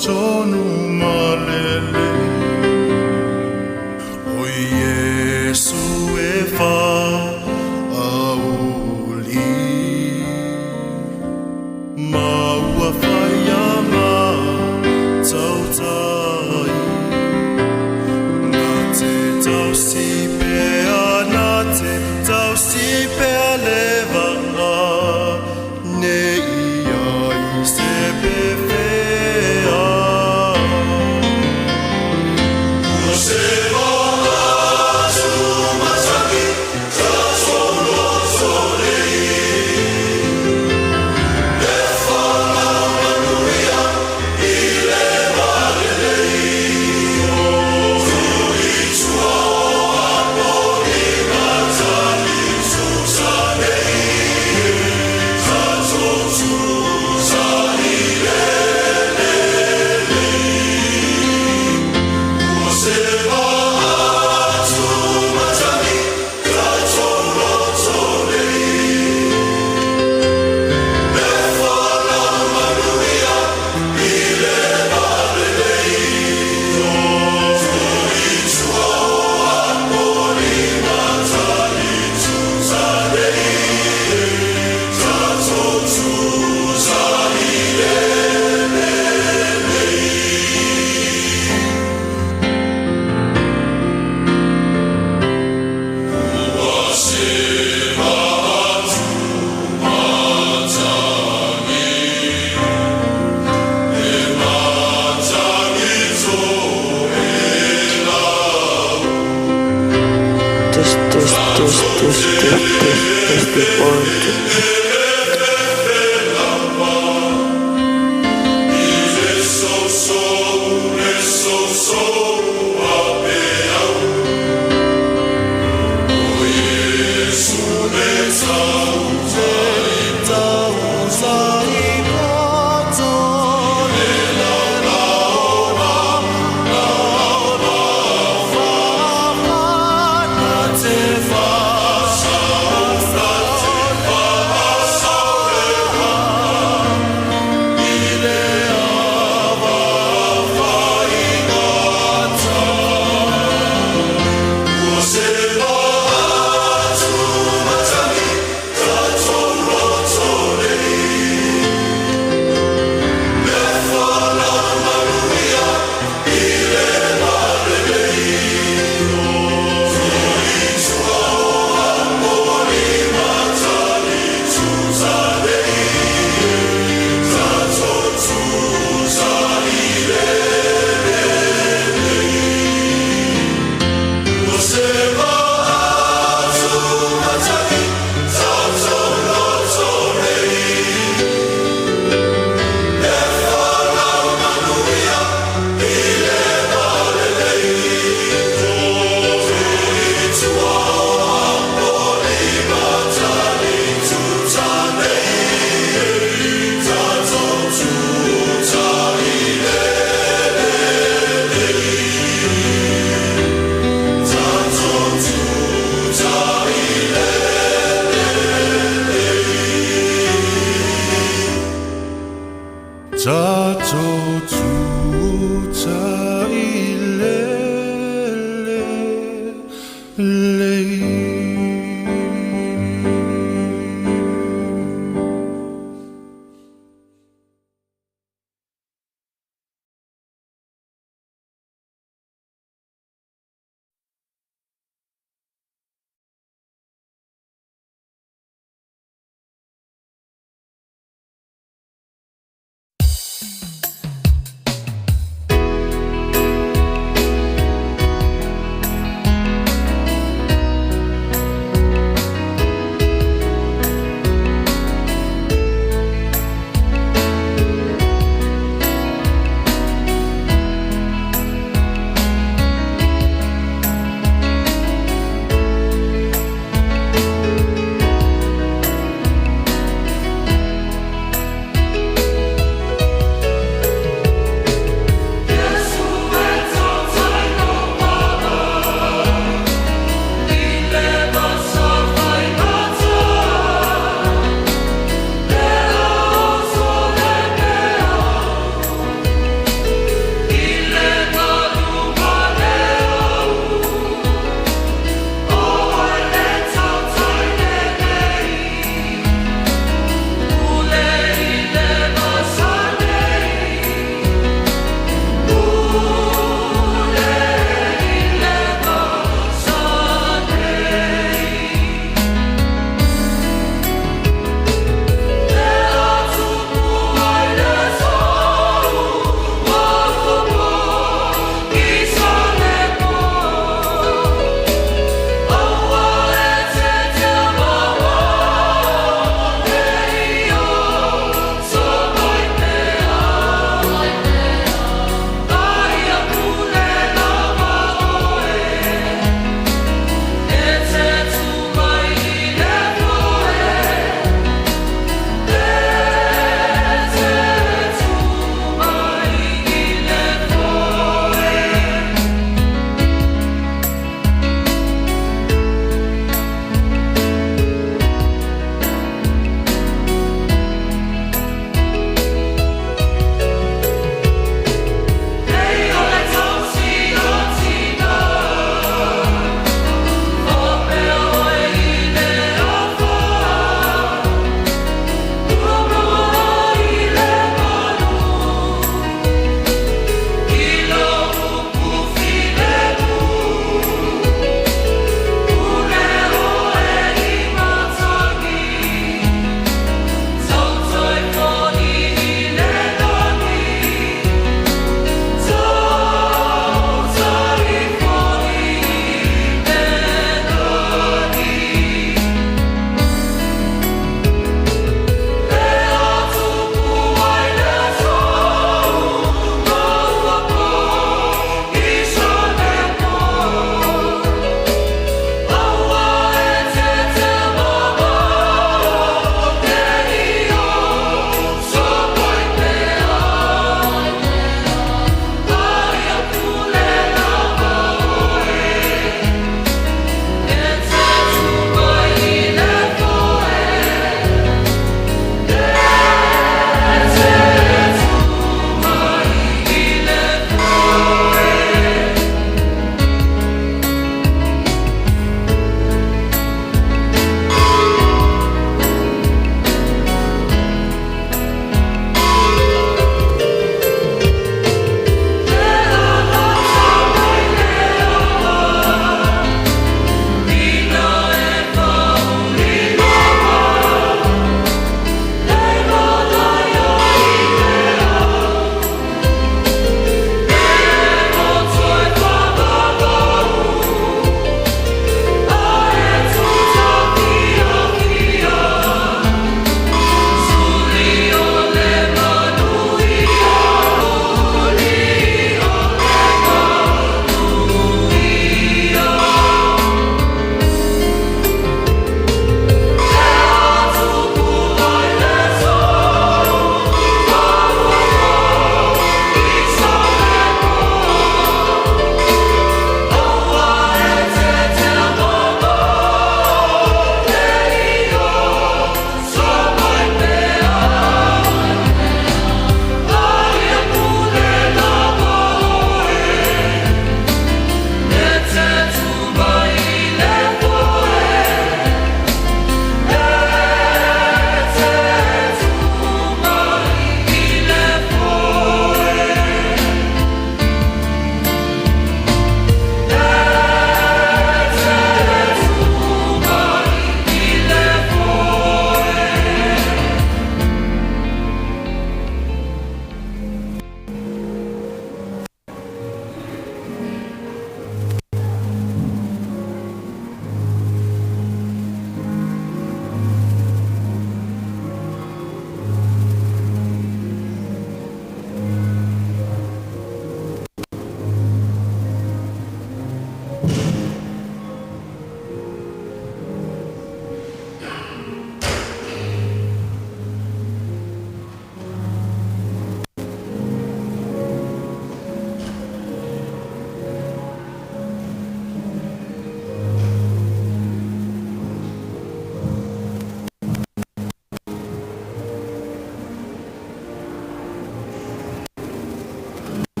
Tonu malele O Yesu e Faavaoli Maua whaia ngā tautai Nā te tausi pea, nā te tausi pea lewa Nei ai se pewhea O se maatu matangi ka tono tolei E whanau manuia I le malelei Tui tua o aponi matani tutanei Ka totu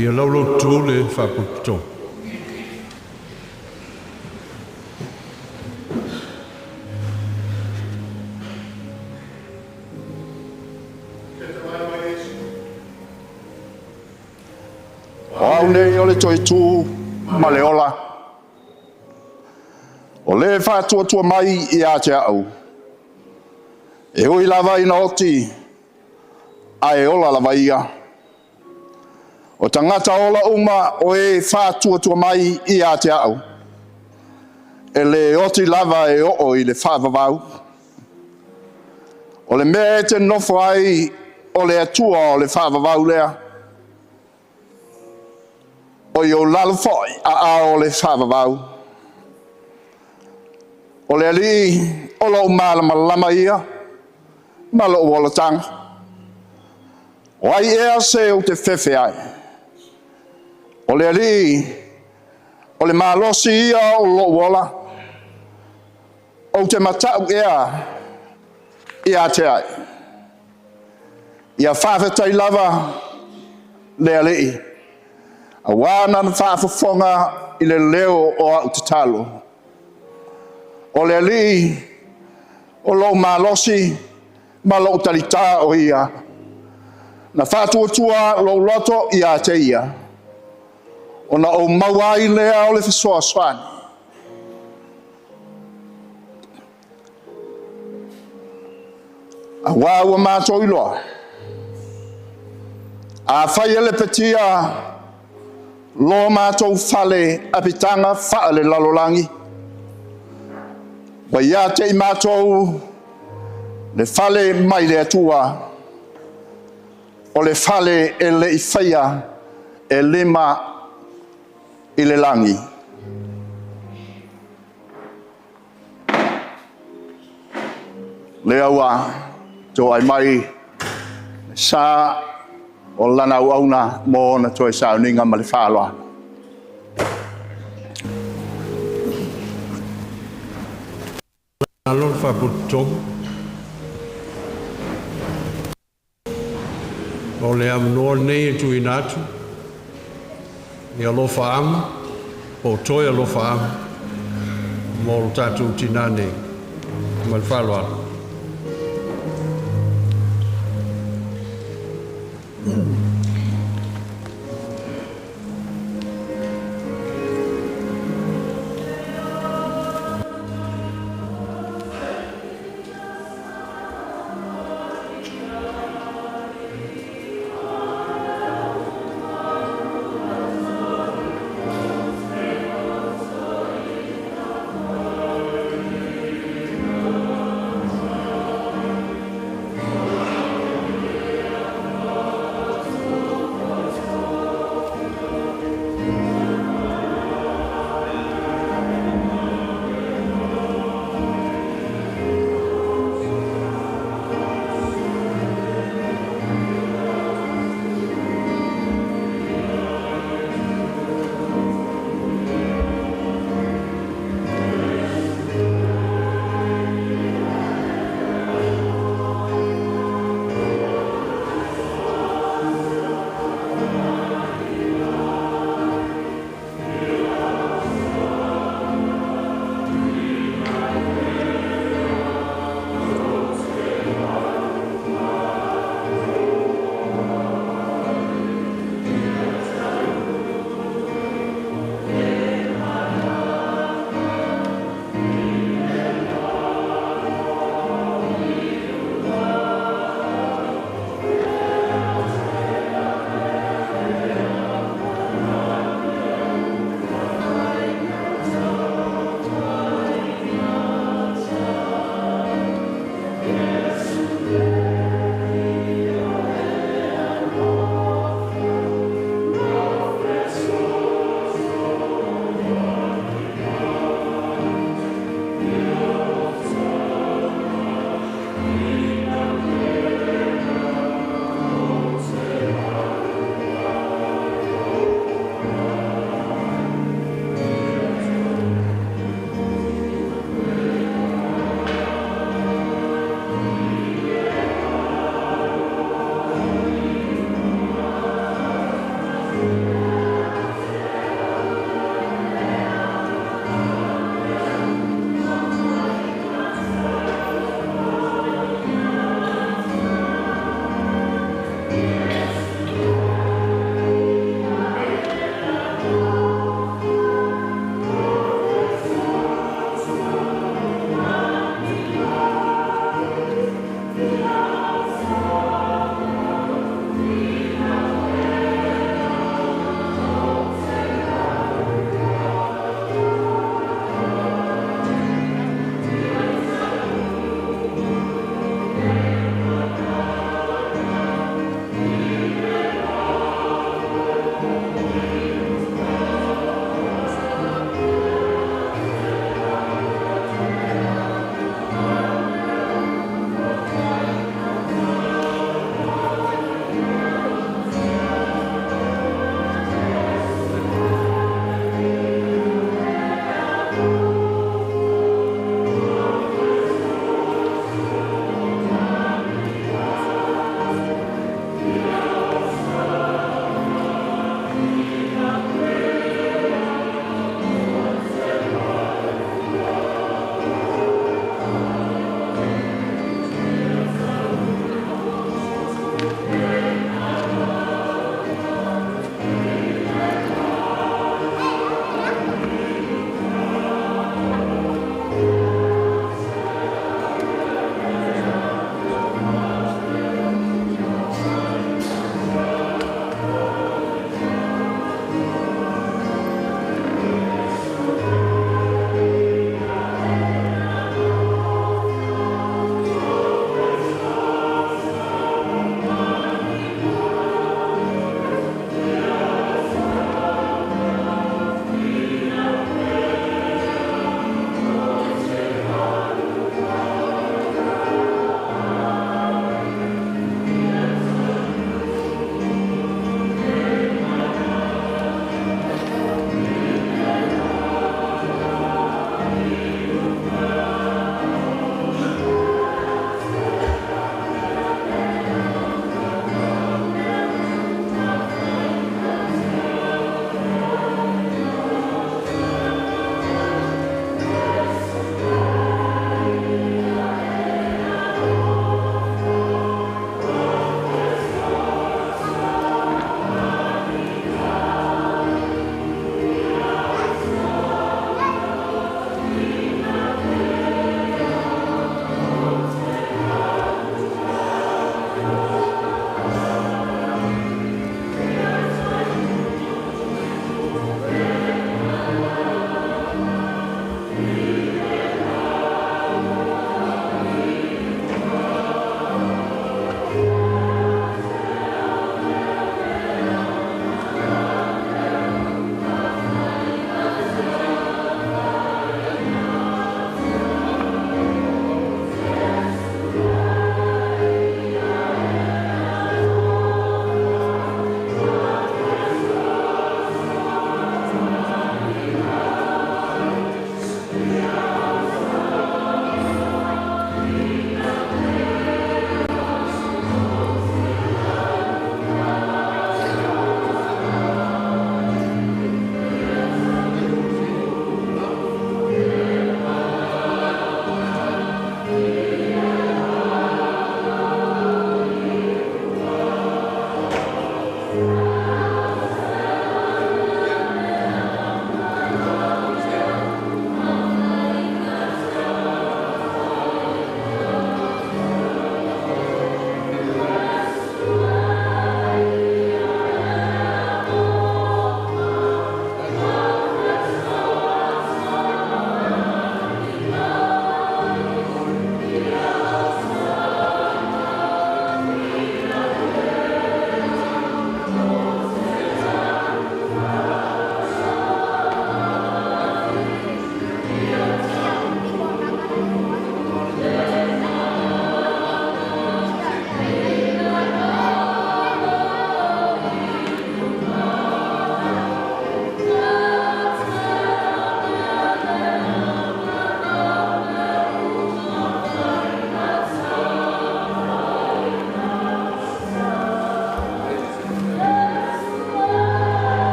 Ia laulo tū le whapupito. Au nei o le toi tū ma le ola. O le whātua mai I a te au. E hui lava ina oti a e ola lava ia. O tangata ola uma o e whātua mai I a te au. E le oti lava e o I le Faavaoa. O le mea e te nofo ai o le atua o le Faavaoa lea. O I o lalo foi a o le Faavaoa. O le ali o lo malama lama ia. Malo o la tanga. O ai ea se o te fefe ai. O le ali, o le malosi ia o lo wola. O te matau ea, ia te ai. Ia whawhetai lava le alii. A wana na whawhafonga I le leo o au te talo. O le alii, o lo malosi, malo talita o ia. Na whātua lo loto ia te ia. O na o mawai lea o le whasoa swani. A wāua mātou iloa. A whaia le petia lo mātou whale apitanga whaale lalolangi. Wa ia te I mātou le whale mai le atua. O le whale e le I whaia e lima I le langi. Le aua, tō ai mai, sa o lana uauna mō na toi sa uninga ma le whāloa. Alon whapupito. O le amnoa nei tu inatu. I alofa ama, o toi alofa ama, mo lo tātou tina nei, ma le whāloa.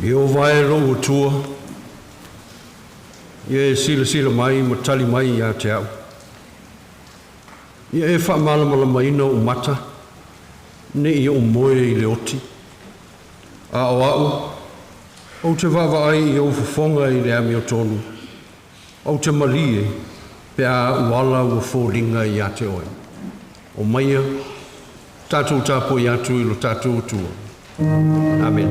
I o vai lo utua. Ia e sila mai ma tali mai ia te au. Ia e whaamalama ina o mata. Ne ia o moe I le oti. A o au. O te wawa ai I o whafonga I le ami o tonu. O te marie. Pe a uala ua fōringa I a te oe. O maia. Tātou tāpo I atu I lo tātou tua. Amen.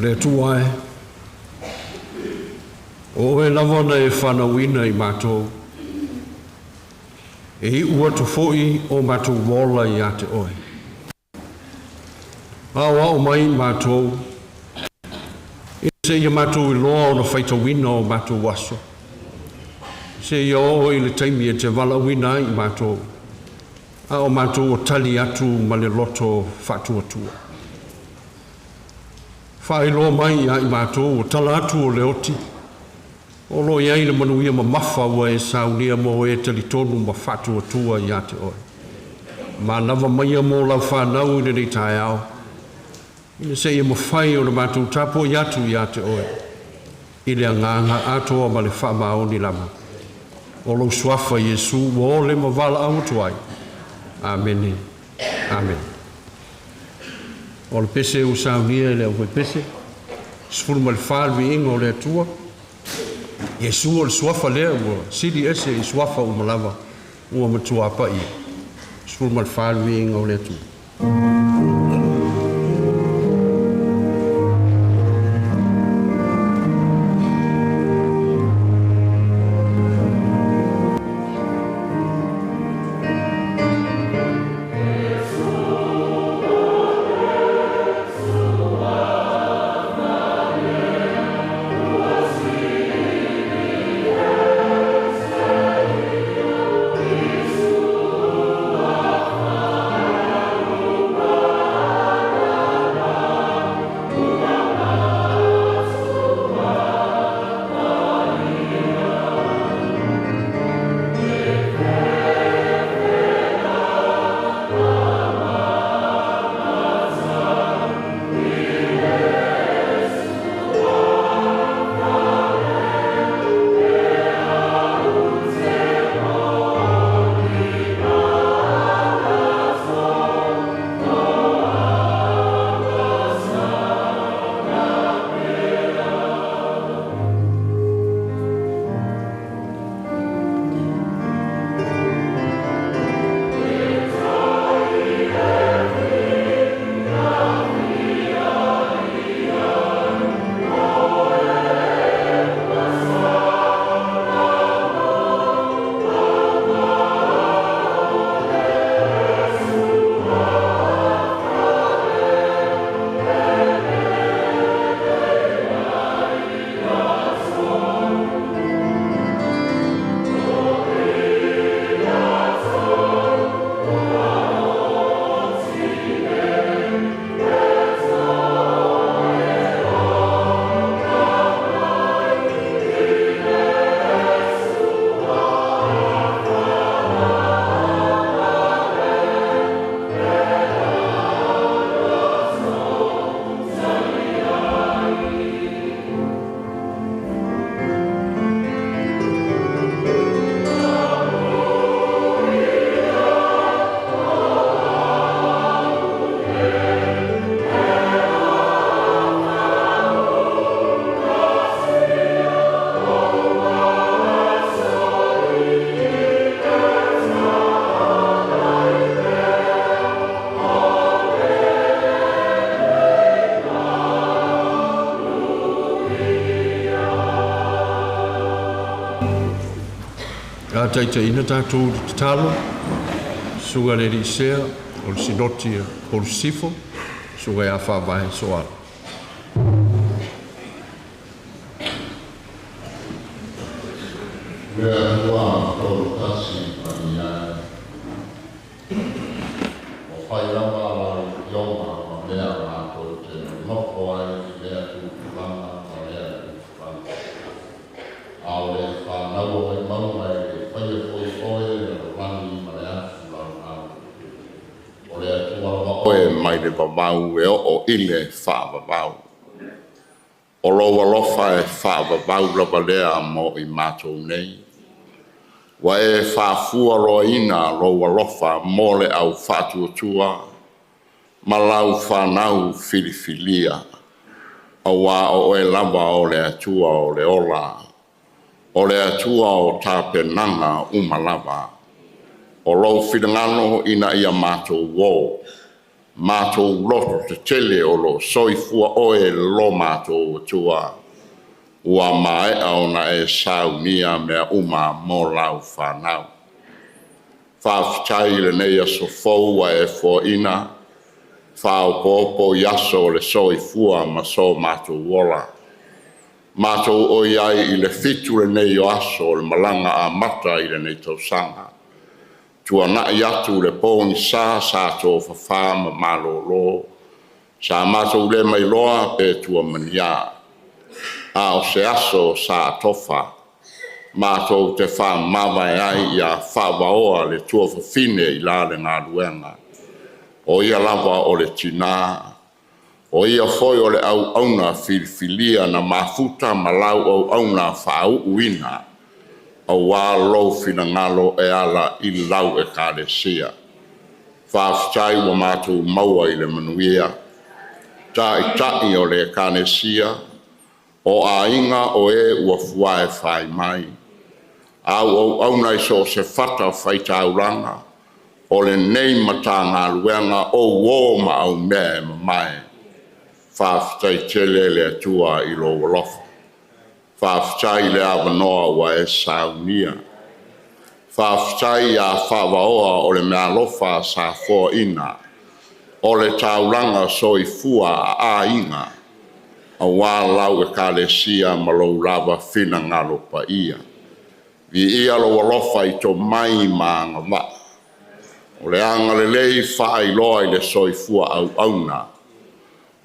Le tuae. O e lavona e whanawina I mātou. E I ua tu foi o mātou wola I a te oe. Awa o mai mātou. E se ia mātou I loa o na whaitawina o mātou waso. Se ia o I le taimi e te walawina I mātou. A o mātou o tali atu ma le loto whatuatua. Whaeloa mai I mātou o tala atu o le oti. O lo iai le manuia ma mafa ua e saunia mo e talitonu ma whatua tua I a te oe. Ma lava maia mo lau whanau I nei tae ao. Ina se ia ma whai o le mātou tapo I atu I a te oe. I le anganga atoa ma le whamaoni lama. O lo suafa Iesu o le ma vala au tuai. Amen. Amen. O le pese o saunia le au pese. Sfuru ma le whalwi inga o le atua. Iesu o le suafa lea ua sili ese I suafa o malava. Ua matua apa I. Sfuru ma le whalwi inga o le atua. kai te ina tātou te talo, sunga le ri sea, o le sinoti o le sifo, sunga ia whāwahe soa. Mea tua tolu kasi pania. O whai rawa la ioma ma mea mātou te noko ai i mea tūpulanga ma mea tūpulanga. Ao le whanau ai maunga e whaia poi oe le rangi ma le atu lau au. O le atu awa oe mai le wawau e o ile whaavavau. O loa lofa e whaavavau lava lea mo i mātou nei. Wa e whaafua roa ina loa lofa mo le au whaatuatua, ma lau whanau filifilia, a wā o e lava o le atua o le ola, o le atua o tāpenanga umalava, o lau whingano ina ia mātou wō, mātou loto te tele o lo soifua oe lo mātou atua, ua mai au na e saunia mea uma mo lau whanau. Whaafitai le nei aso fōua e fō ina, whaopopo yaso le soifua ma so mātou wola. Mātou o iai i le fitu le nei o aso le malanga a mata i le nei tausanga. Tua na atu le pōngi sa tō whawha ma malolo, sa mātou le mai loa pe tua mania. A o se aso sa tofa, mātou te wha mawai ai i a Faavaoa le tua whawhine i la le ngā ruenga. O ia lava o le tina, o ia foi o le au auna filifilia na mafuta malau au auna whaau uina, au wā lou fina ngalo e ala i lau e kāresia. Whaafitai wa mātou maua i le manuia, ta i tai o le kāresia, o a inga o e ua fuae whai mai. Au au so se whata whaita auranga, o le nei mata ngā luenga o wō ma au mea ma mai. Whaafitai tele le atua i lo walofa. Whaafitai le awanoa wa e saunia. Whaafitai a Faavaoa o le mea lofa sa fō ina, o le tauranga so i fua a inga, a wā lau e kālesia ma lou lava whina ngalo pa ia. Vi ia lo walofa i tō mai ma ngā wā. O le anga le lei whaai loa i le soifua au auna.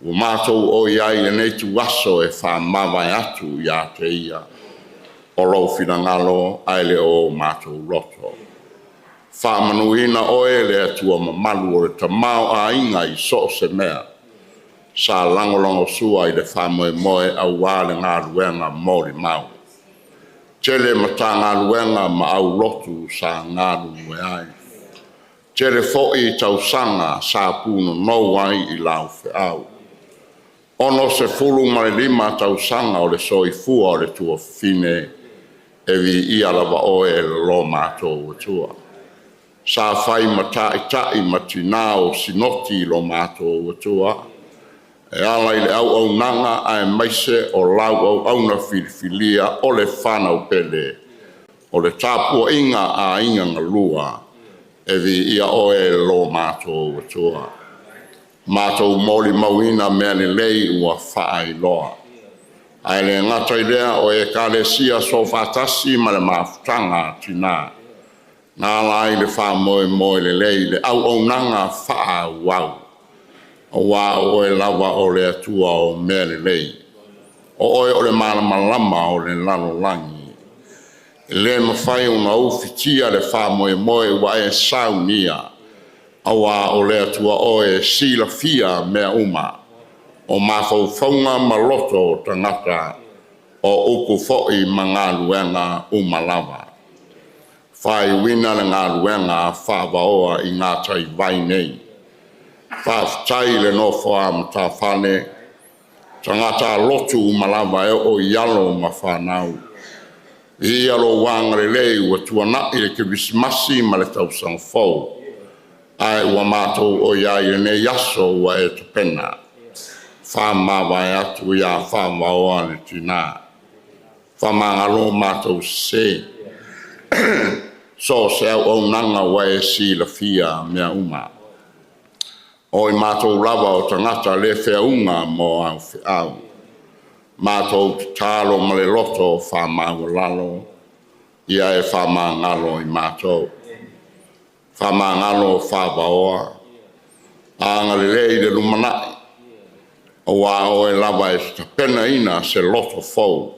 O mātou o iai le neitu waso e wha mawai atu i a te ia. O lou whina ngalo ai le o mātou loto. Wha manuina oe le atua ma malu o le tamau a inga i so se mea. Sa langolongo sua i le whamoe moe au wāle ngā ruenga mōri mau. Tele mata ngā ruenga ma au lotu sa ngā ruenga ai. Tele fo'i tausanga sa puno nouai i lau whiau. Ono se fulu mai 5 tausanga o le soifua o le tua fine e vi ia lava oe le lo mātou atua. Sa whai mata i tai matina o sinoti lo mātou atua. E ala i le au nanga a e maise o lau au na filifilia o le whanau pele. O le tāpua inga a inga ngalua e vi ia oe lo mātou atua. Mātou mōli mauina mea ni lei ua whaai loa. Ai le ngata i lea o e kālesia so whatasi ma le mafutanga tina. Nā lai le wha moe le lei le au nanga wha wau. O wā o e lava o le atua o mea le lei. O oe o le malamalama o le lalo langi. E le mawhai o na ufitia le wha moe wa e saunia. A wā o le atua o e sila fia mea uma. O mawhauwhaunga maloto o tangata o uku fo'i ma ngā luenga umalava. Whai wina le ngā luenga Faavaoa i ngā tai vai nei. Whaafitai le no wha mta whane, tangata lotu umalava e o ialo ma whanau. I ialo wangare lei ua tuana i le kirismasi ma le tausang fau. Ai ua mātou o iai le ne yaso ua e tupena. Whamawai atu ia Faavaoa le tina. Whamangalo mātou se. so se au nanga wae si la fia mea uma. O I mātou rawa o tangata le fea unga mo au fe au. Mātou te tālo ma le loto o whamau lalo, ia e whamangalo I mātou. Whamangalo o Faavaoa, anga le rei le lumanai, o wā o e lawa e sta pena ina se loto fau,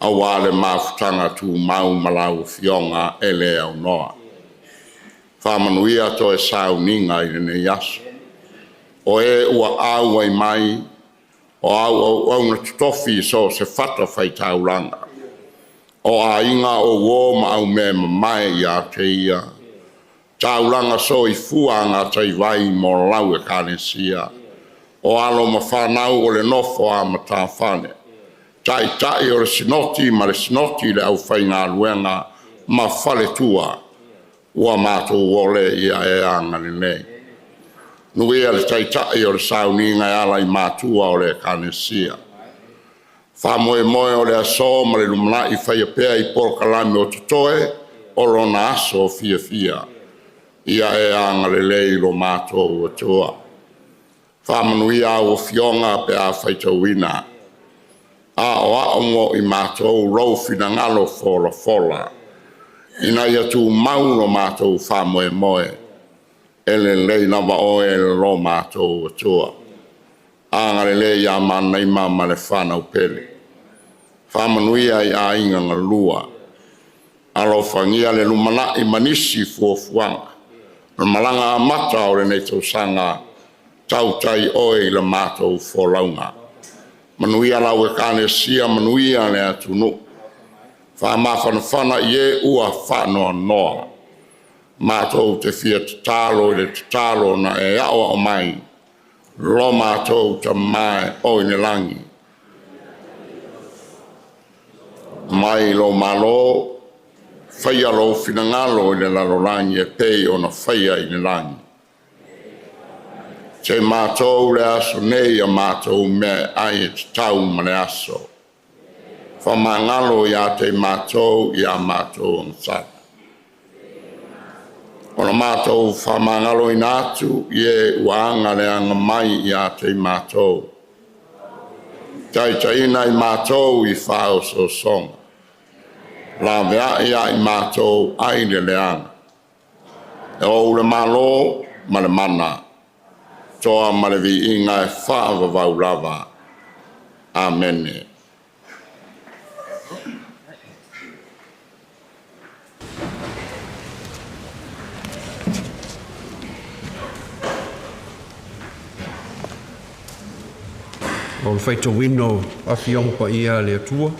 a wā le mafutanga tu mau malau fionga e le au noa. Whamanuia to e sauninga I ne yaso. O e ua au ai mai, o au na tutofi so se fata whai tauranga. O a inga o wō ma au me mai ia te ia. Tauranga so I fuanga tai vai mo lau e kānesia. O alo ma whanau o le nofo a ma tā whane. Tai o le sinoti ma le sinoti le au whai ngā luenga ma whale tua. Ua mātou wole ia e anga le nei. Nuia le tai o le sauninga e ala I mātua o le kānesia. Whamoe moe o le aso ma le lumana I whai apea I porokalame o tutoe o rona aso o fia fia. Ia e anga le lei lo mātou o tua. Whamanuia o fionga pe a whai tauina. A o aongo I mātou rau fina ngalo fola fola. Ina ia tu mauno mātou whamoe moe. Ele lei na wa o e lo mātou o tua. Anga le lei a Maanaima ma le whanau pele. Whamanuia I a inga ngā lua. Alo whangia le lumana I manisi fuafuanga. Na malanga a mata o le nei tau sanga tautai oe I la mātou fōlaunga. Manuia lau e kānesia manuia le atunu. Whamawhanawhana I e ua whanoa noa. Mātou te fia te tālo I le te tālo na e awa o mai. Lo mātou ta mai o I ne langi. Mai lo malo, whaia lo finangalo I le lalorangi e pei o na whaia I ne langi. Te mātou le aso nei a mātou me ai e te tau ma le aso. Whamangalo I a te mātou I a mātou on sata. Ona mātou whamangalo I nātu I e uanga le anga mai I a te mātou. Taitaina I mātou I whao so songa. La vea ia I mātou ai le leanga. E o le malo ma le mana. Toa ma le vi inga e whaavavau lava. Amen. O le whaita wino a whiongpa ia le atua.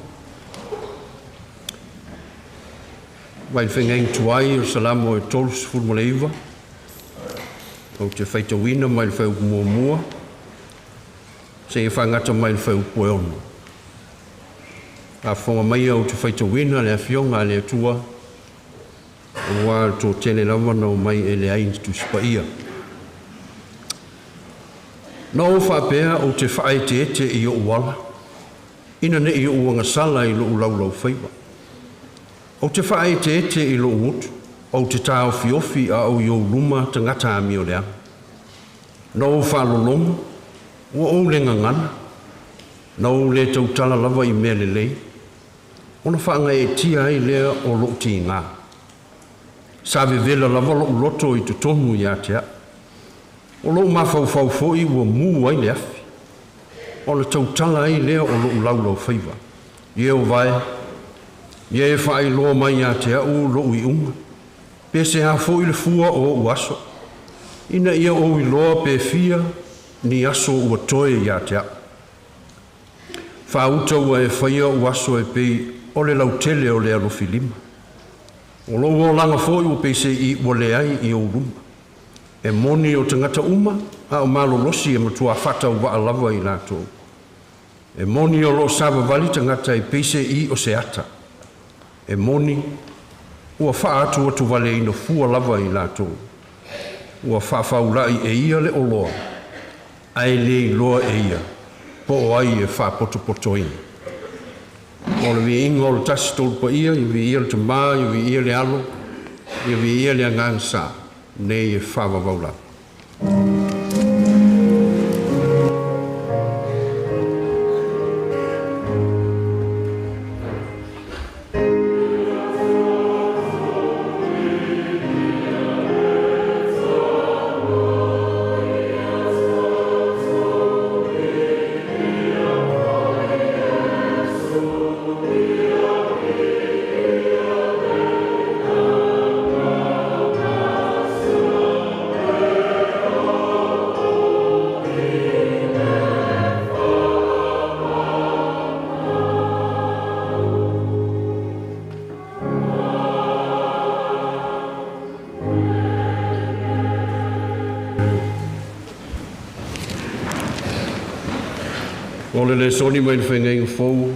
Wain whengeng tuai o salamo e tolus fulmoleiva. O te whaita wina mai le whau mua. Se e whangata mai le whau poeono. A whonga mai o te whaita wina le a whionga le atua. O wā tō tene lawana o mai e le ain tu spa ia. Na o whapea o te whae te ete I o wala. Ina ne I o uanga sala I lo ulaulau whaiwa. O te whae te ete I lo uotu. O te tāo fiofi a o iou luma tangata a mio lea. Na o whalolonga. O o le ngangana. Na o le tautala lava I mea le lei. Ona whaanga e tia I lea o lo ti ngā. Sawe vela lava lo uloto I te tonu I a tea. O lo mawhau foi ua mū ai le afi. O le tautala ai lea o lo ulaulau whaiva. Ie o vai. Ie e whae loa mai a te au lo I unga. Pe se ha foi le fua o uaso. Ina ia o I loa pe fia ni aso ua toe I a te au. Whauta ua e whaia uaso e pei o le lautele o le alofi lima. O lo o langa foi ua pe se I ua le ai I o luma. E moni o tangata uma, a o malolosi e matua whata o waa lava I lātou. E moni o lo sava vali tangata I peise I o se ata. E moni, ua wha atu atu vale ino fua lava I lātou. Ua wha whaulai e ia le oloa. Ai le loa e ia, po o ai e wha poto poto ina. O le vi inga o le tasi tolpa ia, I vi ia le tamā, I vi ia le alo. ia vi ia le ngang sa nei Faavaoa. Ole le soni mai whengai fau.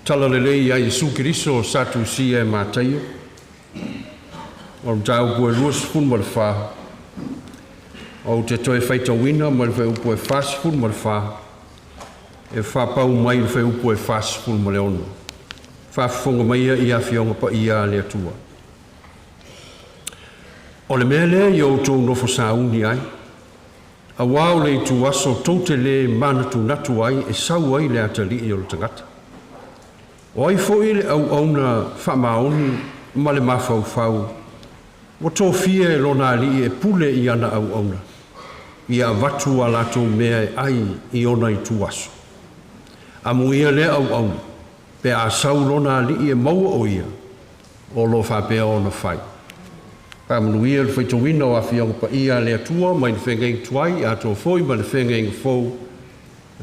Tala le lei ai Jesu Kiriso satu si e mātaio. O tau pue luas fun ma le wha. O te toi whaita wina ma le upo e fas fun ma le wha. E wha pau mai le upo e fas fun ma le ono. Wha whonga mai i a whionga pa i a le atua. O le mea lea i o tō nofo sa uni ai. A wao le tu aso tote le manatu natu ai e sau ai le atali i o le tangata. O ai fo i le au na whamaoni ma le mawhau whau. O tō fie e lona li e pule i ana au na. I a watu a lato mea e ai i ona i tu aso. A muia le au na. Pe a sau lona li e maua o ia. O lo whapea o na whai. Pa manuia le whaitawina o a whionga pa ia le atua, mai le whengang tuai, a tō fōi ma le whengang fōu.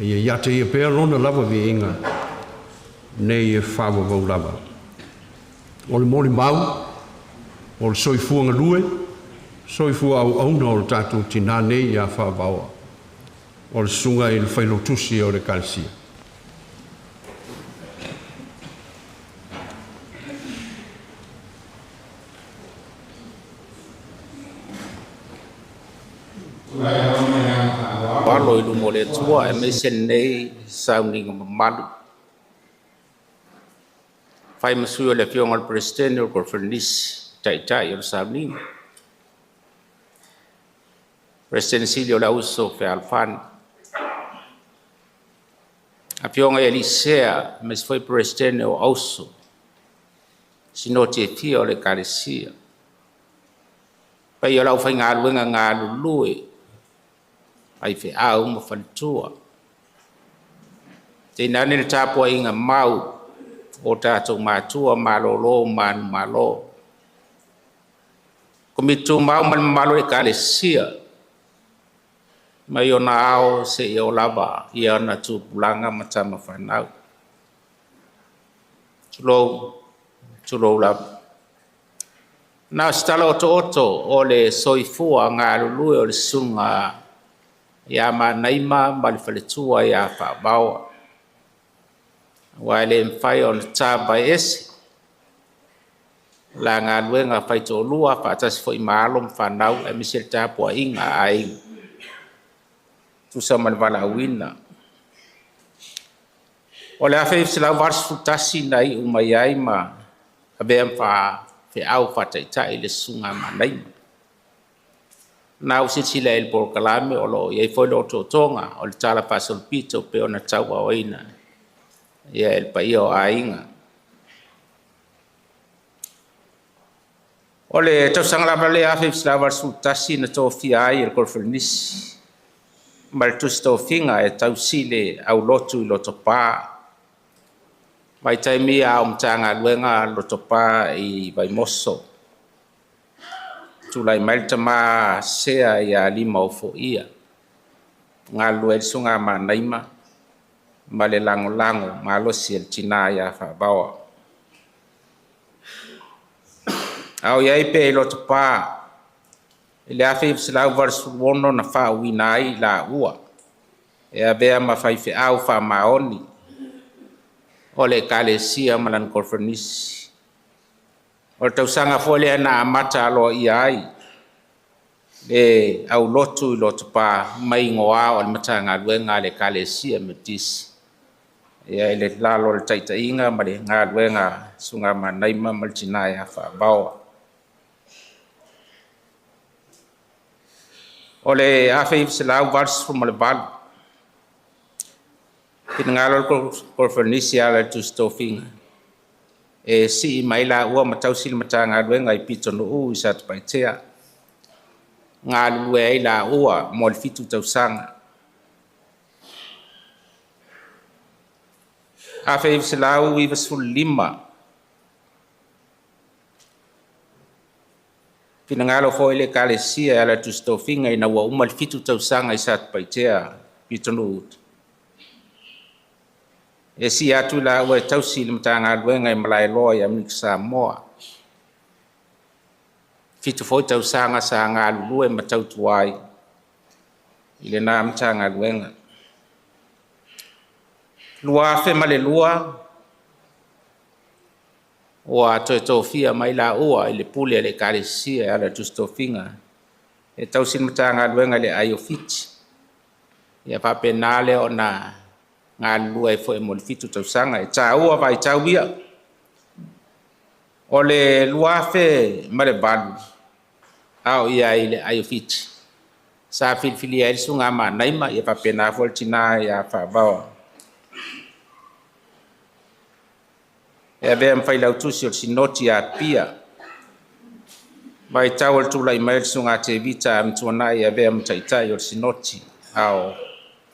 Ia iate ia pēr lona lava vi inga, nei e Faavaoa lava. O le mori mau, o le soifuanga lue, soifua au auna o le tātou tina nei a Faavaoa. O le sunga i le whailotusi o le kalsia. Palo i lungo le tua e mese nei sauninga mamalu. Fai masui o le fionga al presidente o konferenisi tai o le sauninga. Presidente Silio la uso fe alfani. A fionga Elisea mes foi presidente o auso. Sino te fia o le karesia. Pai o lau fai ngā luenga ngā lulue. Ai fe au ma fantua. Te nane le tapua inga mau o tātou mātua malolo manu malo. Komitu mau man malo e kālesia. Mai o na ao se i o lava i ana tūpulanga matama whanau. Tulou lava. Nā stala oto o le soifua ngā lulue o le sunga ia Maanaima Veletaloola ia Faavaoa. Wa le mfai o le tāpai ese. La ngā luenga whai tō lua whaatasi fo i maalo mwhanau e misi le tāpua inga a inga. Tusa man wala wina. O le awhai fsilau varsi futasi nai umai ai ma abea mwha fe au whataitai le sunga Maanaima. Na usitila el por kalame o lo ye foi lo totonga o le tala pasol pito pe ona tawa oina ya el paio ainga o le to sangla vale a fif slavar sultasi na to fia ai el konferenisi mal to sto finga e tausile au lotu lo topa vai taimi a umtanga luenga lo topa I vai mosso tulai malta ma sea ia lima o fo ia. Ngā lue sunga Maanaima ma le lango ma losi el tina ia Faavaoa. Au iai pe lo tapa ele afe silau varsu wono na fa winai la ua. E avea ma fai fe au fa maoni. Ole kalesia malan konferenisi. O tau sanga fole na amata alo iai. Le au lotu I lotu pa mai ngoa o le matanga luenga le kalesia metisi. ia ile lalo le taitainga ma le galuega suga Maanaima ma le tinā ia Faavaoa. O le afeiselau valusifu ma le valu pinagalo le korofenisi ala le tusitofiga e si'i mai la'ua ma tausi le matagaluega i pitonu'u i sa tapaitea galulue ai la'ua mo le fitu tausaga. afeiselau 25 pinagalo fo'i le ekalesia ala tusitofiga ina ua uma le fitu tausaga i sa tapaitea pitonu'u. E si atu la ua tausi le matagaluega i malaeloa i Amerika Samoa. Fitu foi tausaga sa galulue ma tautua ai i lenā matagaluega. Lua afe ma le lua ua toetofia mai la'ua i le pule a le ekalesia ala tusitofiga e tausi le matagaluega i le Aiofiti ia faapena le ona galulue ai fo'i mo le fitu tausaga e tāua vaitau ia o le lua afe ma le valu ao ia i le Aiofiti sa filifilia ai le suga Maanaima ia faapena foi le tinā ia Faavaoa. E vea mfailautusi o le sinoti a pia vaitau o le tula'i mai le suga Tevita a matuana'i e vea mataitai o le sinoti ao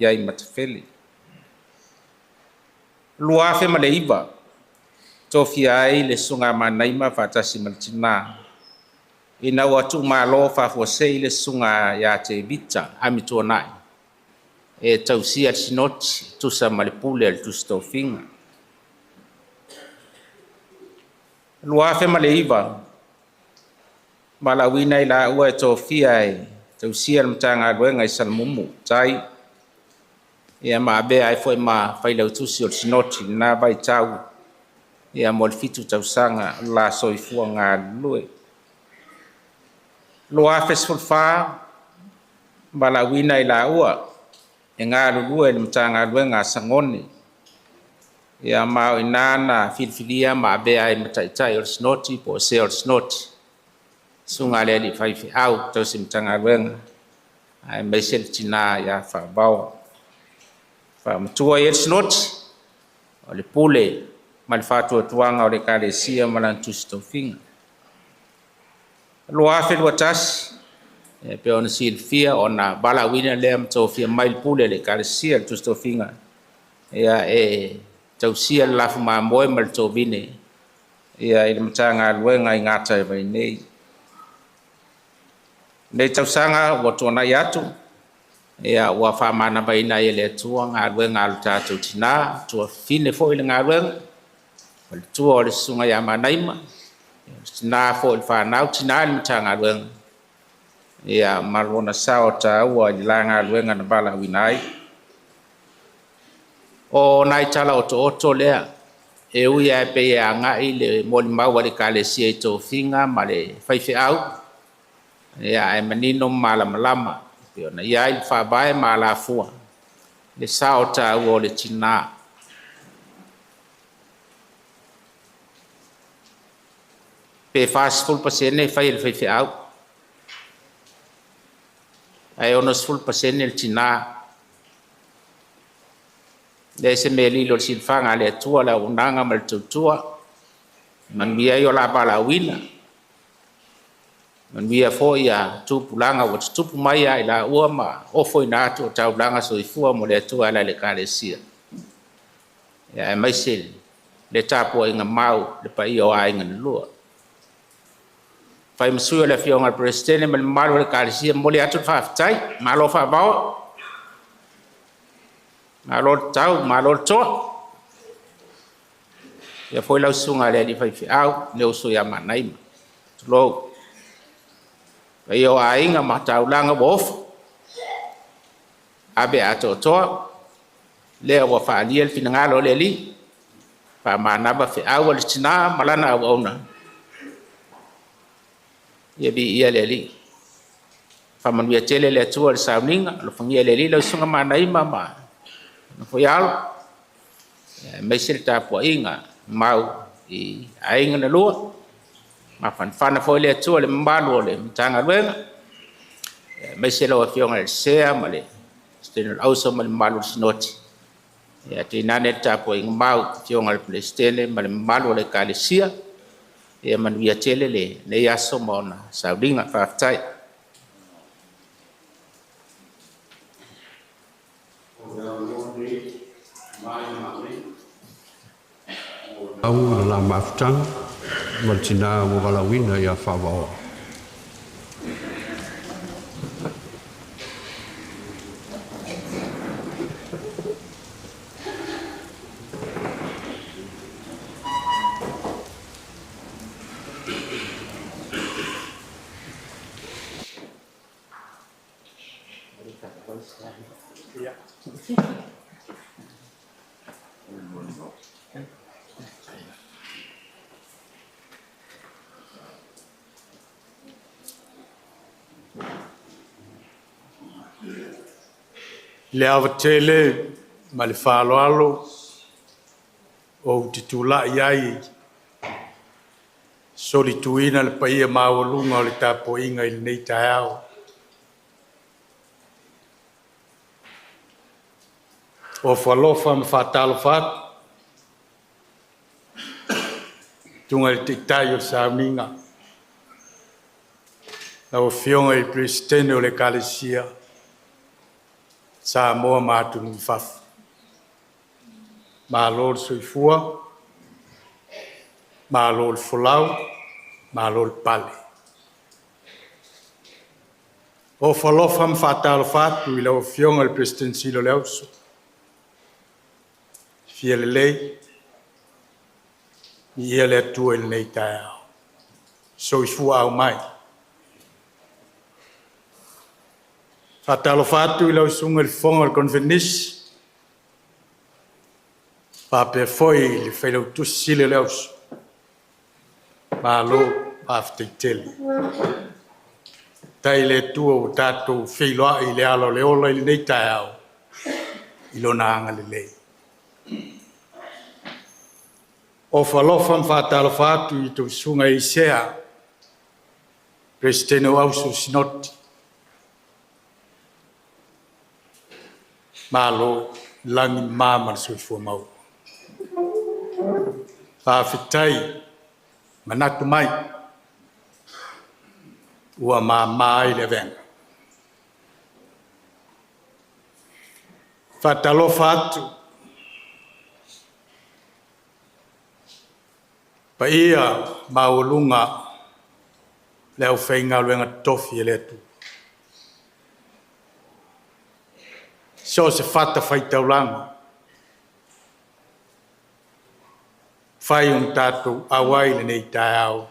iai matafele. Lua afe ma le iva tofia ai le suga Maanaima faatasi ma le tinā ina ua tu'umālo faafuasei le suga iā Tevita a mituana'i e tausia le sinoti tusa ma le pule a le tusitofiga. Lua afe ma le iva ma lauina i la'ua e tofia e tausia le matagaluega i salamumu tai ia maavea ai fo'i ma failautusi o le sinoti lenā vaitau ia mo le fitu tausaga o le lasoifua galulue. Lua afe 04 ma lauina i la'ua e galulue le matagaluega a sagone ia mao'ina na filifilia maavea ai mataitai o le sinoti po o sea o le sinoti suga le ali'ifaifi'au tausi matagaluega ae maise le tinā ia Faavaoa. Faamatua ia le sinoti o le pule ma le fatuatuaga o le ekalesia ma lana tusitofiga. Lua afe 2 e pe ona silifia ona balauina lea matofia mai le pule le ekalesia le tusitofiga ia e tausia le lafu mamoe ma le tovine ia i le matagaluega i gata e vainei. Nei tausaga ua tuana'i atu ia ua faamanavaina ia le atua galuega a lo tatou tinā tuafine fo'i le galuega o le tua o le susuga iā Maanaima tinā fo'i le fanau tinā i le matagaluega ia ma lona sao tāua i le lagaluega na balauina ai. O nai tala oto lea e uia e pe aga'i le molimau a le ekalesia i tofiga ma le faife'au ia e manino malamalama pe ona ia i le fa'avae ma alafua le sao tāua o le tinā. Pe 10% e fai le faife'au ae ona 10% le tinā le se me lilo le silfaga le atua le aunaga ma le tautua manuia ai o la balauina manuia fo'i a tupulaga ua tutupu mai a i la'ua ma ofo ina atu o taulaga soifua mo le atua ala le ekalesia ia e maise le tapua'iga mau le paia o aiga na lua fai masui o le afioga le presidene ma le mamalu o le ekalesia mo le atu le fa'afetai malo Faavaoa malo tau malo toa ia foi lau sunga le ali'ifaifi'au le usu iā Maanaima tulou ai o aiga ma taulaga ua ofo abe a to'atoa lea ua fa'alia le finagalo o le ali'i fa'amanava fe'au a le tinā ma lana auauna ia vi'ia le ali'i fa'amanuia tele le atua le sauniga alofagia le ali'i lausuga Maanaima ma na foi alo mai se tapo inga mau I ainga na lua ma fanfana fo le tu le mbalo le mtanga luenga mai se lo fionga le sea ma le steno auso ma le mbalo snoti ya tinane tapo inga mau fionga le plestele ma le mbalo le kalisia ya man via tele le yaso mona saudinga faftai au na la mafutanga maltina mo valawina ya Faavaoa. Le avatele ma le whaaloalo o titula iai soli tuina le paia mawalunga o le tapo inga i le nei taeao. O whalofa ma whatalo what tunga le teitai o sauninga na o fionga i presidente o le kalesia sa moa mātunu I whafu. Mā lor soifua, mā lor folau, mā lor pale. O whalofa ma whatalo whatu I lau fionga le presidensi lo leauso. Fia le lei, ni ia le atua I le nei taeao. Soifua au mai. Whatalo whatu I lau sunga le whonga le konvenisi. Pape foi le whailau tusi le leauso. Malo pafteitele. Tai le tua o tātou whailoa I le alo le ola I le nei taeao. I lona anga le lei. O whalofa mwhatalo whatu I tau sunga I sea. Presidente o auso sinoti. Malo langi mama soifua mau. Whawhitai manatu mai. Ua mai le venga. Whatalo whatu. Pa ia maulunga leo whainga luenga tofi le tu. So se fata fai taulanga. Fai tatu awai le nei taeao.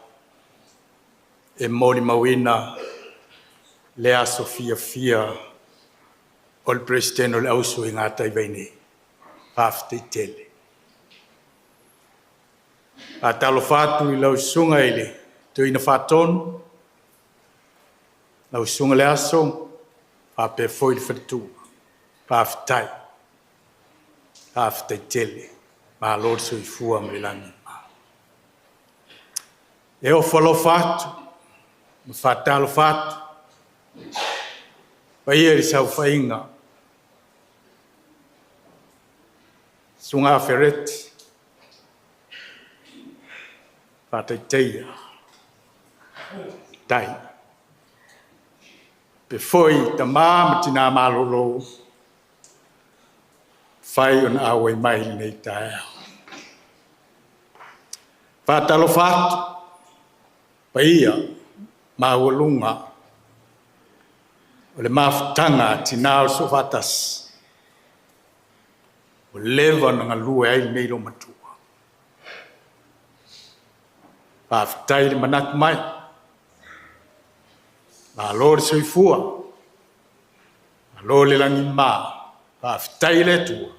E moni mawina lea Sofia fia o le presidente o le ausu I ngā taiwaine. Pafte tele. A talo fatu I lau sunga ele. Tuina fatonu. Lau sunga le aso. Pape foi le fatu. Paftai. Paftai tele. Ma lor soifua milangi. E o falo fatu. Fatalo fatu. Paia sau fainga. Sunga fereti. Fataiteia. Tai. Pe foi tamama tina malolo. Fai on awe mai nei taeao. Fatalo fatu. Paia. Mawalunga. O le mafutanga tina o sofatas. O leva nga lue ai nei lo matua. Paftai le manat mai. Ma lor soifua. Ma lor le langi ma. Paftai le tua.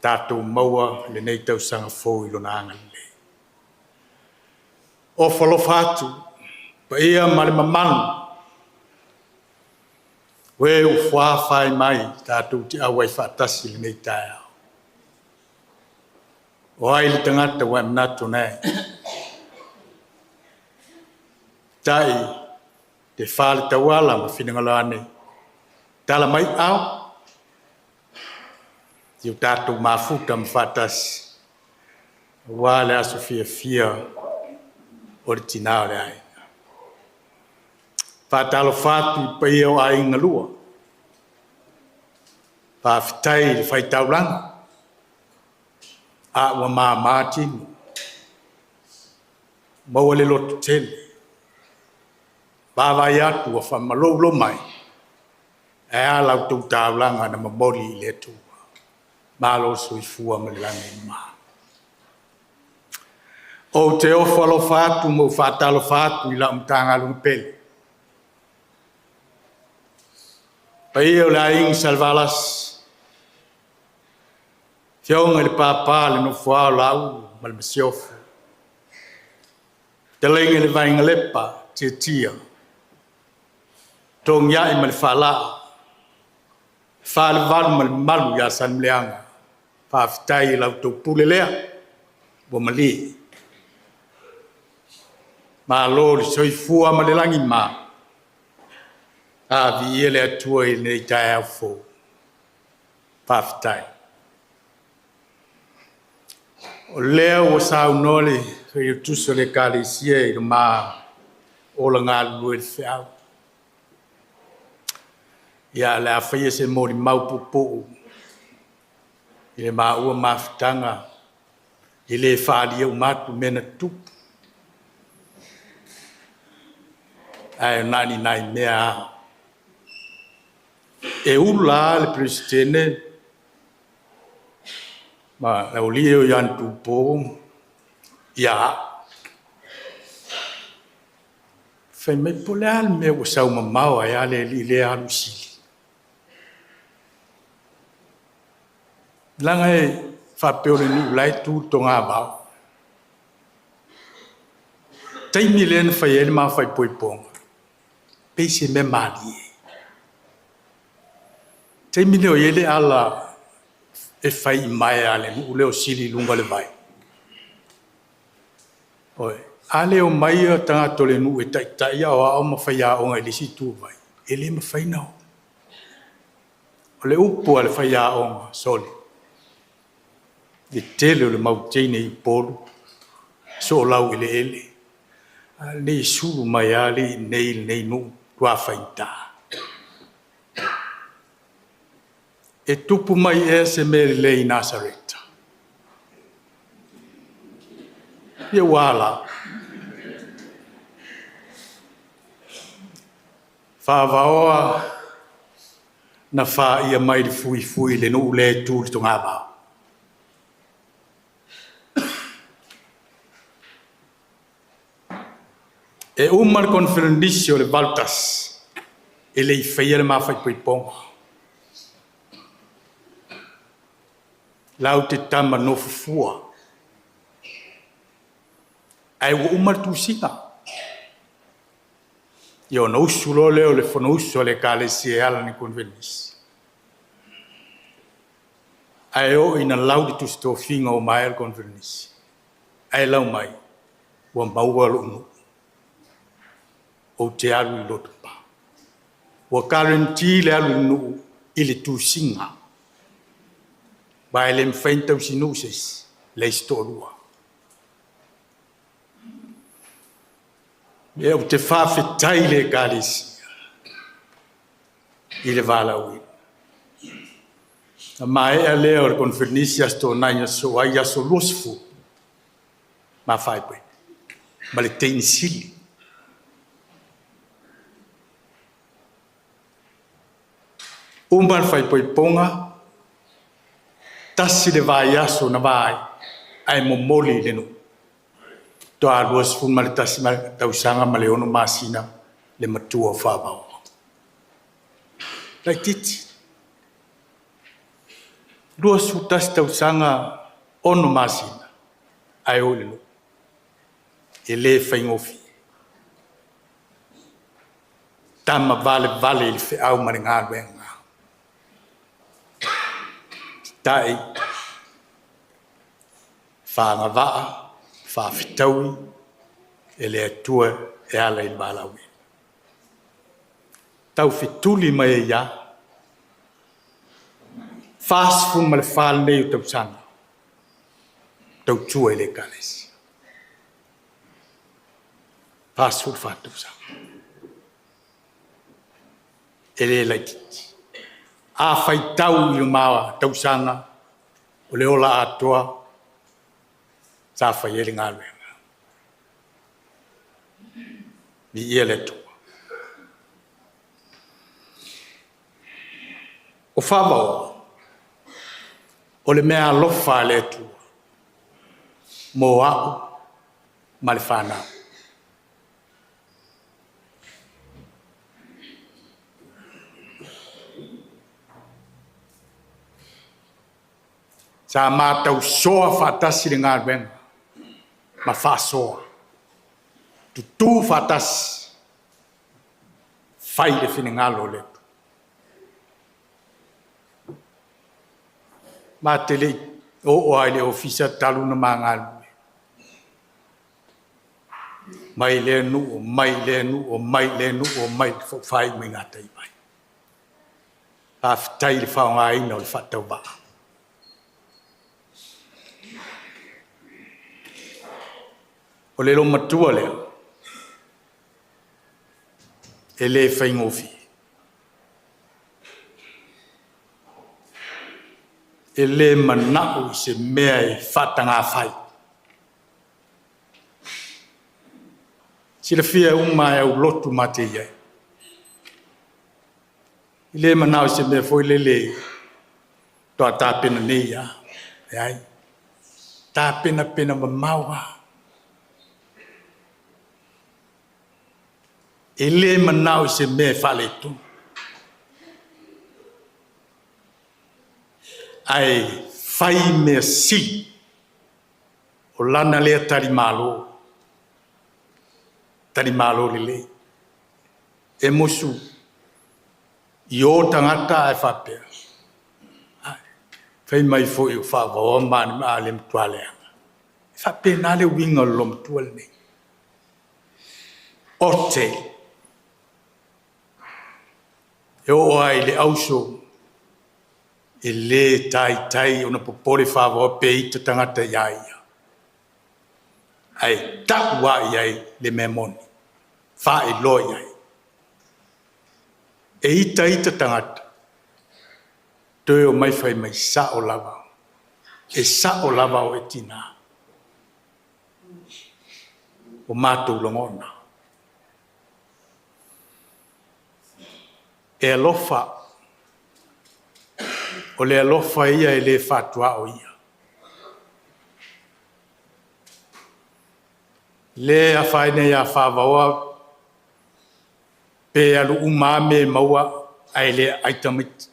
Tatou maua le nei tau sanga fōi lo na anga le. O whalofatu. Pa ia ma le mamanu. We u whawhai mai tatou te awai whatasi le nei taeao. O ai le tangata wa mnato nei. Tai te whale tawala ma whinangalane. Tala mai au. Tiu tātou mafuta mwhatasi. Wale aso fia o le tinao le ai. Whatalo whatu I pai au ai ngalua. Whawhitai le whaitauranga. A ua mātinu. Maua le loto tele. Bawai atu wa whamalolo mai. E alau tau tauranga na mamori le tu. Malo soifua malangi maa. O te ofalo fatu mo fatalo fatu ila mtanga lumpele. Pai o la ing salvalas. Fionga le papa le no fua lau mal mesiofu. Te lenga le vainga lepa te tia. Tong ya I mal fala. Fale val mal malu ya san mleanga. Fa fitai lau to pulelea. Bo mali. Ma lo le soifua ma le langi ma. A vi ele atua I nei tae au fo. Pafitai. O leo o sau nole, kei o tuso le kalesia I ma o la ngā lue le whiau. Ia le a whaia se mori maupupu. I le ma ua mawhitanga. I le whaalia umatu mena tupu. Ai nani nai mea. E ula le presidente. Ma e olio yan tupo. Ia. Fai me pole al me o sau mamau ai ale li le alu sili. Langa e whapeo le nu lai tu tonga bau. Taimi le na fai ele ma fai poiponga. Peise me mali. Te mine o yele ala e fai mai ale mu leo sili lunga le vai. Oi, ale o mai o tanga tole nu e tai o a ma fai a onga le si tu vai. Ele ma fai nao. O le upo ale fai a onga soli. De tele o le mautene I polu. So lau ele ele. Le suru mai ale nei nu tua fai ta. E tupu mai e se meri lei Nazareta. Ia wala. Faavaoa na fa ia mai fui le no le tu to ngaba. E umar conferencio le Valtas. E le feia le mafai poiponga. Lau te tama no fufua. Ai wa umar tu sina. Io no usulo leo le fono uso le kale si ala ni convenis. Ai o ina lau di tu sto finga o mai al convenis. Ai lau mai. Wa maua lo no. O te alu lo tupa. Wa karanti le alu no ili tu singa. Vai le mfenta usinuses le istorua. E o te whawhetai le galisia. I le vala ui. Na mai a leo le konfernisia sto naina so ai aso losfu. Ma fai pui. Ma le teini sili. Umban fai pui ponga. Tasi le vai aso na vai. Ai momoli le no. To a luas fun ma le tasi ma tausanga ma le ono masina. Le matua Faavaoa. Lai titi. Luas fu tasi tausanga ono masina. Ai o le no. E le whaingofi. Tama vale il fe au ma le ngā ruenga. Tai whaangawaa, whaafitaui, e le atua e ala i Malawi. Tau fituli mai e ia, fast food ma le whaal nei o tau sanga, tau tua i le kalesi. Fast food wha tau sanga. E le laititi. A whaitau i o mawa tau sanga, o le ola atoa, sa whai e le ngā ruenga. Ni ia le tua. O Faavaoa, o le mea alofa le tua, mo au, ma le whanau. Sa mātau soa whatasi le ngā ruenga, ma whasoa. Tutu whatasi, whai le whine ngalo le. Ma te le o ai le ofisa talu na mga ngalo. Mai le nu o mai le nu o mai le nu o mai whai mai ngā tei mai. Haftai le whao ngā ina o le whatau waa. O le lo matua lea. E le whaingofi. E le manau I se mea e whatanga whai. Sila fia umai au lotu mate iai. I le manau I se mea foi le toa tāpena nei ia. Ai. Tāpena pena mamaua. E le manau I se mea whale tu. Ai whai mea si. O lana lea tari malo. Tari malo le. E mosu. I o tangata e whapea. Whai mai fo I o Faavaoa Maanaima Aiomata Veletaloola. Whapea nā le winga lom tual nei. Ote. E o ai le auso. E le tai ona popole Faavaoa pe I te tangata iaia. Ai takua iai le memoni. Wha e lo iai. E ita tangata. Toi o mai whai mai sa o lava. E sa o lava o e tina. O mātou longona. E alofa. O le alofa ia e le whatua o ia. Le a whaine ia Faavaoa pe alu umame maua ai le aitamit.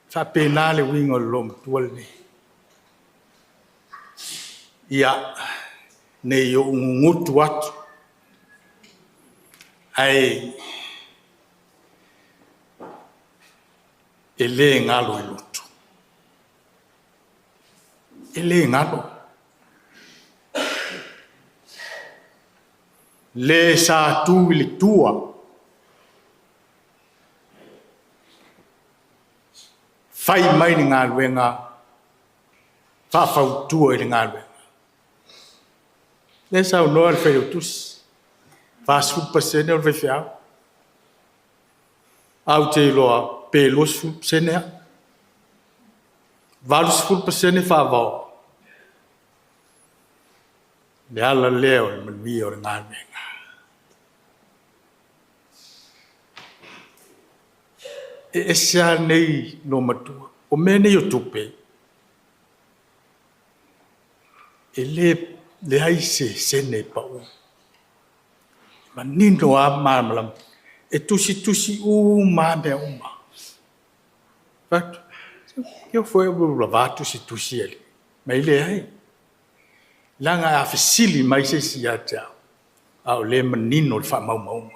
Sa pe nā le winga lom tual ne. Ia ne yo ngutu atu. Ai e le ngalo I lutu. E le ngalo. Le sa tu li tua. Whai mai ni ngā ruenga. Whawhau tua I ngā ruenga. Le sa o noa le whai o tusi. Whasupa sene o le whai whiau. Au te loa pelos sene. Valus fulpa sene Faavaoa. Le ala leo le manui o le ngā ruenga. E sea nei no matua. O mene o tupe. E le ai se sene pau. Ma nino a mamalam. E tusi uma mea uma. Fato. Eu foi o lavato tusi ele. Ma ile ai. Langa a fesili mai se si ata. Au le manino le fa mau.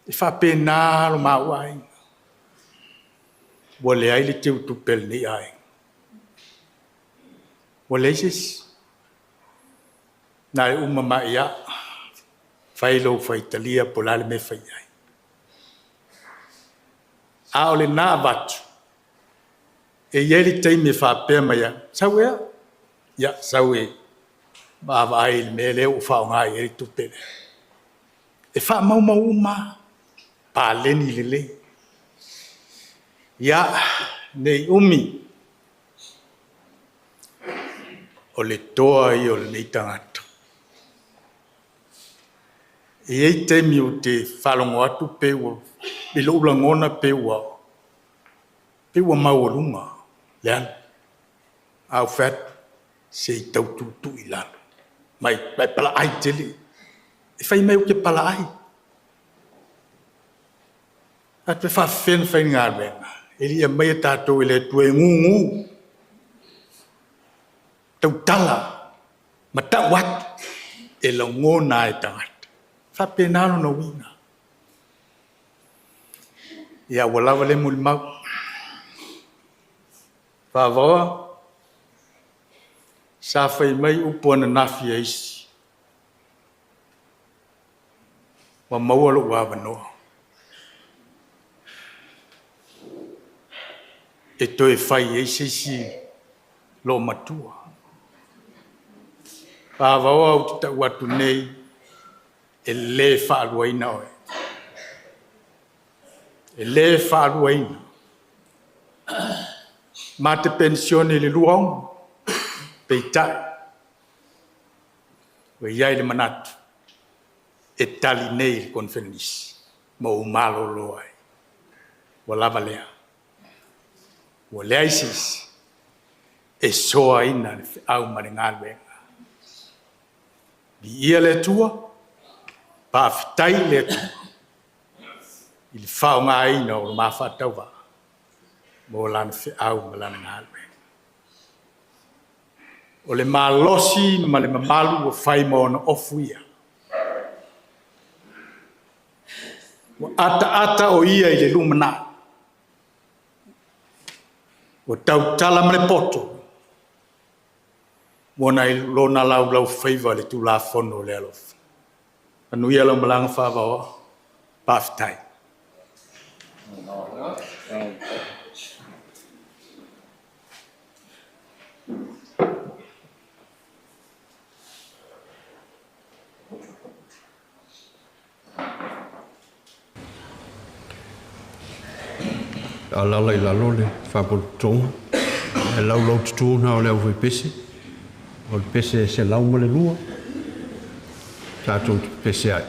E fa pena lo mauai. Wale ai le teu tupel ni ai. Walesis. Nai umama ia. Failo faitalia polale me faiai. Aole na vatu. E yeli teime whapea maya. Sauea? Ya, saue. Bava ai me leo whaonga eri tupere. E wha mauma uma. Pa leni lele. Ya, nei umi. O le toa i o le nei tangata. E ei teimi o te whalongo atu peua. Ilo ulangona peua. Peua maurunga. Lean. Au what. Se i taututu i lalo. Mai pala ai tele. E whai mai o ke pala ai. At pe whawhen whai ngā renga. E lia mai tātou i le tue ngungu. Tau tala. Ma ta wat. E la ngona e tangat. Whapenalo na wina. Ia walawa le muli mau. Faavaoa. Sa whai mai upona nafi eisi. Wa maualo wawa noa. E toi whai eisi lo matua. Faavaoa au te tau atu nei. E le whaaluaina oe. E le whaaluaina. Ma te pensione le luaunga. Peitai. Wa iai le manatu. E tali nei le konfenisi. Ma umalo loai. Wa lava lea. Wa lea isis. E soa ina le au maringaluenga. Bi ia le tua. Pa fitai le tua. I le whaonga ina o le mawhatau wa. Mo lana fi au ma lana ngaluenga. O le malosi ma le mamalu o whai maona ofuia. O ata o ia i le lumana. O tau tala ma le poto. Mona i lona lau whaiva le tu la fono le alofa. Anu ia lau malanga Faavaoa. Paftai. Alala i lalo le whapolotonga. E lau tutuna o le au pese. O le pese se lau ma le lua. Tātou pese ai.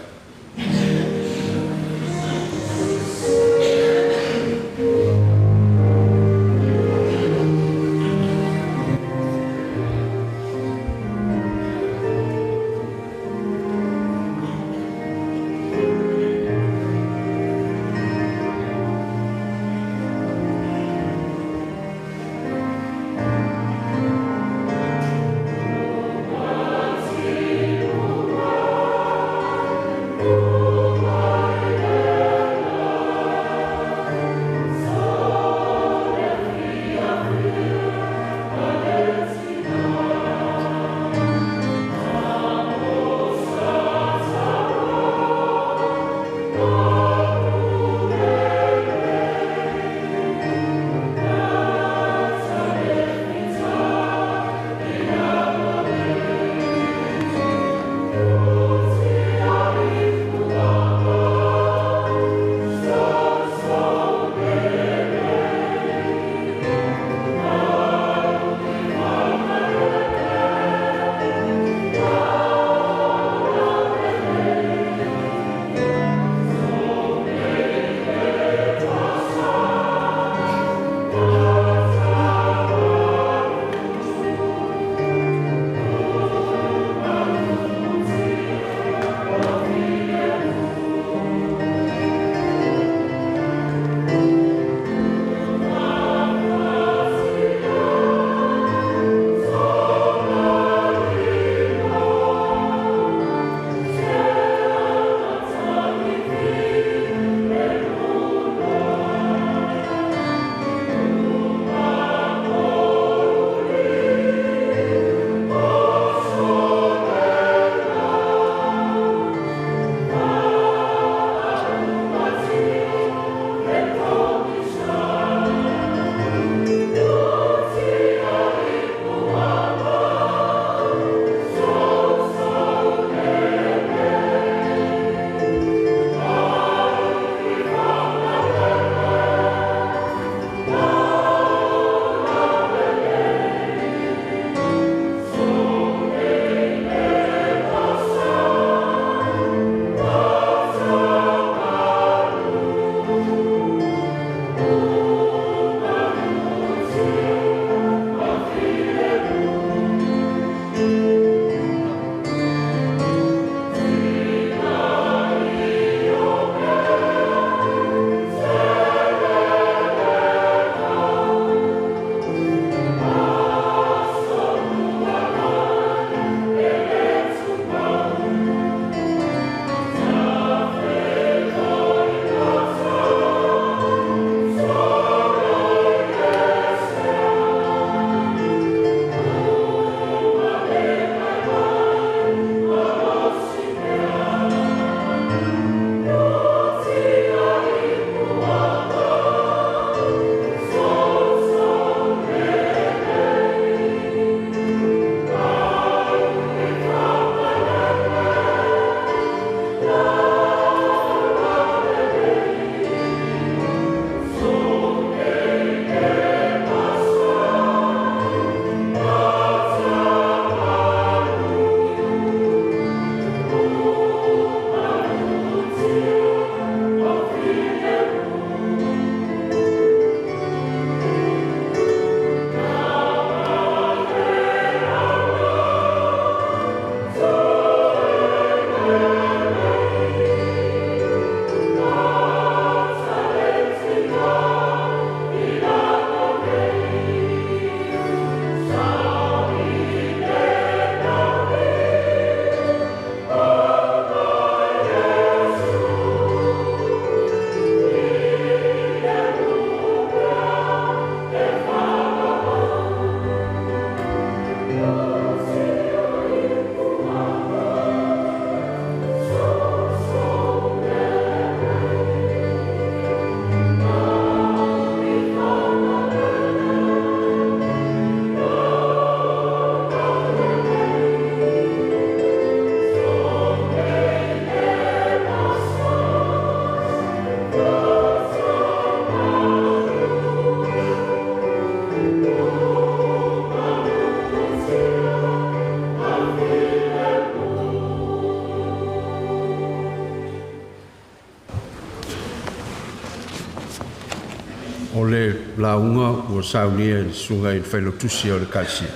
o le launga ua saunia i sunga i whailotusi o le kalsia.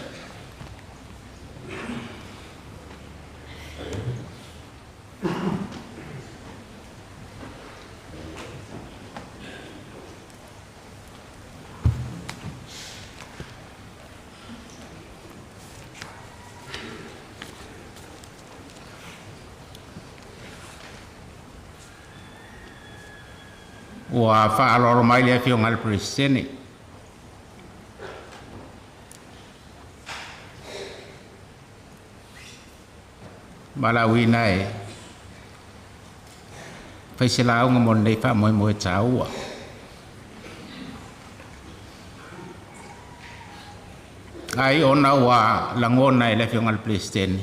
Ua whaaloro mai lea whio ngal presene. Malawina e whaisela aunga mo nei wha moe moe taua. Ai ona ua langona e le whio ngal presene.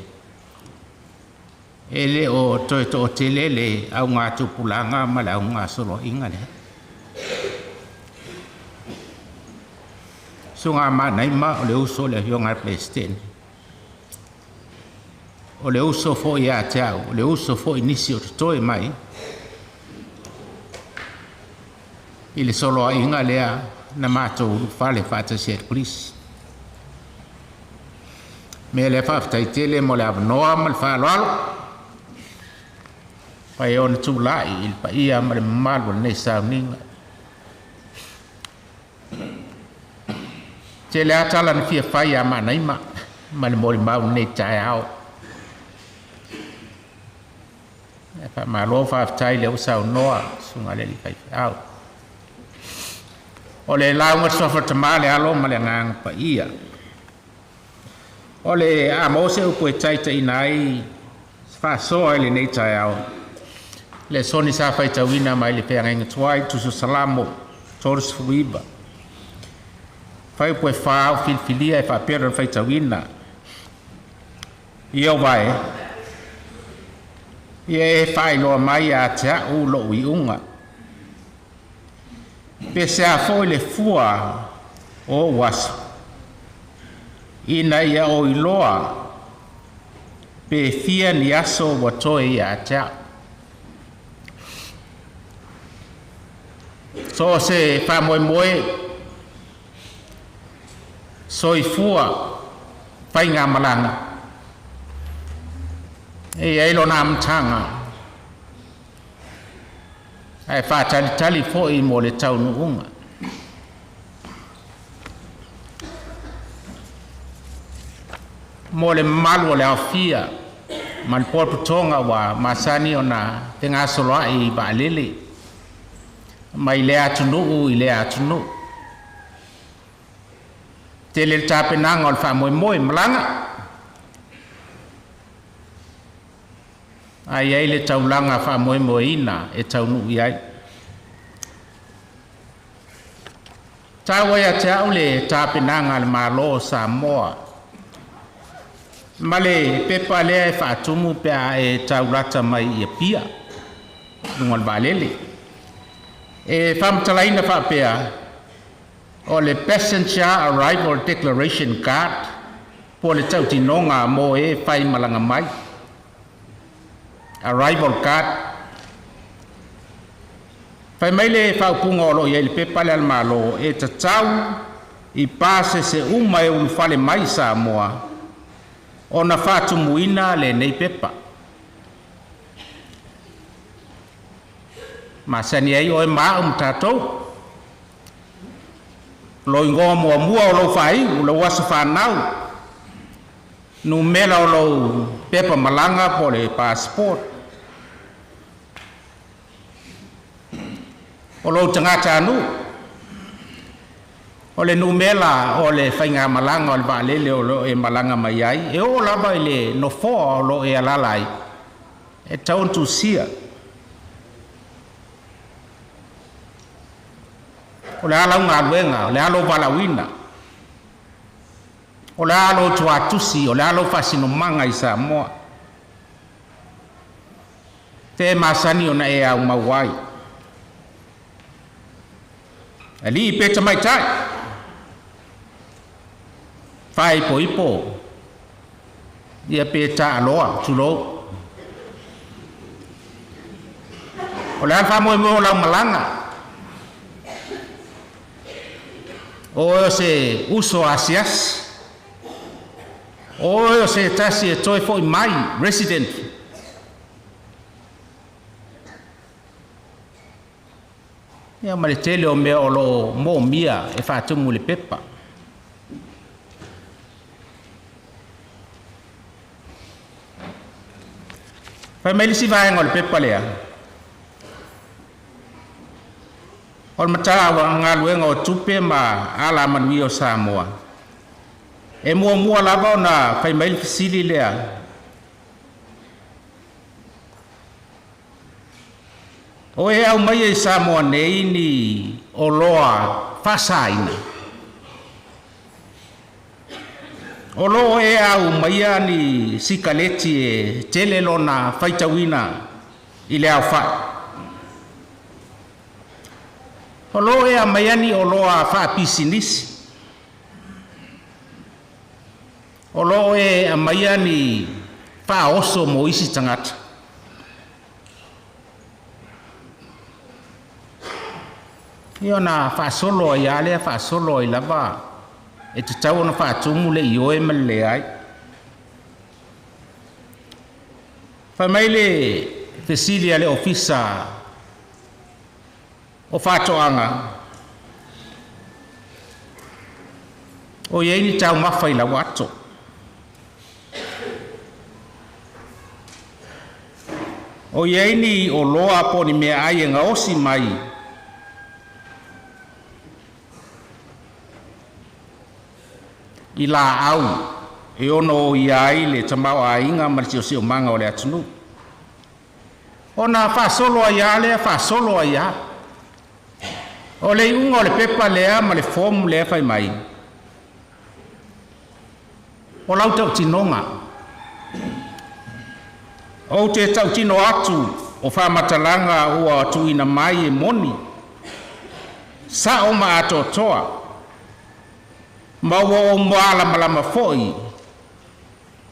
Ele o toi to tele le au ngā tupulanga ma le au ngā solo inga le. So ngā Maanaima o le uso le whio ngā presene. O le uso fo i a te au, o le uso fo i nisi o toi mai. I le solo inga lea na mātou whale whata siet polisi. Me le whaftai tele mo le avanoa ma le whaloalo. Pai ona tūlai il pa ia ma le malu nei sauninga. Te le atala na fia whai a Maanaima ma le mori mau nei tae au. E pa malo whaftai le usau noa sunga le li whai au. O le launga sofa tamale alo ma le ngang pa ia. O le a mose upo e taita inai whasoa le nei tae au. Le soni sa fai tawina mai le pea ngenga tuai tusu salamo toris fuiba. Fai poe whao filfilia e whapera fai tawina. Io vai. Ia e whai loa mai a te au lo ui unga. Pe se a foi le fua o wasu. Ina ia o iloa. Pe fia ni aso watoe ia te au. So se fa moe moe soifua fai ngā malanga e ailo nā mtanga ai fa tali fo i mo le taunu unga mo le malu le afia man porputonga wa masani ona te ngā soloa i ba lele mai le atunu i le atunu te le tape nanga o le wha moe moe malanga ai ai le taulanga wha moe moe ina e taunu i ai taua ia te au le tape nanga le malo Samoa ma le pepa lea e wha atumu pea e taurata mai i pia nungal balele e whamtalaina whapea o le Passenger Arrival Declaration Card po le tautinonga mo e whai malanga mai. Arrival Card. Whai mai le whaupunga o lo i le pepale al malo e tatau i pase se uma e unwhale mai Samoa o na whatumuina le nei pepa. Masani ai o e maa tatou. Lo ingoa mua mua o lo whai, o lo wasa whanau. Nu mela o lo pepa malanga po le passport. O lo tangata anu. O le nu mela o le whainga malanga o le waalele o lo e malanga mai ai. E o lava i le no foa o lo e alalai. E tauntu sia. O le ala unga aluenga, o le alo walawina. O le alo tuatusi, o le alo fasino manga i Samoa. Te masani o na e au mawai. Ali i peta mai tai. Fai po ipo. Ia peta aloa, tulo. O le alfa moe moe o lau malanga. o se uso asias o se tasi e toi foi mai resident ia male tele o mea o lo mo mia e whātumu le pepa. Whai mai lisi vaenga o le pepa lea. O le matawa ngā luenga o tupe ma ala manui o Samoa. E mua lava o na whai mai fisili lea. O e au mai e Samoa nei ni o loa whasaina. O loa e au mai ni sikaleti e tele lona whaitawina i le au whai. O loa e a mai ni o loa whaapisinisi. O loa e a mai ni whaoso mo isi tangata. Io na fa solo ia le fa solo i lava e te tau na fa tumu le io e mele ai fa mai le Cecilia le ofisa o fa toanga o ye ni tau mafa i la wato o ye ni o loa po ni me ai nga osi mai i la au e ono iai le tamau a inga marcio sio manga o le atunu. Ona fa solo ia le fa solo ia. O le unga o le pepa lea ma le fomu lea fai mai. O lau tau tinonga. O te tau tino atu o fa matalanga ua atu ina mai e moni. Sa o ma ato toa. Ma o moala malama foi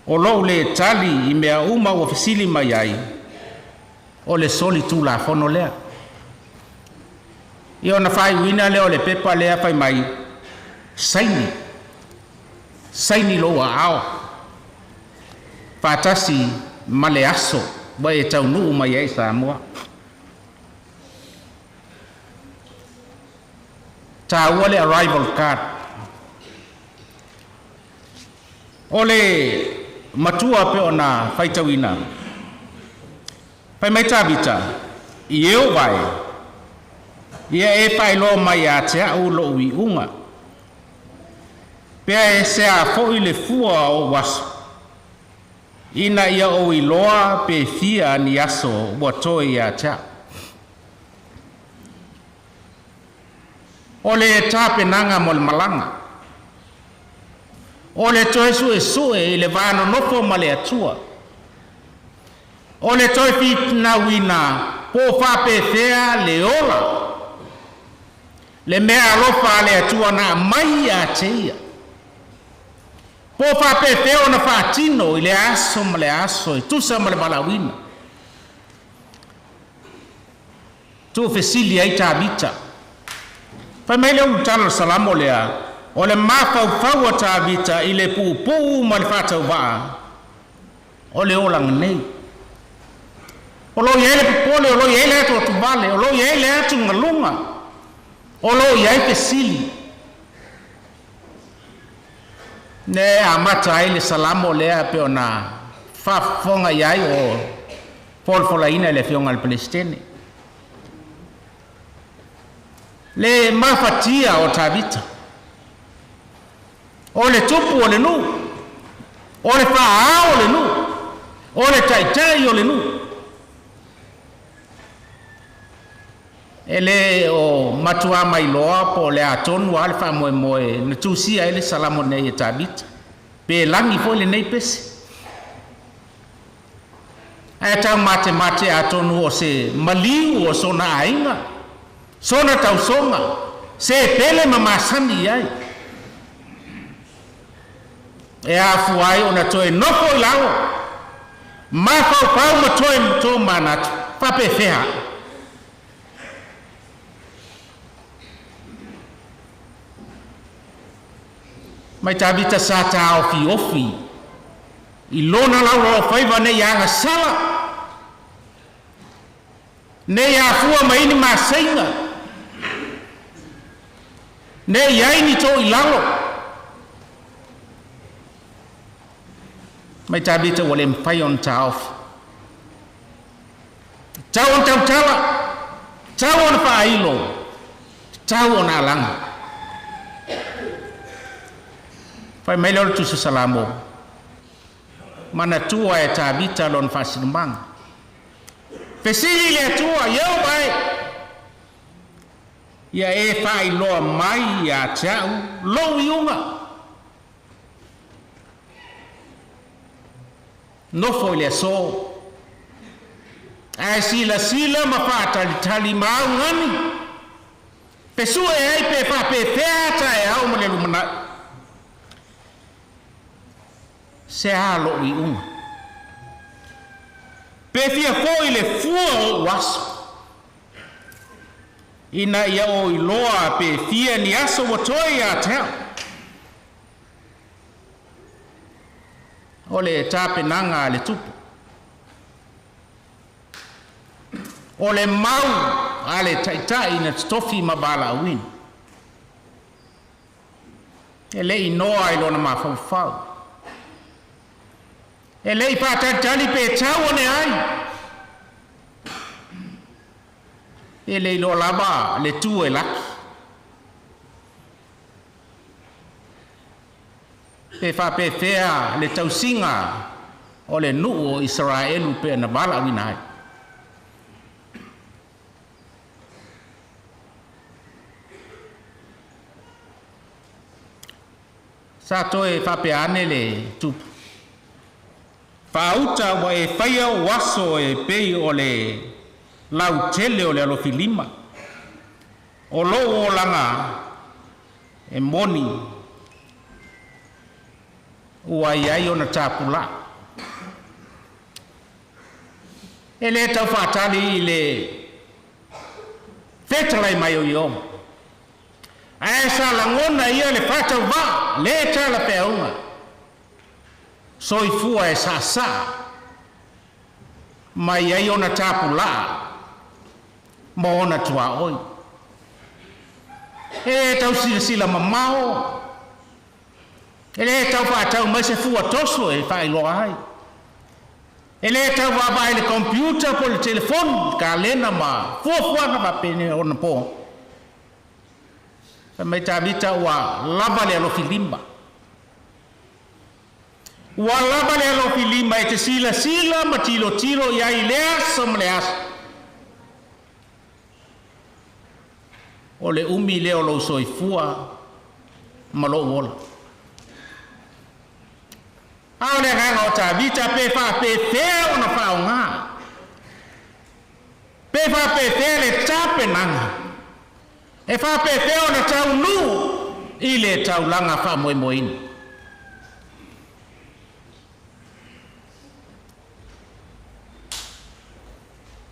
o lo le tali i mea uma o fisili mai ai o le soli tu la fono lea i ona fai wina le o le pepa lea fai mai saini lo ao fatasi male aso ba e tau nuu mai ai Samoa ta ua le arrival card ole matua pe ona faitawina pai mai tabita ieu vai ia e pai lo mai a te au lo ui unga pe e se a foi le fua o waso ina ia o i loa pe fia ni aso ua toi a te ole tape nanga mol malanga o le toe sue i le vano nofo ma le atua. O le toe fitna wina po whapewhea le ola. Le mea rofa le atua na mai a teia. Po whapewhea o na whatino i le aso ma le aso i tusa ma le malawina. Tu fesilia i tabita. Whai mai le utalo salamo lea. O le mafau a tāwita i le pūpū ma le whātau waa. O le olang nei. O lo iei le pupole, o lo iei le atu atu vale, o lo iei le atu ngalunga. O lo iei pe sili. Ne a mata ai le salamo lea pe o na whafonga iai o folfola ina le fionga le Palestine. Le mafatia o tāwita. O le tupu o le nu, o le whaā o le nu, o le taitai o le nu. E le o matua mai loa po le atonu a le wha moe moe, na tūsia e le salamo nei e tabita. Pe langi fo le nei pese. E tau mate atonu o se maliu o sona ainga, sona tau songa, se pele mamasani ai. E a fuai ona toe nofo i lao. Ma pau ma toe mto manatu. Pape fea. mai tabita sa ta ofi I lona lau faiva ne yanga sala ne ya fua maini masainga ne yaini to ilalo mai tabita wale mpayon ta ofi tawon tawtala tawon failo tawon alanga fai melhor tu salamo mana tua e tabita lon fasilmang fesili le tua yo bai ya e fai lo mai ya chau lo yunga no foi le so ai sila ma fata tali mau ngani pesua e ai pe fa pe feta e au mole lumana se halo I uma pe fia foi le fuo was ina ia o iloa pe fia ni aso wotoi a tau ole tape nanga le tupu ole mau ale taitai na stofi mabala win ele inoa ilona mafau ele pata tali pe tau ne ai ele ilo laba le tu e laki pe fa pe fea le tausinga o le nuu Israelu pe na bala winai sa to e fa pe ane le tu Fauta wa e faya waso e pei o le lau tele o le alo filima. O lo o langa e moni ua iai o na tapula. E le tau fatali I le fetalai mai o iom. A sa langona ia le fatau va le tala pe aunga. Soifua e sasa mai ai ona tapula mo ona tua oi e tau sila mamao e le tau tau mai se fua toso e fai loa ai e le tau vai le computer po le telefone ka lena ma fua na ba pene ona po mai tabita wa lava le lo filimba wala bale lo filima e te sila ma tilo ia I lea somleas o le umi leo lo soifua ma lo wola au le hanga o ta vita pe fa pe fea ona fa nga pe fa pe fea le tape nanga e fa pe fea ona tau nu I le tau langa fa moini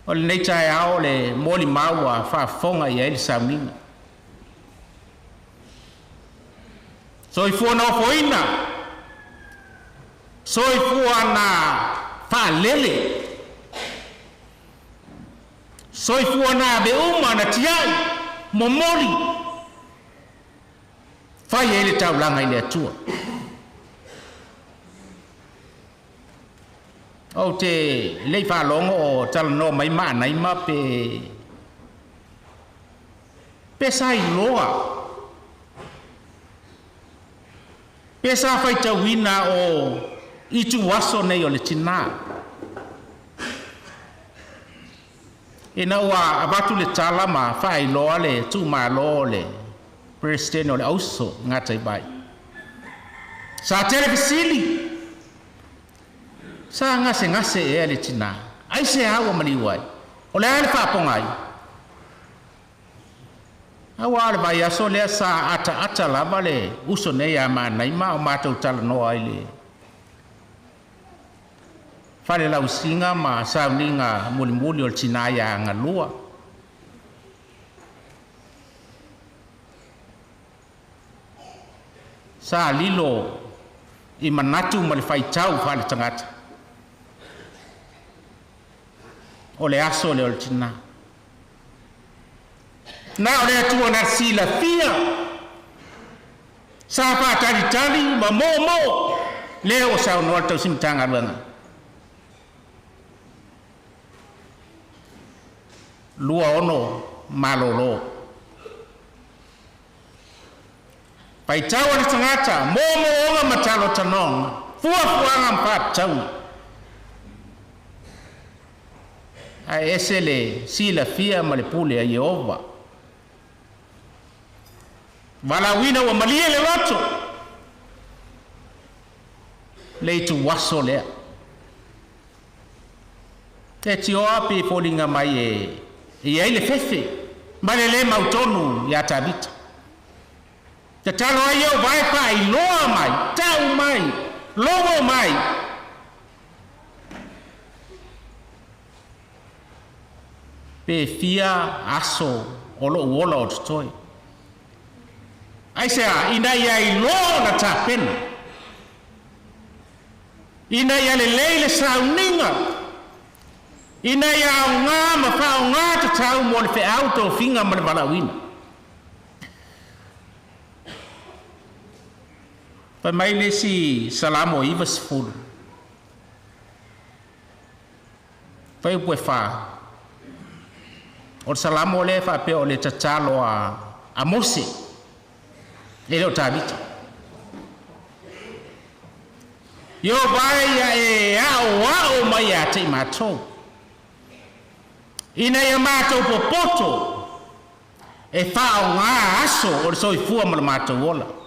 o le nei tae ao le moli maua whaafonga I ele sauninga. Soifua na ofoina. Soifua na whaalele. Soifua na beuma na tiai. Momoli. Whai ele taulanga I le atua. O te lei whalongo o talanoa mai Maanaima pe sai loa. Pe sa whai tauina o itu waso nei o le tina. E na ua abatu le talama whai loa le tu maa loa le president o le auso ngatai bai. Sa telefisili. Sa ngase e ale tina ai se hawa maliwai o le ale whapongai awa le vai aso le sa ata lava le uso nei a Maanaima o mātou talanoa ai le whare lau singa ma sauninga muli o le tina ia ngalua sa lilo I manatu ma le faitau fa le tangata o le aso le o le tina na o le atua na sila fia sa pa tali ma mo le o sa no tau simtanga luanga lua ono malolo faitau le tangata mo onga matalo tanong fuanga mpat tau ai esele sila fia ma le pule a Yehova wala wina wa malia le wato le tu waso le te tio api polinga mai e ai le fefe ma le mautonu ya tabita te talo ai o vai pa I loa mai tau mai logo mai pe fia aso olo wola o toi ai sea ina ia I lo na tapena ina ia le leile sauninga ina ia nga ma fa nga te tau mo le fe auto finga ma le balawina pa mai le si salamo iva sfulu fa I pue fa o salamo le fa pe o le tatalo a Mose le o tabita yo vai a mai a te mato ina ia mato popoto e fa nga aso o so I fua ma mato wola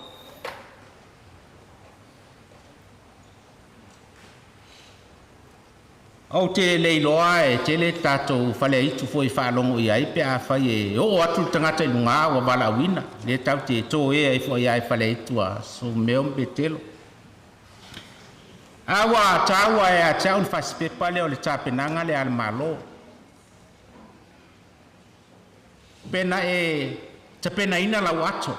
o te leiloa e te le tato fale itu foi fa longo I ai pe a fai o atu tangata I lunga wa bala wina le tau te to e foi ai fale itu a so meo betelo awa tawa e a tau fa spepa le o le tapenanga le al malo pena te pena ina la wato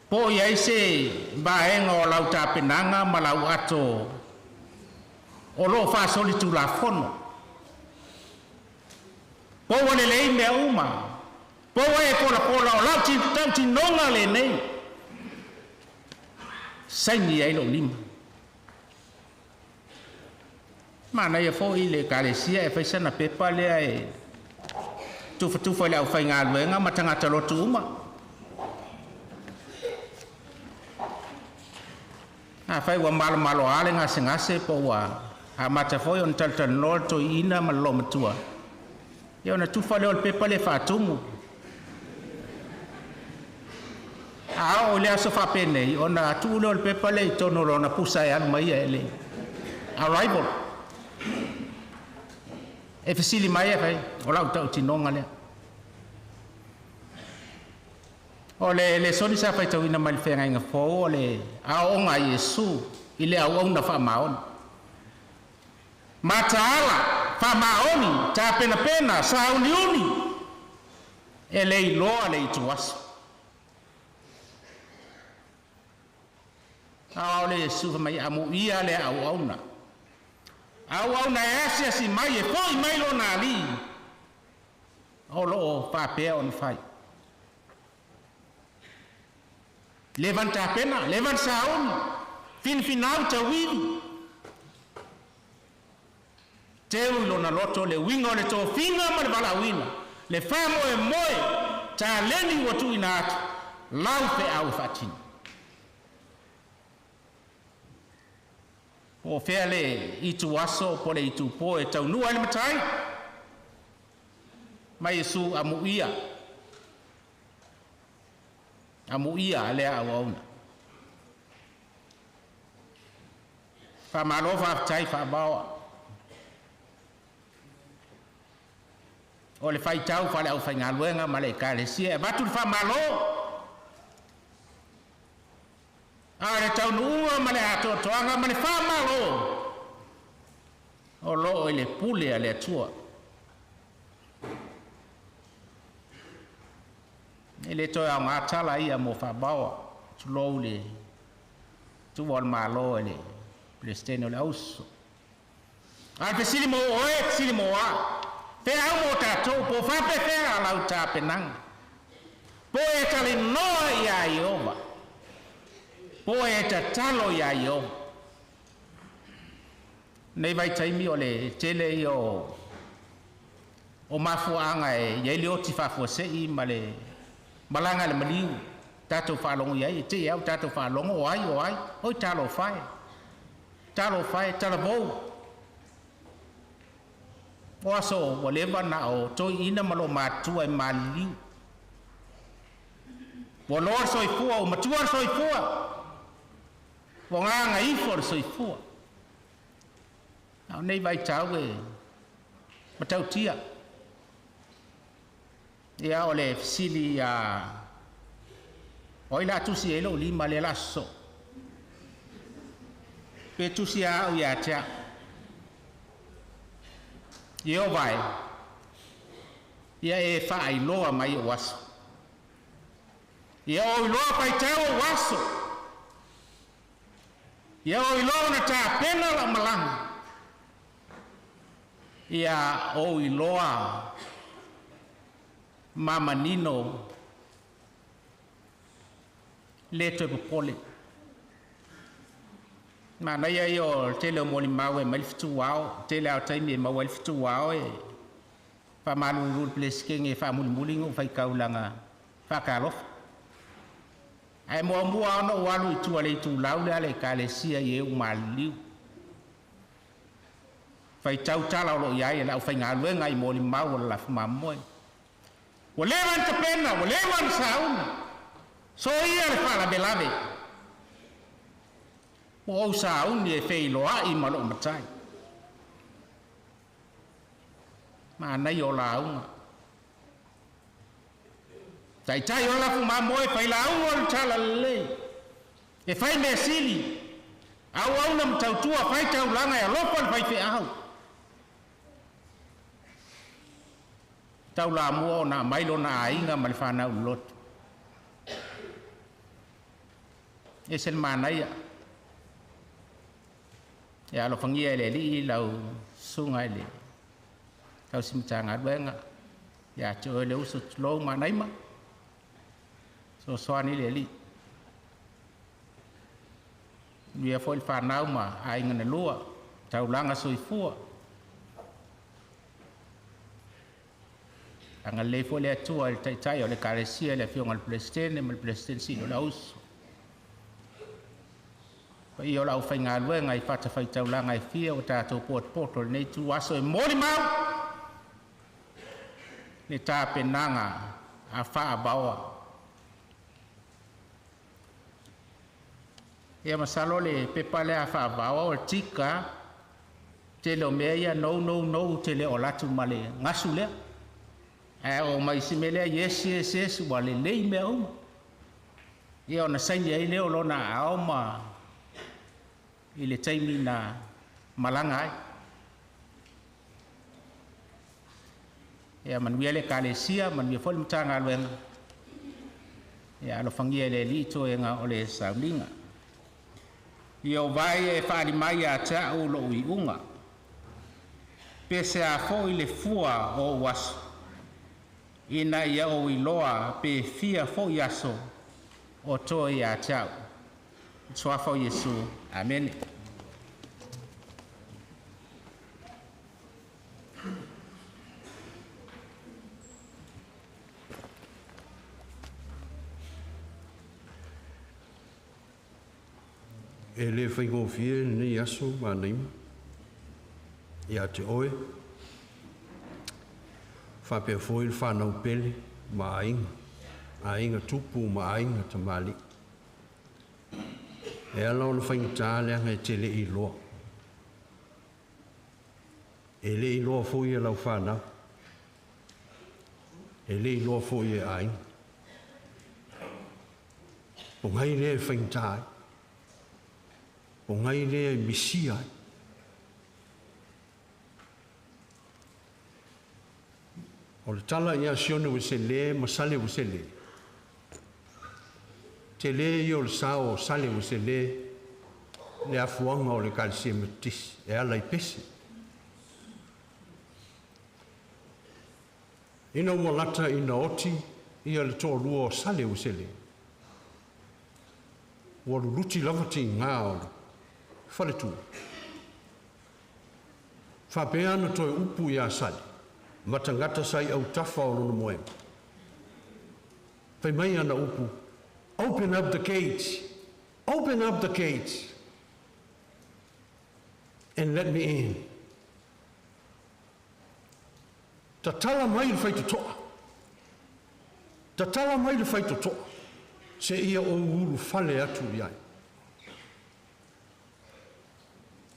po ia se baenga o lau tapenanga ma la wato o lo fa soli tu la fono po wale le me uma po e pola o la ti nonga le nei sai ai lo lima mana ia fo I le kalesia e faisa na pepa le ai tu fa le au fa nga luenga matanga talo tu uma a fai wa malo ale nga singase po wa a mata foi on tal to ina ma lo matua yo na tu fa le pepa le fa tumu a o le aso fa pene ona tu le pepa le tono lo na pusa ya mai ele arrival e fasili mai fai o la tau tinonga le o le soni sa fai tau ina mal fenga nga fo le a o nga Yesu ile a o na fa maon mataala fa maoni ta pena sa uniuni ele lo ale tuas a le Yesu mai amu ia le au na ese si mai e foi mai lo na ali o lo fa pe on fai levanta pena levanta saun final ta win teu lo na loto le wingo le to finga ma le bala wina le famo e moe ta leni watu ina lau pe au fatin o fele itu waso po le itu po e tau nu ale matai mai Yesu amu ia le awona fa malo fa tai fa bawa o le fai tau fa le au fai ngaluenga ma le kalesia e batu fa malo a le tau nuua ma le ato toanga ma le fa malo o lo le pule a le atua le to ya nga tala ia mo Faavaoa slowly tu wal malo le plesteno la uso al pesili mo oe sili mo a pe au mo tato po fa pe fe ala uta penang po e tali no ya Aioma po e talo ya Aioma nei vai taimi o le tele yo o mafuanga e ye leo ti fa fo se I male malanga le maliu tato fa longo ye te ya tato fa longo o ai o talo fai talo bo o aso o leva na o to ina malo matu ai maliu o lo so I fua o matua so I fua o nga I for so I fua au nei vai tau e matau tia ia o le fisili a o ila tusi e lo lima le laso pe tusi a o ia tia ia o vai ia e fa ai loa mai o waso ia o loa pai tau o waso ia o loa na ta pena la malanga ia o loa mama nino le to pole mana ia yo tele mo li mawe mal fitu wao tele au taimi ma wal fitu wao e fa malu rul plesking e fa mulmulingo fa kaulanga fa kalof ai mo no walu tu ale tu laule ale kale sia ye umaliu fa tau tala lo ia e la fa ngalwe ngai mo li mawe la fa moy Waleman tapena, waleman saun. So ia le fala belave. O saun ye fei loa I malo matai. Mana yo launga. Tai yo la fuma moe fai launga o chala le. E fai mesili. Au nam tautua fai tau langa ya lopal fai fe au. Tau la mua na mailo na ainga malfana ulot esen mana ya lo fangia le li lau sungai le tau simtanga benga ya cho le usu lo Maanaima so soani le li dia foi fanau ma ainga na lua tau langa soifua anga le fo le tua tai o le caresia le fionga al plestene si la us pa io la fa nga lue ngai fa ta fa tau la ngai fia o ta to poto nei tu aso e mori mau le ta penanga a Faavaoa e masalo le pepale a Faavaoa o tika te lo meia no te le o latu male ngasu le o mai simele yes wale lei me o ia ona saini ai leo lona aoma ile taimi na malanga ai ia manuia le kalesia manuia fol mtanga lwenga ia lo fangia le lito enga ole saulinga ia vai e fali mai a ta o lo uiunga pese a fo ile fua o waso ina ia o iloa pe fia fo yaso o to ia tau soa fo Yesu amen ele foi confiar ni yaso Maanaima ia te oe fa pe foi il fa no pele ainga tupu ainga tamali e alo no fa intale nga tele ilo foi la fa na ilo foi ai o ngai le fa intale o ngai le misia o le tala ia sione o se le masale o se le te le i o le sa o sale o se le afuanga o le kalsium tis e ala i pesi. Ina ua lata ina oti ia le tō lua o sale o se le. Ua luluti lava ti ngā o le whale tū. Whapea ana toi upu ia sale. Matangata sai au tafa o luna moe. Whai mai ana upu. Open up the gates. Open up the gates. And let me in. Ta tala mai le whai toa. Ta tala mai le whai toa. Se ia o uru whale atu iai.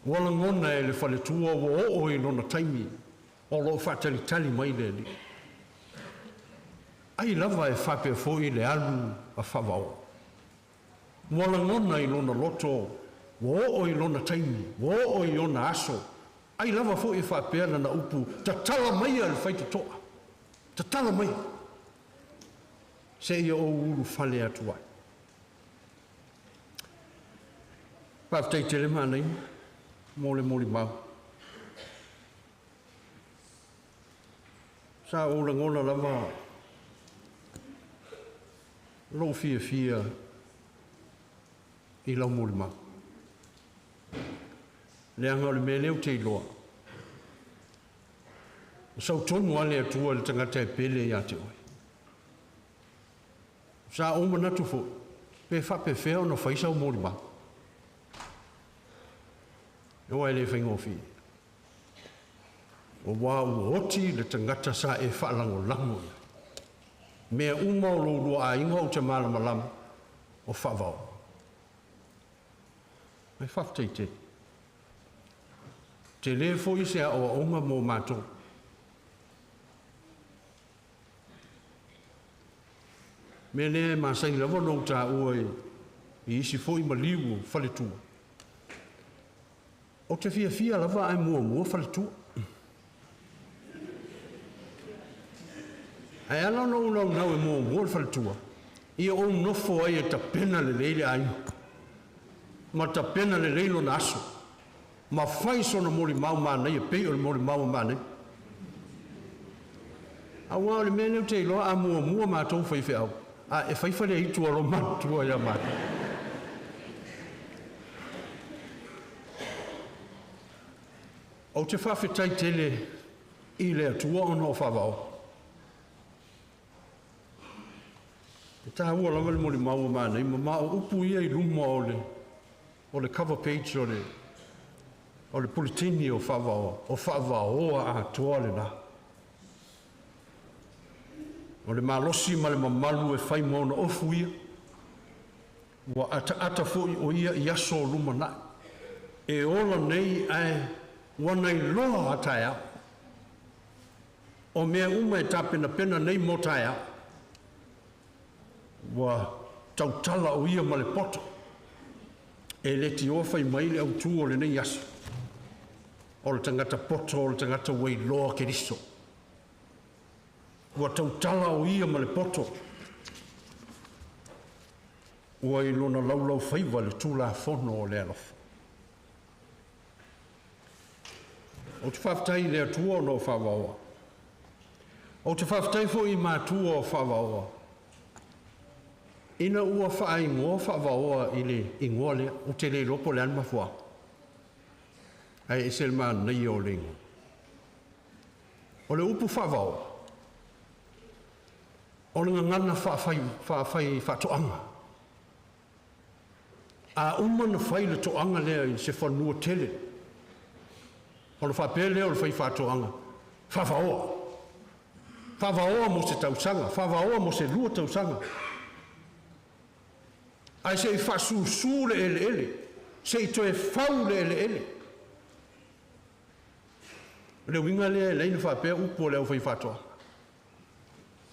Wala ngona e le whale tua wa o i nona taimi. O lo whatali tali mai le li. Ai lava e whapea foi le alu a Faavaoa. Wala ngona i nona loto. Wa o i nona taimi. Wa o i nona aso. Ai lava foi e whapea na upu. Ta tala mai a le whai toa. Ta tala mai. Se ia o uru whale atu ai. Pāwhtai te le Maanaima, mole mau. Sa ora ngona lava, lo fia i lau mole mau. Le anga o le me leo te iloa. Sau tonu ale atua le tangata e pele ia te oi. Sa oma natu fo, pe whape whea na whaisa o mori ma. E wai le whaingo fi. O wā ua oti le tangata sa e whaalango lango. Mea uma o lo lua a inga o te malama lama o Faavaoa. Me whaftai te. Te le fo i se a o onga mō mātou. Me le masai lava no ta oi i isi foi maliu fale tu. O te fia lava ai mua fale tu. Ai ala no e mua fale tu. I o no fo ai ta pena le leile ai. Ma ta pena le leilo naso. Ma fai sono mori mau mana i pe o mori mau mana. Awa le mene te lo a mua ma to fai fe au. E whaifare i tua ro matua ia mata. O te whawhetai tele i le atua ono o Faavaoa. E taha ua lama le mori maua Maanaima, ma o upu ia i luma o le cover page o le Pulitini o Faavaoa a toa le na. O le malosi ma le mamalu e whai mauna ofu ia. Wa ata fui o ia i aso o luma na. E ola nei ai wana i loa ataya. O mea uma e tapena pena nei motaya. Wa tautala o ia ma le poto. E le ti ofa i maile au tu o le nei aso. O le tangata poto, o le tangata wei loa ke riso. Ua tautala o ia ma le poto. Ua i lona laulau whaiva le tūla whono o le alofa. O te whaftai le atua no Faavaoa. O te whaftai fo i mātua o Faavaoa. Ina ua whaai ngoa Faavaoa i le ingoa lea o te le lopo le anma fua. Ai e selma nei o le ingoa. O le upu Faavaoa. O le ngana whawhai toanga. A umana whai le toanga lea i se whanua tele. O le whapea lea o le whai toanga. Faavaoa. Faavaoa mo se tausanga. Faavaoa mo se lua tausanga. Ai se i whasusu le ele. Se i toe whau le ele. Le winga lea leina whapea upo lea o whai toanga.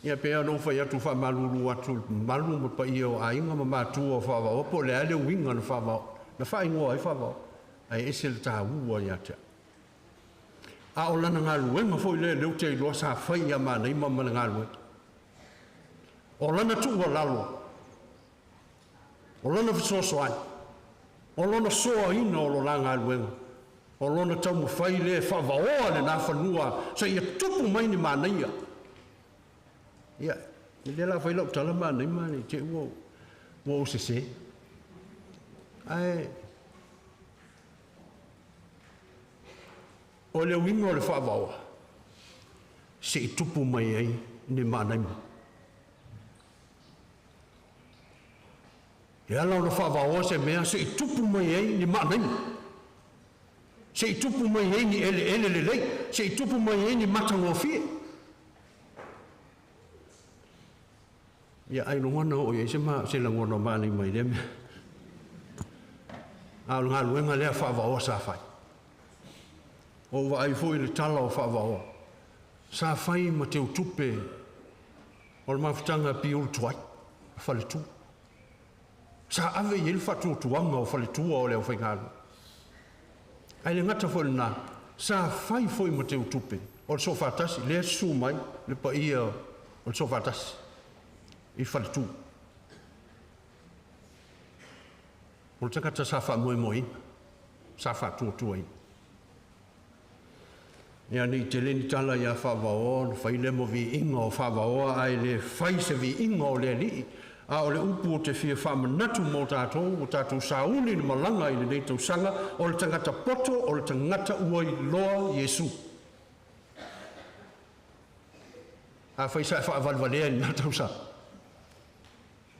Ia pea no fai atu wha malulu atu malu ma pa ia o ainga ma mātua o Faavaoa po le ale winga na Faavaoa na wha ingoa ai Faavaoa ai ese le taha ua ia te a o lana ngā luenga fo i le leo te iloa sa whai ia Maanaima ma ngā luenga o lana tu ua lalo O lona fesoasoani. O lona soaina o lo lagaluega. O lona taumafai le faavaoa lenā fanua sa ia tupu mai ni manaia. Ia, le la fai lau tala Maanaima ni te ua o sese. Ai, o le winga o le faavaoa. Se i tupu mai ai ni Maanaima. E ala o le faavaoa se mea se i tupu mai ai ni Maanaima. Se i tupu mai ai ni ele le lei. Se i tupu mai ai ni matangofie. Ia ai longona o ia se langona Maanaima i le mea. A ngā luenga lea faavaoa sa fai. O wa ai fo i le tala o faavaoa. Sa fai ma te utupe o le mafutanga pi ulu tuai, fale tu. Sa ave i ele fatu tuanga o fale tua o leo whaingalu. Ai le ngata fo le nā, sa fai fo i ma te utupe o le sofatasi, le su mai, le pa ia o le sofatasi, i fale tu. O le takata sa fa moe moe, sa fa tua tua ina. Ia ni te leni tala ia faavaoa, fai le mo vi inga o faavaoa, ai le fai se vi inga o le li, a o le upu o te fia whamanatu mo tātou, o tātou sauni ni malanga i le nei tau sanga, o le tangata poto, o le tangata ua i loa Yesu. A fai sa whaavalvalea ni nā tau sa.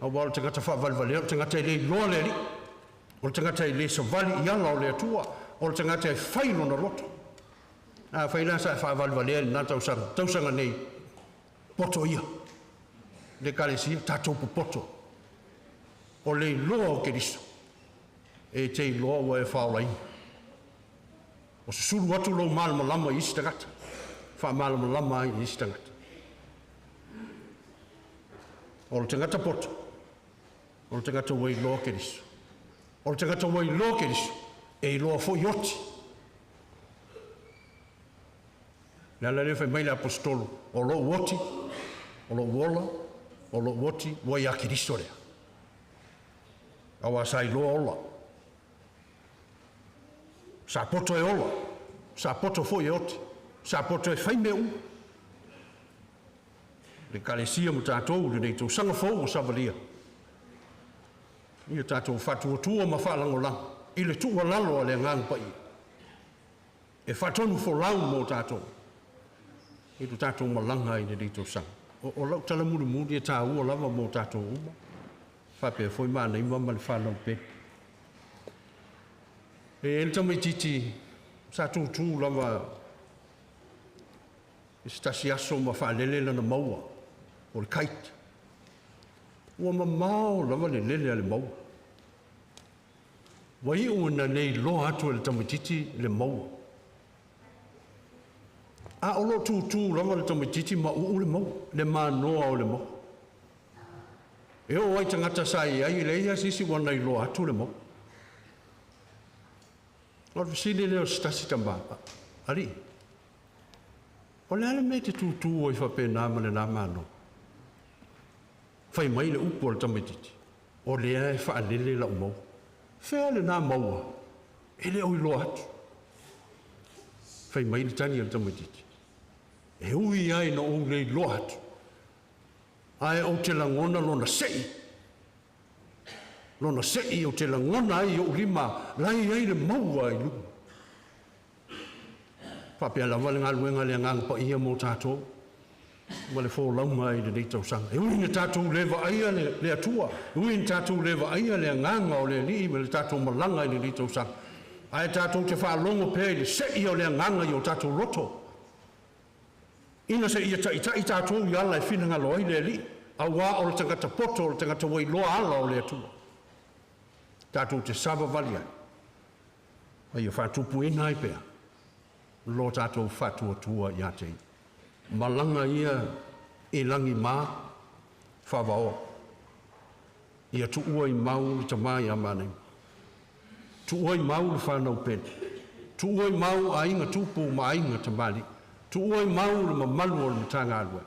A wa o le tangata whaavalvalea, o le tangata i le loa le li, o le tangata i le savali i ala o le atua, o le tangata i whaino na roto. A whaina sa whaavalvalea ni nā tausanga nei poto ia. Le kalesia, tātou po poto. O le loa o Keriso. E te loa wa e whaorai. O se suru atu lau malama lama i isi tangata. Wha malama lama i isi tangata. O le tangata poto. O le tangata wa i loa Keriso. O le tangata wa i loa Keriso. E i loa fo i oti. Nala le fai mai le apostolo, o lo woti, o lo wola, o lo woti, wa ia Keriso rea. Awa sa i loa ola. Sa poto e ola, sa poto fo i oti, sa poto e fai meu. Le kalesia mo tātou, le nei tau sanga fau o savalia. Ia tātou fatua tua ma whalango lang, i le tua lalo a le ngang pa i. E fatonu fo lau mo tātou. I tu tātou malanga i nei tau sanga. O lau tala muri muri e tā ua lava mo tātou uma. Whape foi Maanaima ma le whanau pe. E ele tamai titi sa tūtū lava e stasi aso ma whalele lana maua o le kait. Ua ma mao lava le lele ale maua. Wai una nei loa atu le tamai titi le maua. A o lo tūtū lava le tamai titi ma uu le maua, le manoa o le maua. E o ai tangata sa i ai le ia sisi wana i loa atu le maua. O le visile leo stasi tamba, ari. O le ale me te tūtū o i whape nāma le nāma anō. Whai mai le upo o le tamai titi. O le ai whaalele la umau. Whea le nā maua, e le o i loa atu. Whai mai le tani o le tamai titi. E ui ai na o le loa atu. Ai o te langona lona sei. Lona sei o te langona ai o lima lai ai le maua i lu. Papea la wale ngā luenga le ngang pa ia mo tātou. Wale fō launga i le neitau sanga. E ui na tātou lewa aia le atua. E ui na tātou lewa aia le nganga o le li me le tātou malanga i le neitau sanga. Ai tātou te whaalongo pē le sei o le nganga i o tātou roto. Ina se ia i tātou i ala e whina ngā loa i le li. A wā o le tangata poto, o le tangata wai loa ala o le atua. Tātou te sava vali ai. Ai o whātupu ina i pēr. Lo tātou whātua tua i atei. Malanga ia e langi mā Faavaoa. Ia tu ua i mau le tamai a Maanaima. Tu ua i mau le whanau pēr. Tu ua i mau a inga tupu ma inga tamali. Tu ua i mau le mamalu o le matanga alua.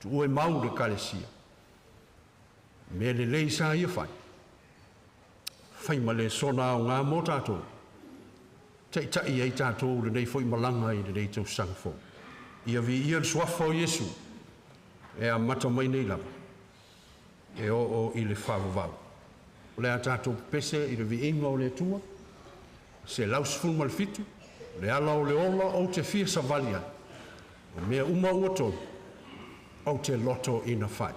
Tu ua i mau le kalesia. Me le lei sa ia whai. fai ma le sona o ngā mō tātou. Tai ai tātou le nei fwoi malanga i le nei tau sangfo. Ia vi ia suafa o Yesu. E a mata mai nei lava. E o i le Faavaoa. O le a tātou pese i le vi inga o le tua. Se laus fulma le fitu. Le ala o le ola o te fia savalia. O mea uma ua tonu. O te loto ina fai.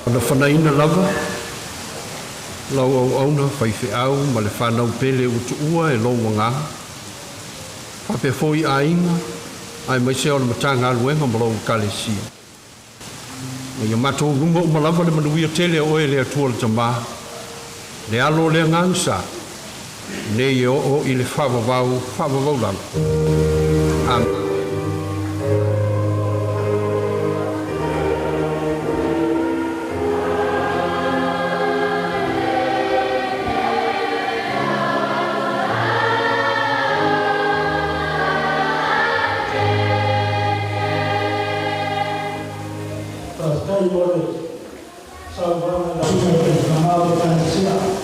Ona whanaina lava, lau au auna whaiwhi au, ma le whanau pele utu ua e loa ngā. Pape fōi a inga, ai mai se ona matanga aluenga ma lau kalesi. Ma ia matou runga o malava le manuia tele o e le atua le tamā. Le alo le ngangsa, ne i o i le Faavaoa lana. Amen. Salvando la vita del amado Francia.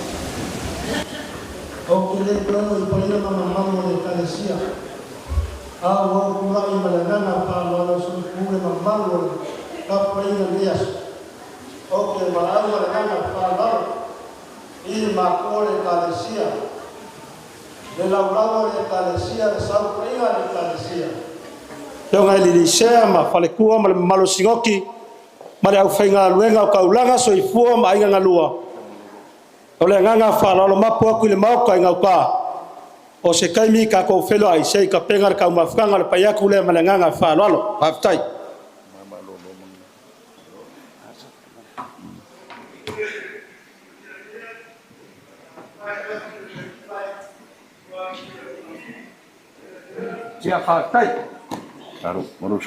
Ao kula i malangana pa lola su kule mamalu ka paina nias. Oke malau malangana pa lola i makore kalesia. Le laulawa le kalesia le sau paina le kalesia. Tonga li sea ma fale kua ma malo singoki ma le au fainga luenga o kaulanga so i fua ma inga ngalua. O le nganga fa lola mapu aku le mau ka inga uka. O se kaimi ka ko felo ai sei ka pengar ka mafanga le payaku le malanganga fa lolo haftai ya haftai Marus.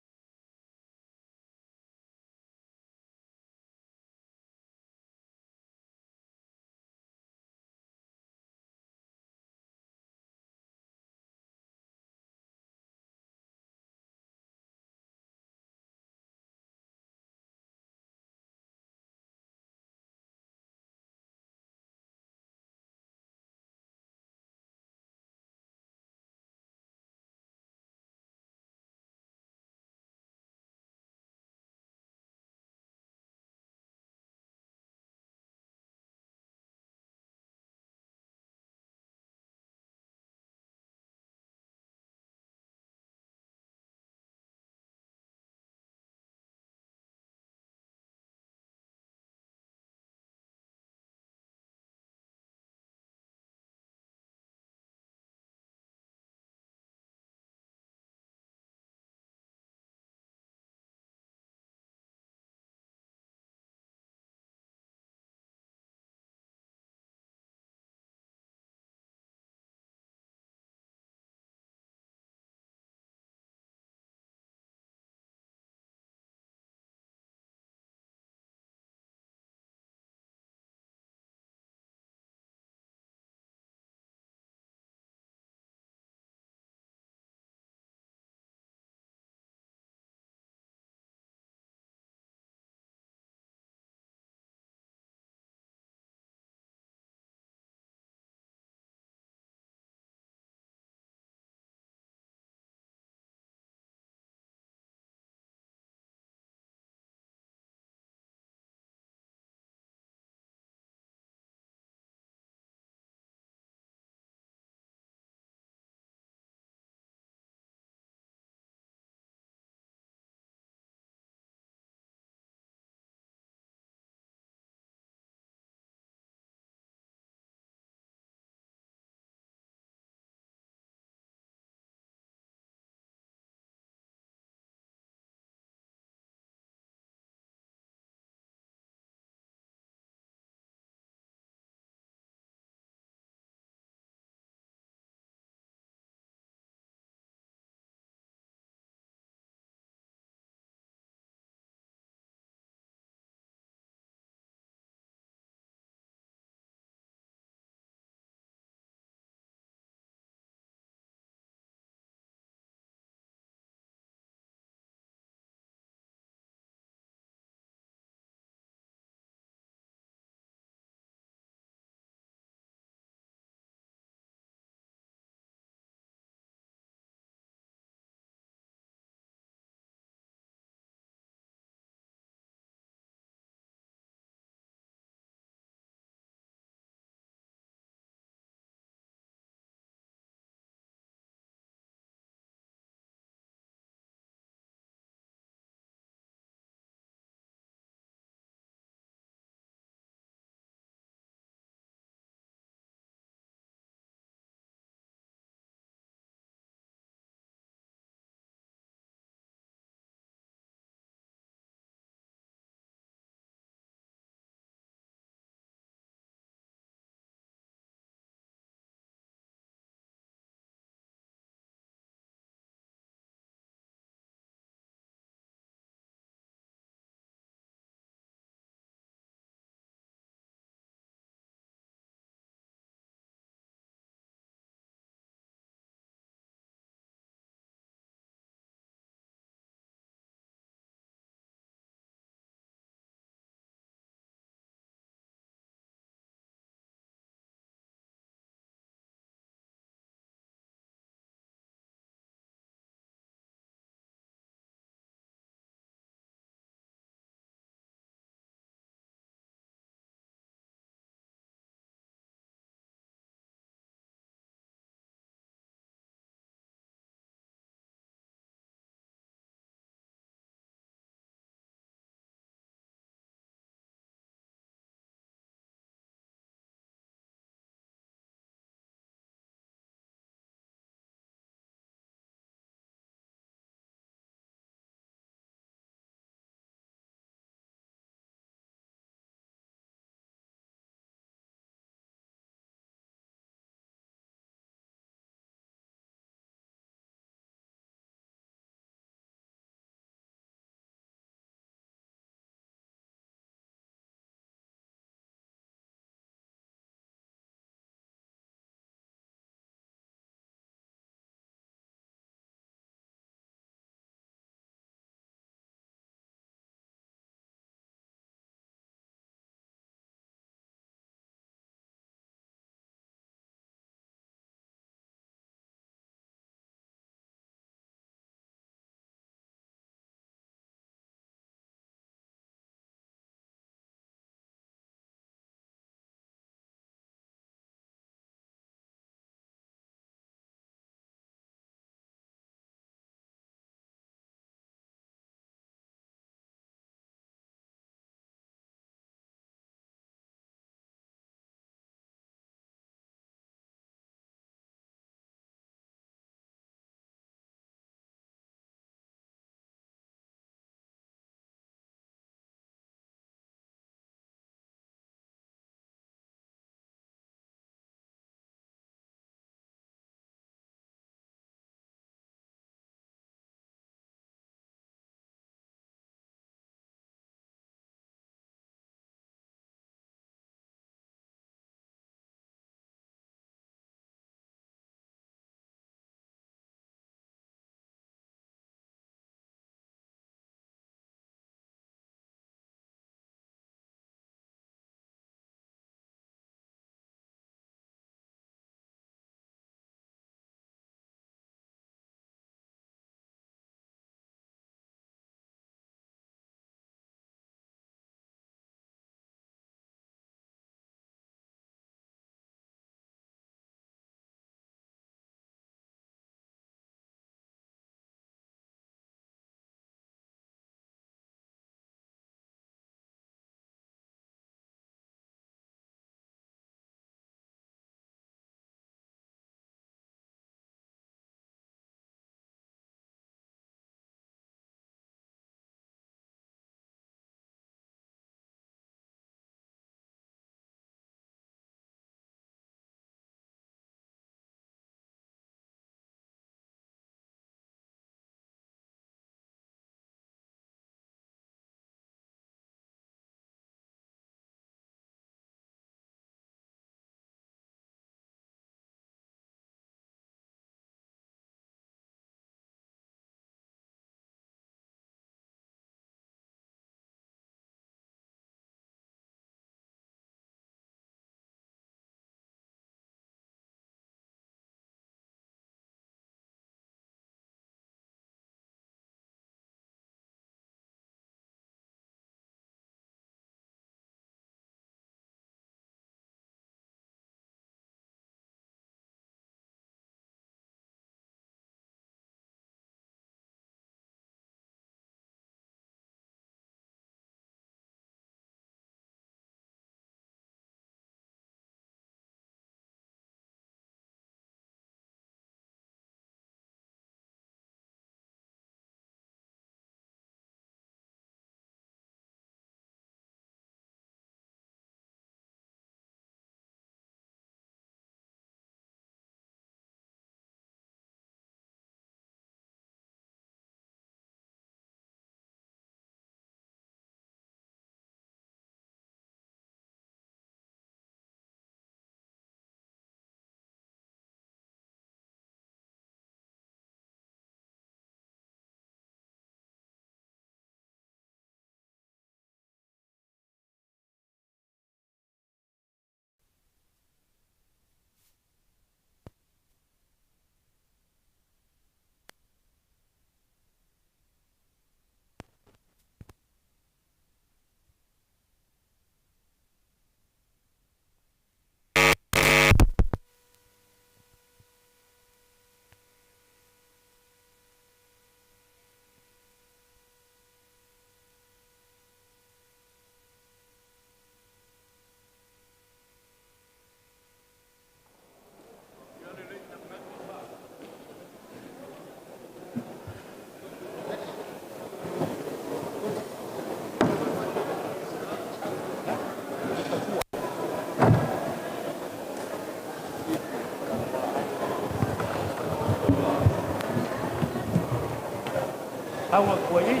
Au kuai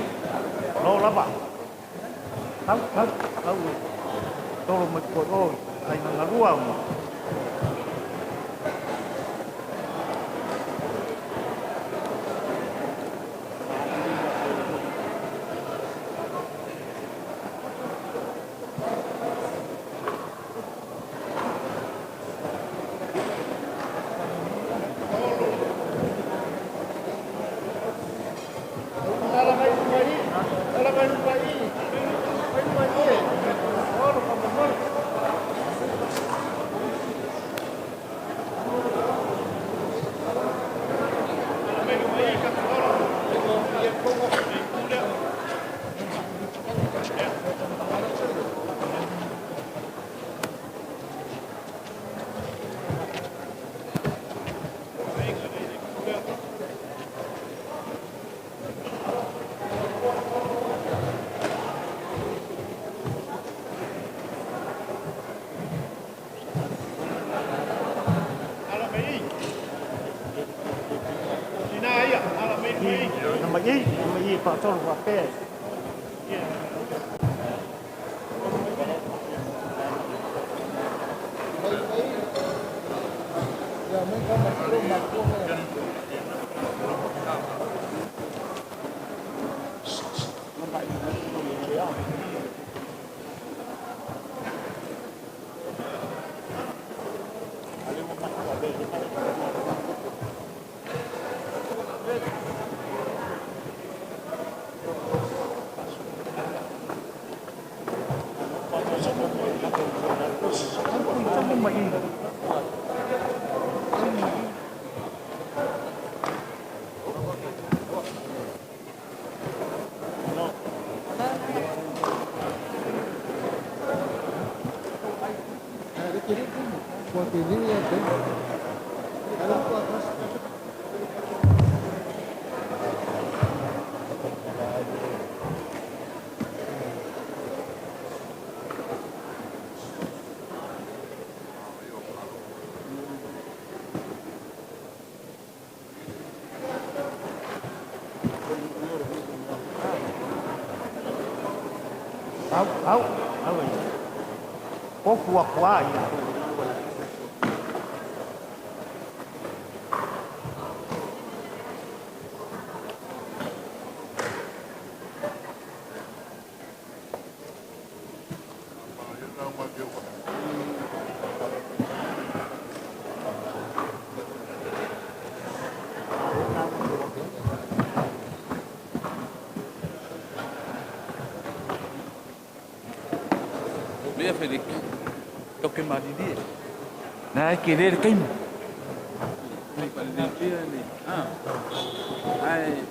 lo lava. Au tolo mai ko ai na rua mo. Nama i pa tolu wa pe. Au. Có cuộc quá nhỉ. Dia fez toque mari dia. Nah, querer quem? Ni pada dia ni. Ai.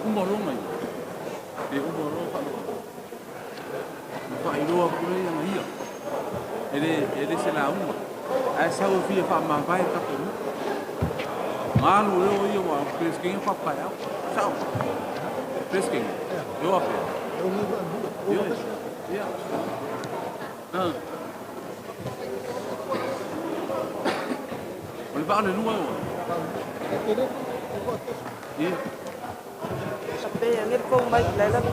Umur mai. Dia umur pak. Pak itu aku ni yang iya. Ele selalu. Ai sau khi phạm mà vai các thứ. Ngan ulo iyo wa frisking pak pa. Sao? Frisking. Yo apa? Yo. Iya. Boleh pak ada dua. Iya. Sampai yang ni kau baik lelah.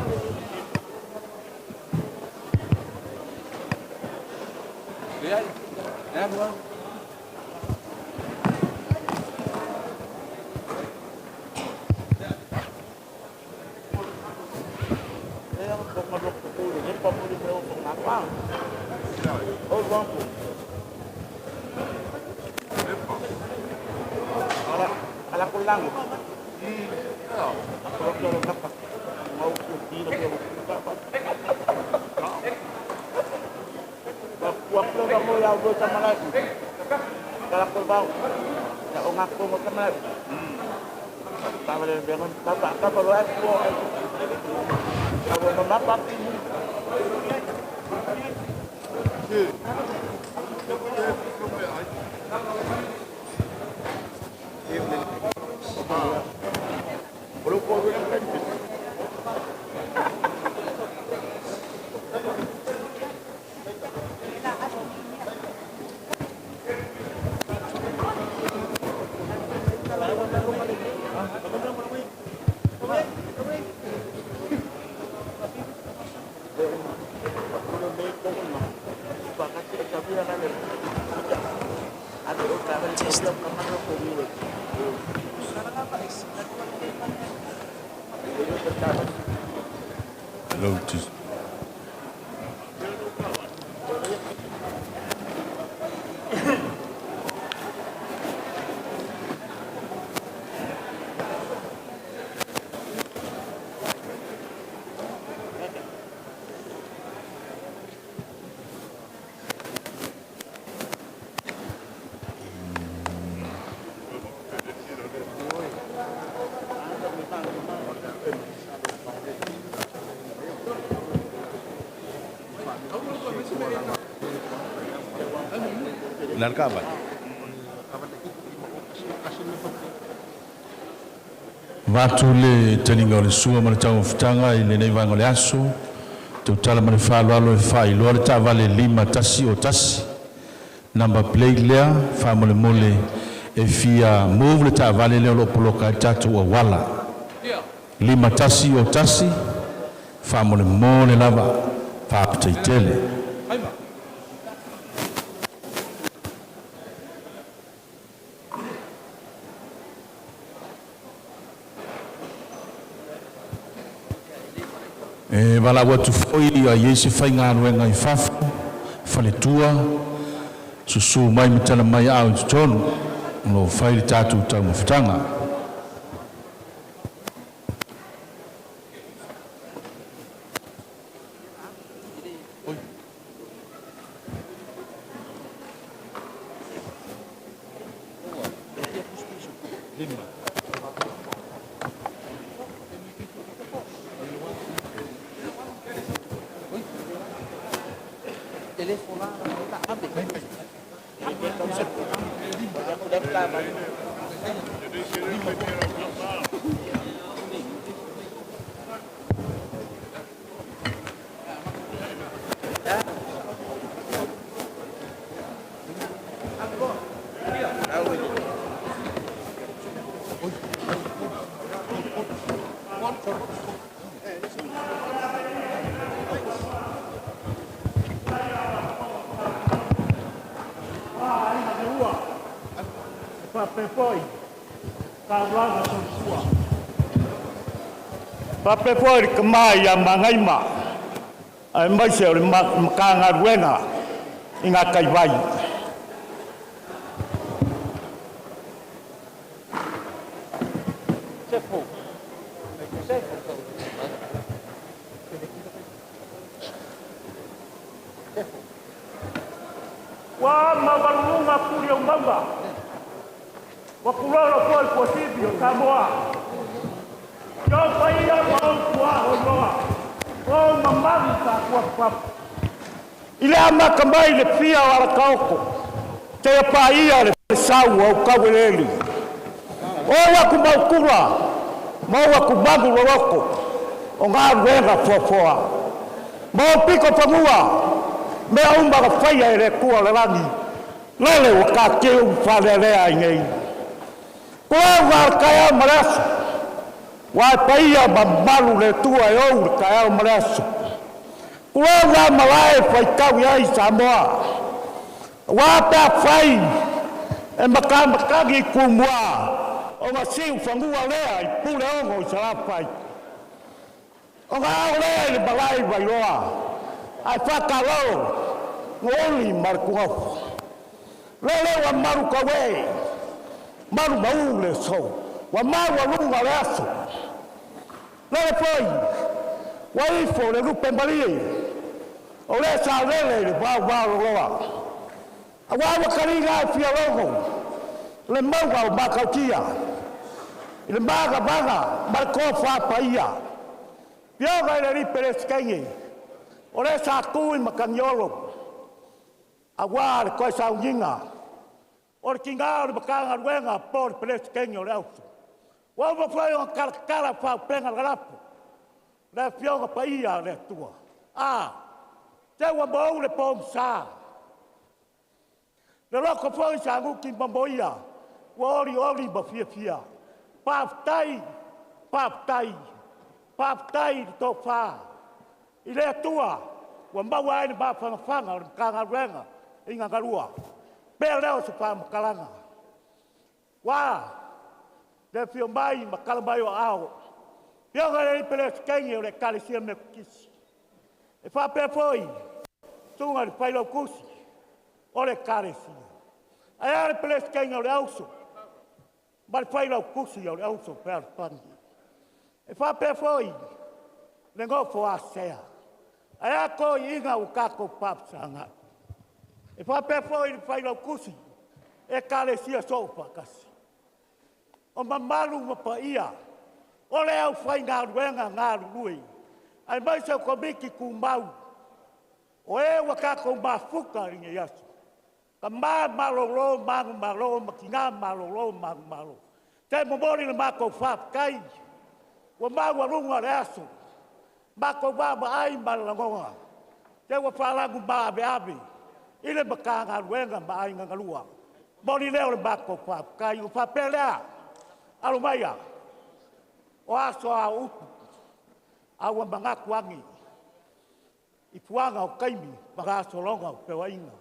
Lihat. Ya, buat. Ala kulang. Kalau kalau dapat mau putih lagi dapat. Waktu kamu yang dua sama lagi. Kalau kau bau, ya orang aku mau sama lagi. Tak boleh bangun, tak perlu aku. Kalau memapak ini. Narkaba. Vatu le telinga o le sua ma le tau fitanga i le nei vanga le aso. Te utala ma le whaaloalo e whai loa le tāwale 5 tasi o tasi. Number plate lea, wha mole e fia move le tāwale leo lo poloka e tatu a wala. 5 tasi o tasi, wha mole lava, pāpita i tele. E wala watu foi a yesi fai ngā ruenga I whafu, whale tua, susu mai mitana mai au I tonu, no whai li tātou tau mawhitanga. Faavaoa Maanaima Aiomata ai mai se o le makanga ruenga I ngā kaiwai. Wa mawarunga puri o mamba. Wa kuloro foi posibio Samoa. Yo paia mau kua o noa. O mamaru sa kua pap. Ile amaka mai le fia o arakaoko. Te paia le sau o kaweleli. O ya ku mau kura. Mau ku bagu loroko. O ngā ruenga fofoa. Mau piko pamua. Mea umba ka whaia e kua le rangi. Lele wa ka keu whalelea I ngei. Kua wa kaya marasu. Wa paia maru le tua e ou le kaya marasu. Kua wa malae whaikawi ai Samoa. Wa pia whai. E makamakagi kumua. O ma siu whangua lea I pule ongo I sarapai. O ngā lea I le malai wairoa. Ai whakarau, ngoli marukungau. Lele wa maru kawe, maru mau le so, wa maru wa runga le aso. Lele poi, wa ifo le rupe marie, o le sa lele le wau roa. A wawa karinga I fia longo, le mauga o makautia, I le maga baga, markofa paia. Pioga I le ripere skenge, o le sa kui makanyolo. A wā le koe sa unginga. O le kinga o le makanga ruenga po le pelesi kengi o le ausu. Wa wawhai o kala whau penga garapu. Le fionga pa ia le tua. Te wa mau le pōm sā. Le loko fwoi sa nguki mamboia. Wa ori ma fia. Pāptai tō whā. I le tua, wa maua aini ba whangawhanga o le makanga ruenga I ngā garua. Pea leo se wha makalanga. Wā, le fio mai ma kalamai o ao. Pio ngare pele skengi o le kalesia me kisi. E whape foi, tunga le pailo kusi, o le kalesia. Ai ale pele skengi o le auso, ma le pailo kusi o le auso per pangi. E whape foi, le ngofo a sea. Ai a ko inga u kako papsanga. E whape foi le pailo kusi, e kalesia sopa kasi. O mamalu mapaia, o le au whai ngā ruenga ngā rui. Ai mai sa ko miki ku mau. O e waka ko mafuka ringa yasu. Ka mā malolo, mangu malo, makinga malolo, mangu malo. Te momori le mako whap kai. Wa mau arunga le asu. Mako wama ai malangonga. Te wa whalangu maa ave ave. Ile maka ngā ruenga ma ai ngangalua. Mori leo le mako whap kai. U whapelea. Alumaya. O aso a upu. Awa mangaku angi. I puanga o kaimi, mga solonga o pewainga.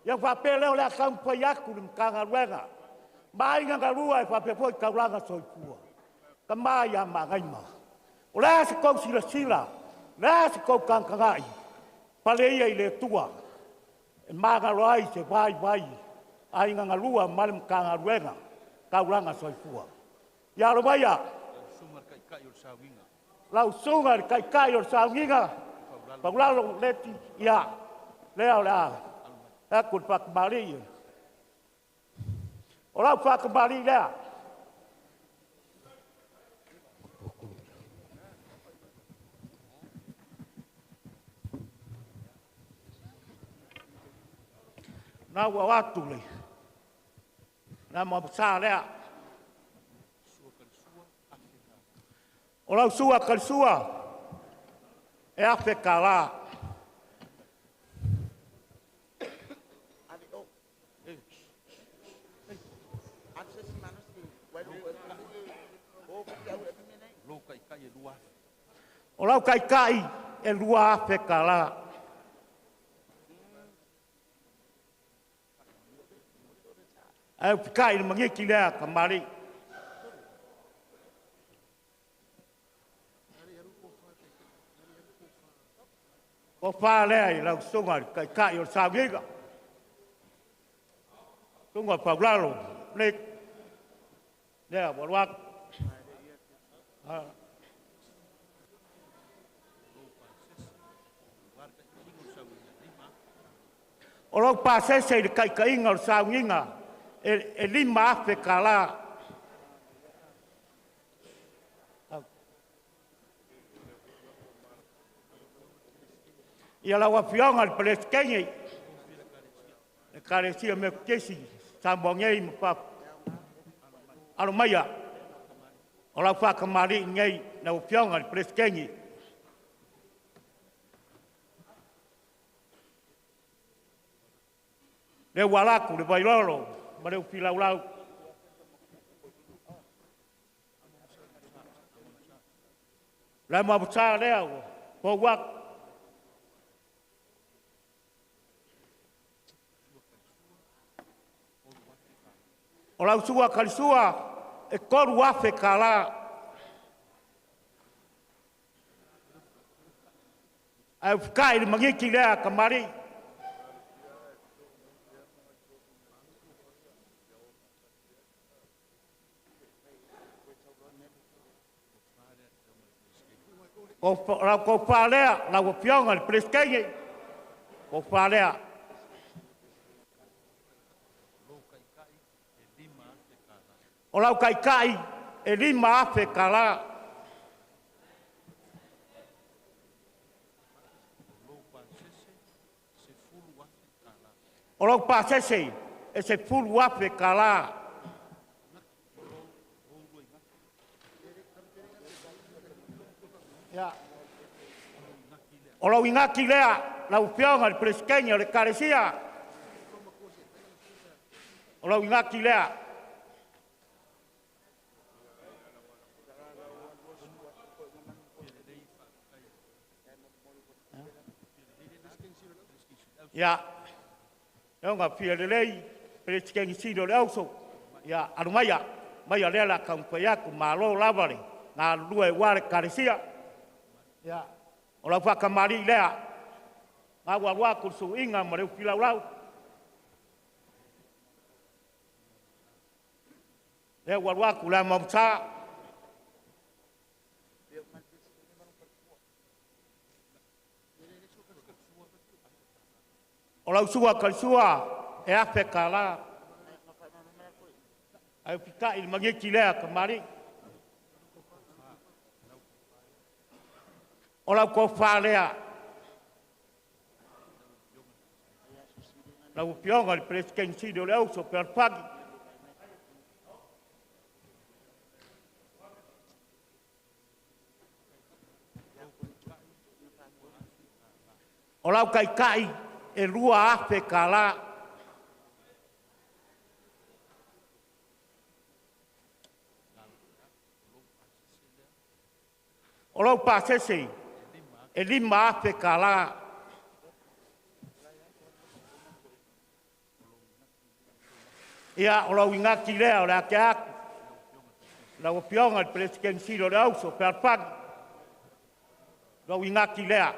Yang whapeleo lea kampa yaku ni mkanga ruenga. Mainga ngarua e whapepoi kauranga soipua. Ka mai a Maanaima. O lea se kou sila sila. Lea se kou kankangai. Paleia i le tua. E mangaro ai se vai vai. Ainga ngarua male mkanga ruenga. Kauranga soipua. Ya romaya. Lau sunga le kai o saunginga. Paulalo leti ia. Leo la. E kun whakamari. O lau whakamari lea. Nā ua watu le. Nā mua pasa lea. O lau sua karisua. E afe ka la. O lau kai kai e lua afe ka la. E kai ni mangiki lea ka mari. O wha lea i lau sunga kai kai o saungiga. Sunga Paulalo, nek. Lea, waruak. O lau pasese i kai kainga o saunginga. E lima afe ka la. Ia lau awhionga le paleskengi. E karesia me kesi. Sambongei me papu. Alo maya. O lau whakamari ngei na awhionga le paleskengi. Le walaku le vailolo. Ma le upi lau lau. Le mabuta leo. Po wak. O lau sua karisua, e koru afe ka la. Ai ufikai ni mangiki lea ka mari. O lau kou whalea, lau o pionga ni preskengi. Kou whalea. O lau kai kai e lima afe ka la. O lau pasese e se fulu afe ka la. O lau ingaki lea, lau pionga le preskengi o le karesia. O lau ingaki lea. Ya, eu ngā pia le lei, pere tikengi sino le auso. Ia arumaya mai ale la kampa ku malo lavare na lue wale karesia. Ia ola whaka mari lea ngā wā kursu inga ma reu pilau. Lea wā kula mamta. Ola usua kalsua e ape kala. Ai pita il mageki lea kamari. Ola ko falea. La upionga il preskensido le uso per pagi. Ola kai e rua ape kala. Ola pasese e lima ape kala. Ia ola wingaki lea ola ke aku. La upionga il preskensido le uso per pagi. La wingaki lea.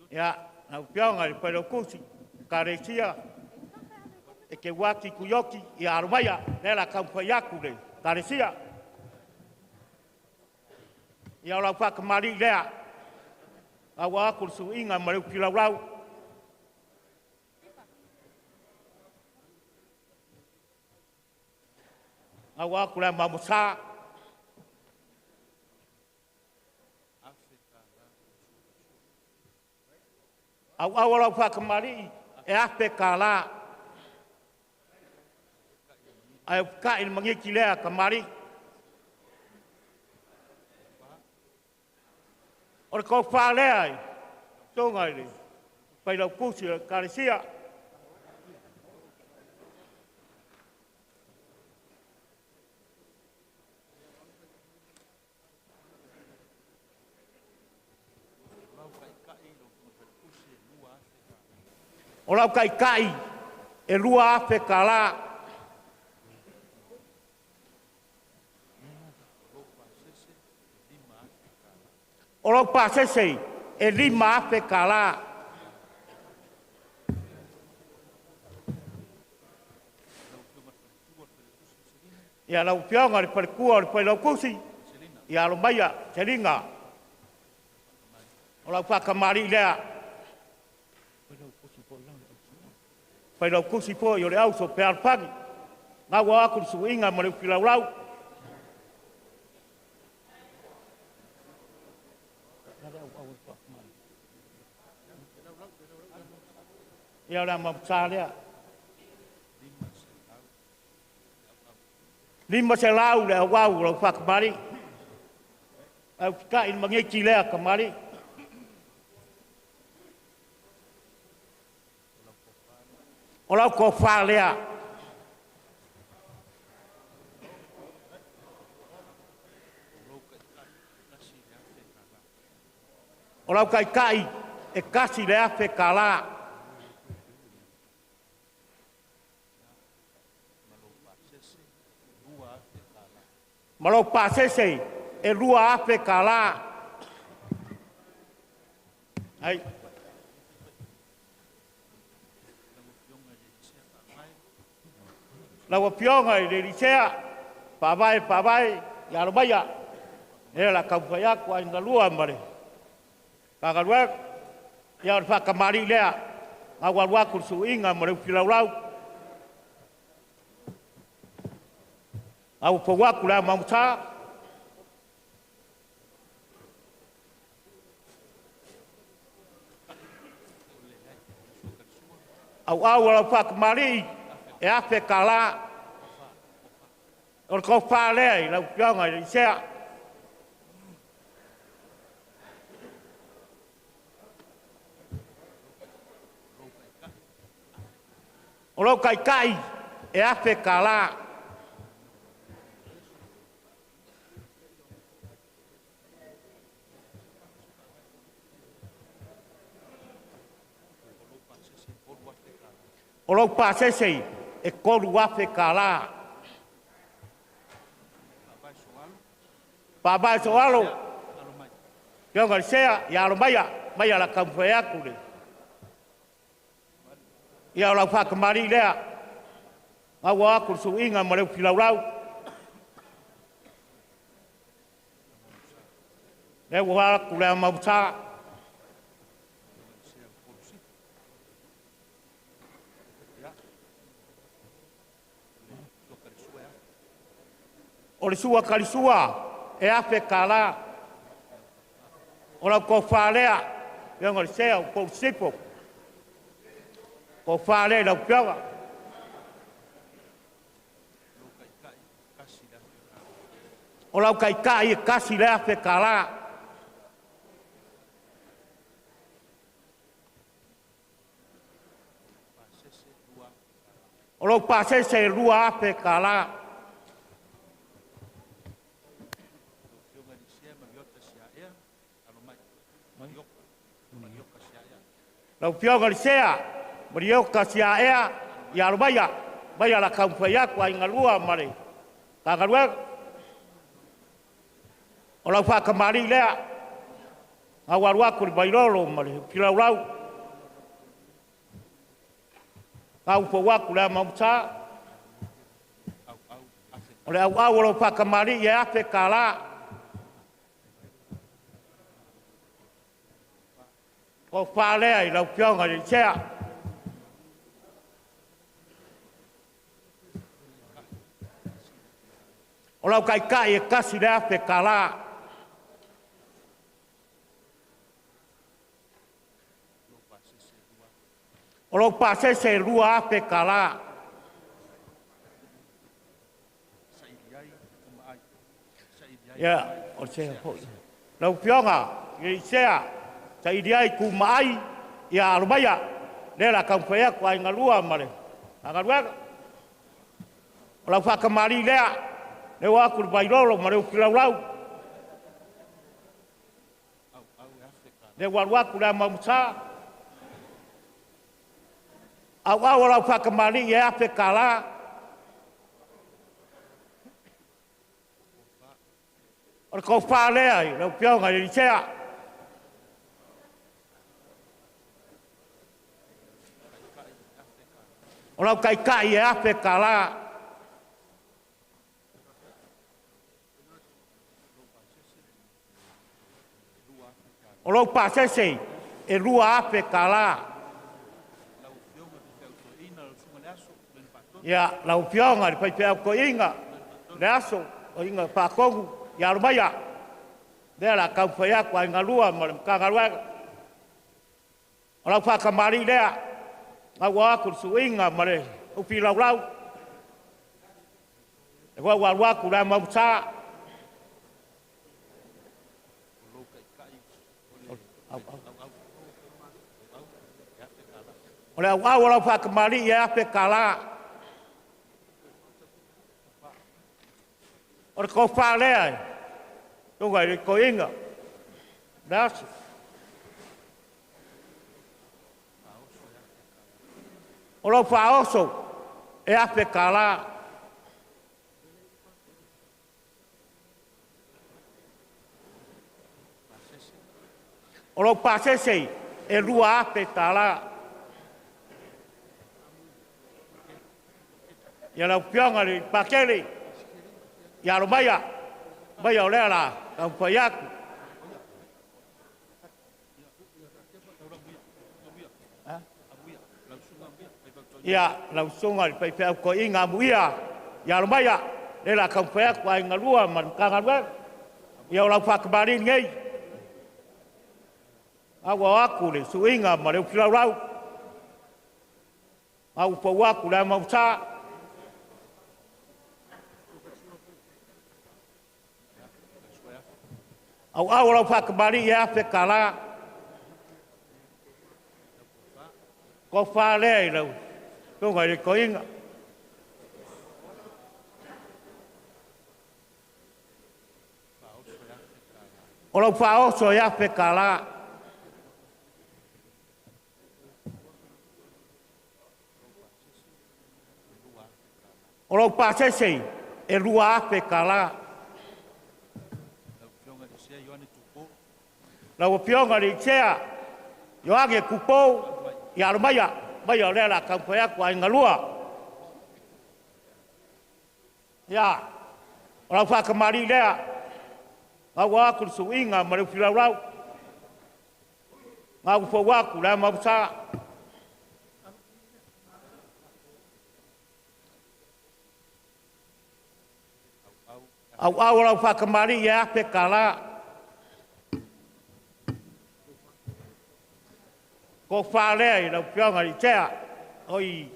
Ia, na upionga i pere kusi, karesia, e ke waki kuyoki i arumaya, nela kampa yaku le, karesia. Ia ola whaka mari lea, a wakursu inga mareu pilau. A wakura mamusa. Au awala whakamari e ape kala. Ai ka il mangeki lea kamari. Ora ko whalea ai. Tonga ili. Pai lau kusi karesia. O lau kai e lua ape kala. O lau pasese e lima ape kala. Ia lau pionga li parikua li pai lau kusi. Ia lau maya, selinga. O lau whakamari lea. Pai lau kusi po i o le au so pe alpagi. Ngā wā akuru su inga ma reu pilau. Ia ora mamsa lea. Lima se lau le wau lau whakamari. Au ka in mangeki lea kamari. O lau ko whalea. O lau kai e kasi le afe kala. Ma lau pasese e rua afe kala. Ai. Lau pionga i le risea, pavai, i arumaya, e la kaupaya kua inga lua mare. Kakarua, i ar whakamari lea, ngā warua kursu inga mare upilau. Au pawaku lea mamuta. Au la whakamari, e ape kala. O ko whalea i lau pionga i risea. O lau kai e ape kala. O lau pasese e koru afe kala. Papai soalo. Pionga sea ya alomaya, maya la kamfue aku le. Ia lau whakamari lea. Awa aku su inga ma leu filaulau. Leu wala ku lea mauta. O le sua karisua e afe kala. O lau ko whalea. Pionga le sea o kou sipo. Ko whalea lau pionga. O lau kai kai kasi le afe kala. O lau pasese lua afe kala. Lau pionga le sea, marioka sia ea, i alomaya, maya la kamfai aku ai ngalua mare. Kakarua, o lau whakamari lea, awaru aku le bairolo mare, pilaulau. Kau po waku lea mauta. O le au lau whakamari e afe kala. Ko whalea i lau pionga le sea. O lau kai kai e kasi le afe kala. O lau pasese lua afe kala. Ia, o sea hoi. Lau pionga i sea. Ta idiai ku mai ia alumaya le la kamfea ku ai ngalua mare agarua la fa kamari le le wa ku bairolo mare ku laulau le wa ku la mamsa au la fa kamari ia pe kala o ko fa le ai le pionga le sea. O lau kai kai e afe kala. O lau pasese e lua afe kala. Ia lau pionga li paipea ko inga. Le aso o inga whakongu. Ia rumaya. Lea la kauwhaya ko ai ngalua ma le mkangalua. O lau whakamari lea. Awa aku suinga mare upi laulau. E wa aku la mauta. Ole awa la fa kamari ya pe kala. Ora ko fa le ai. Tunga ri ko inga. Das. O lau whaoso e afe kala. O lau pasese e lua afe kala. Ia lau pionga li pakele. Ia lau maya. Maya o lea la. Kau whaiaku. Ia lau sunga li paipea ko inga muia. Ia lumaya le la kamfea ko ai ngalua man kangalua. Ia lau whakamari ngei. Awa aku le suinga ma le ukilau. Au pau aku le mauta. Au lau whakamari ia pe kala. Ko whalea i lau. Tunga ri ko inga. O lau whaoso ia pe kala. lo pasese e rua ape kala. La pionga di sea yo age kupo ya rumaya maya le la kampo ya kwa ngalua. Ya. Ora fa kamari le. Awa ku suinga mare filau. Ngau fo waku la mabsa. Au ora fa kamari ya pe kala. Ko fa le la pionga di sea. Oi.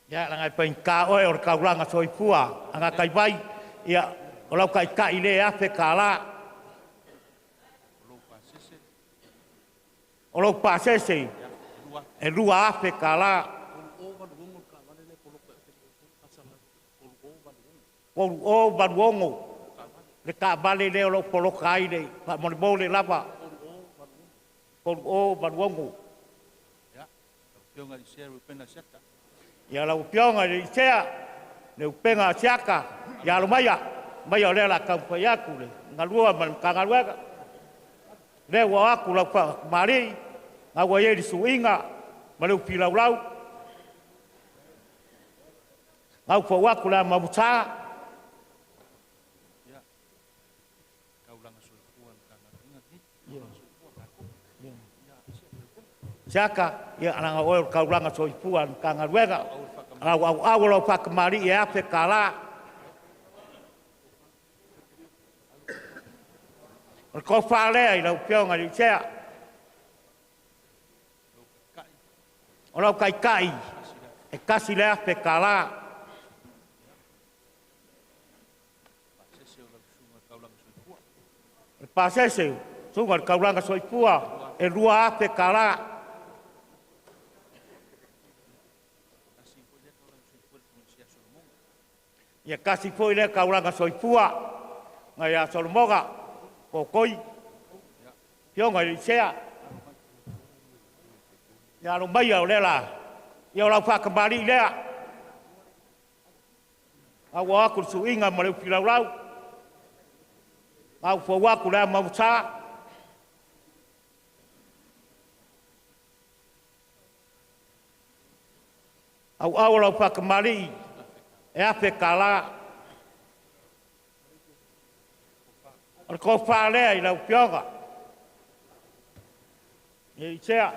Ya la ngai pen ka oi or ka ulanga soifua anga kai vai ia o lau kai ka ile afe kala o lau pasese e lua afe kala o banuongo le ka vale le o lau poloka aile pa monibole lava o banuongo ia lau pionga di sea ne upenga siaka ya lumaya maya le la kampa yaku le ngalua man kangalwa le wa aku la pa mari na wa ye suinga malu pilau lau au fa waku la mabuta siaka ya ana o kaulanga soipuan kangalwa au lo pa mari ya pe kala ko fa le lo pionga di sea o lo kai e kasi le pe kala e pasese sunga kaulanga soipua e rua pe kala ia kasi foi le kaulanga soipua ngai a solmoga ko koi pionga di sea ya lo mai le la ia la fa kembali le awa ku suinga mo le filau au fo wa ku la mo sa au la fa kembali e afe kala o ko fa le i lau pionga e sea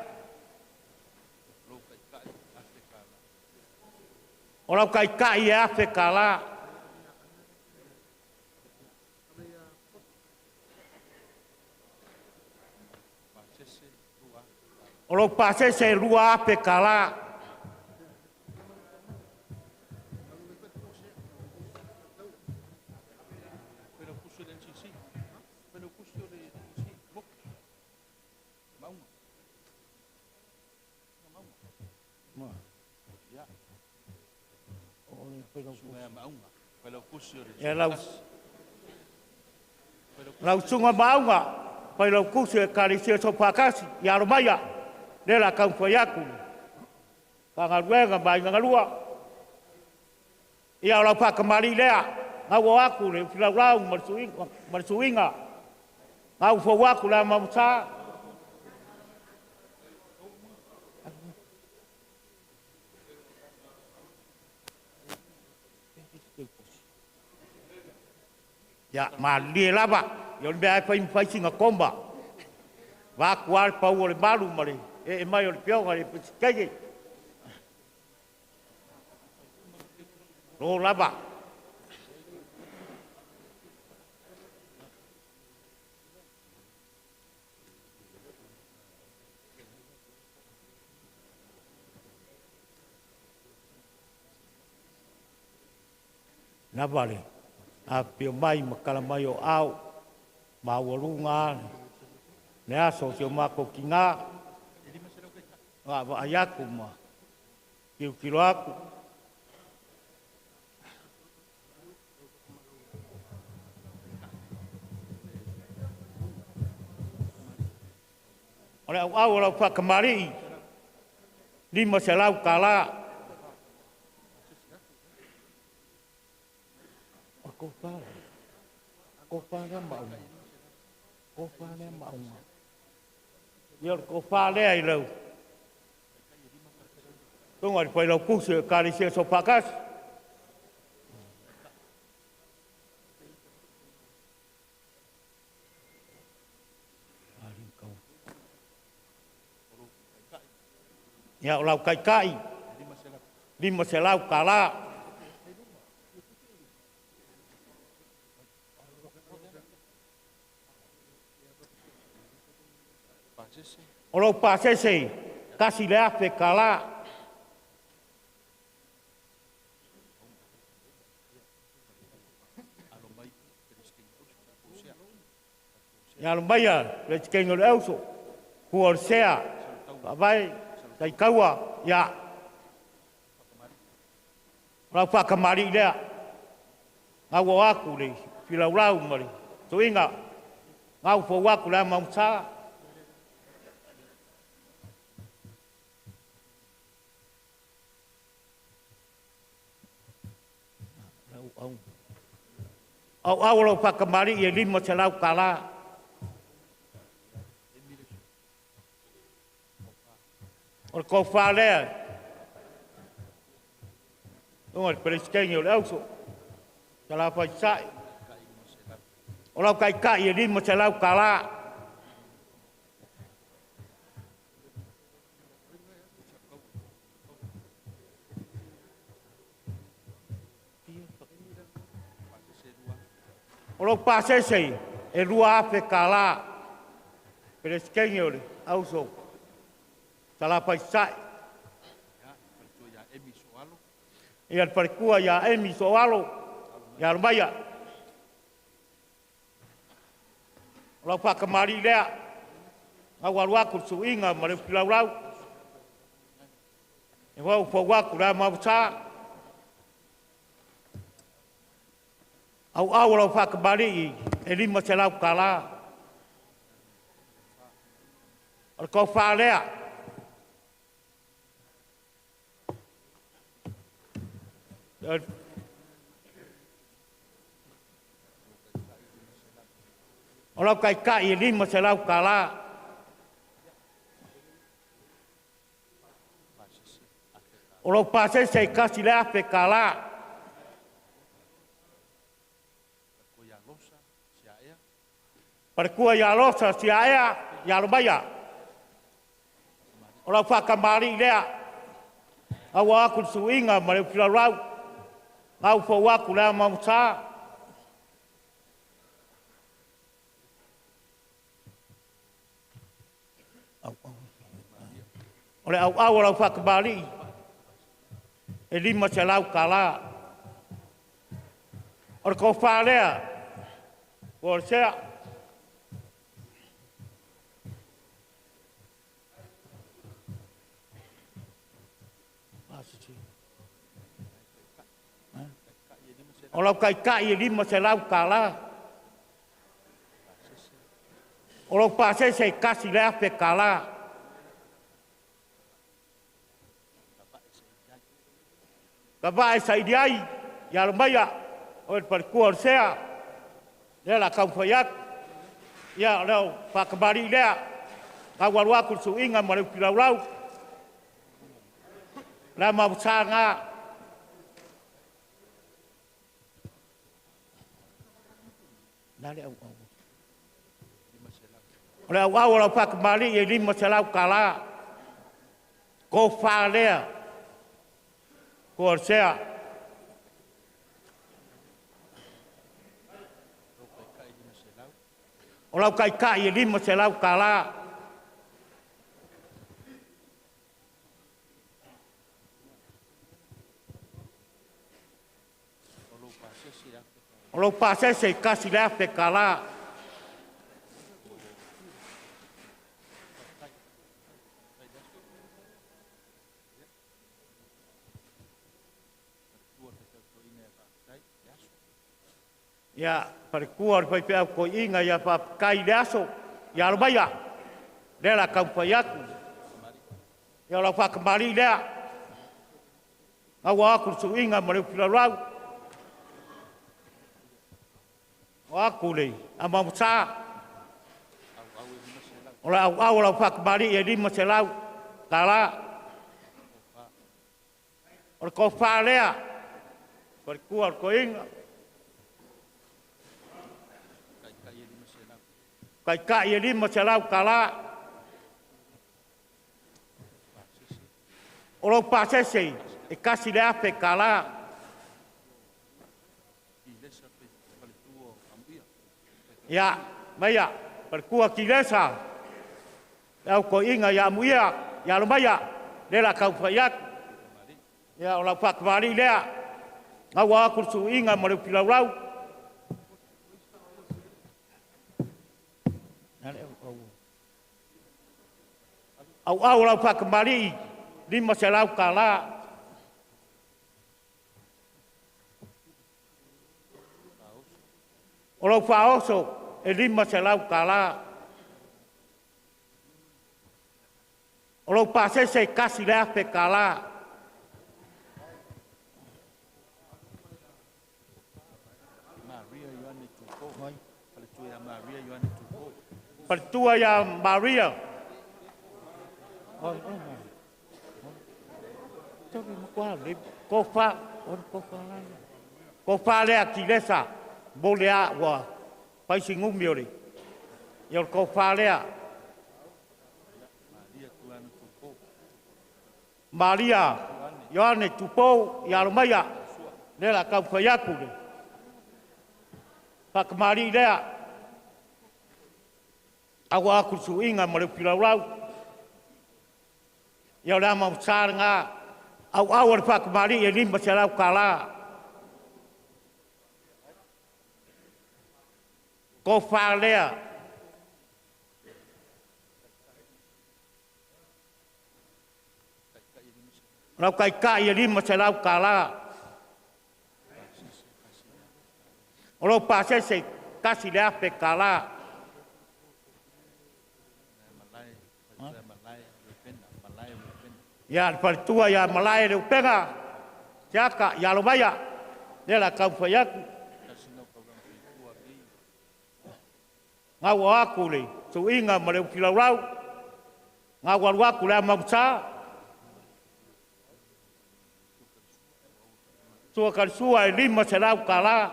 o lau kai e afe kala o lau pasese rua afe kala ya lau sunga maunga pai lau kusi e karisia so pakasi ya romaya le la kampo yaku kangaruenga mai ngalua ia lau pa kamari lea ngau aku le filau marsuinga ngau fo waku la mamsa ya mali lava yo be ai fai singa komba va kuar pa o le balu mare e mai o pionga e kege ro lava na vale a pio mai makala mai o au ma walunga ne aso se mako kinga wa ayaku ma piu kilo aku ora au ora pa kamari lima selau kala. Kofale maunga. Yor kofale ai lau. Tunga di pai lau kusi kari sia sopakas. Ya lau kai lima selau kala. Olo pasese kasi le ape kala. Ya lumbaya le tkengo le auso. Kuorsea. Vai tai kaua ya. Ora fa kamari le. Ngau aku le filau mari. So inga ngau fo waku la mamsa. Au lo fa kamari ye lima selau kala. Or ko fa le. Ongor preskenyo le auso. Sala fa sai. Ora kai ye lima selau kala. Ora pasese e rua ape kala. Preskenyo le auso. Sala fa sai. Ia parkua ya emi soalo. Ya lumbaya. Ora fa kamari lea. Ngau aku suinga mare filau. E wau fo waku la mausa. Au ora fa kamari e lima selau kala. Ora ko fa lea. Ora kai lima selau kala. Ora pasese kasi le ape kala. Perkua ya losa siaya ya lumbaya. Ora fa kamari lea. Awa aku suinga mare filau. Ngau fo waku la mamsa. Ora au ora fa kembali. E lima selau kala. Ora ko fa lea. Por sea. Ora kai lima selau kala. Ora pasese kasi le ape kala. Kabai saidiai ya lumbaya o perkuar sea. Dia la kamfayak. Ya lo fa kembali dia. Kawalu aku suinga mare filau. Lama sanga. Nale au. Ora fa kembali ye lima selau kala. Ko fa lea. Korsea. Ora kai ye lima selau kala. Ora pasese kasi le ape kala. Ya perkuar pai pe ko inga ya pa kai daso ya lumbaya. Dia la kamfayaku. Ia la whakamari lea. Ngā wā aku su inga ma leo pila rau. Wā aku lei, a mamusa. O la au la whakamari e lima se lau. Ka la. O le ko wha lea. Pari kua o ko inga. Kai ka i e lima se lau ka la. O lo pasese e kasi le ape ka la. Ia, maya, pari kua ki lesa. Au ko inga ia muia, ia lo maya, le la kau whaiak. Ia o la whakamari lea. Ngā wā aku su inga ma leo pila rau. Au la whakamari, lima se lau ka la. O lau whaoso, e lima se lau ka la. O lau pasese kasi le ape ka la. Pertua ya Maria. Ko fa le akilesa bolea wa pai singumi ori. Yo ko fa le Maria Yohane tupo ya romaya le la ka fa yaku le. Pak mari le awa aku su inga ma le pilau. Ia o mau tsar ngā au ar whakamari e lima se lau ka la. Ko whālea. Rau kai ka e lima se lau ka la. O rau pasese kasi le ape ka la. Ia paritua ia malai le upenga. Tiaka ia lo maya. Nela kau whaiaku. Ngā wā aku le. Su inga ma leo pilau rau. Ngā waru aku le a mausa. Sua karisua e lima se lau ka la.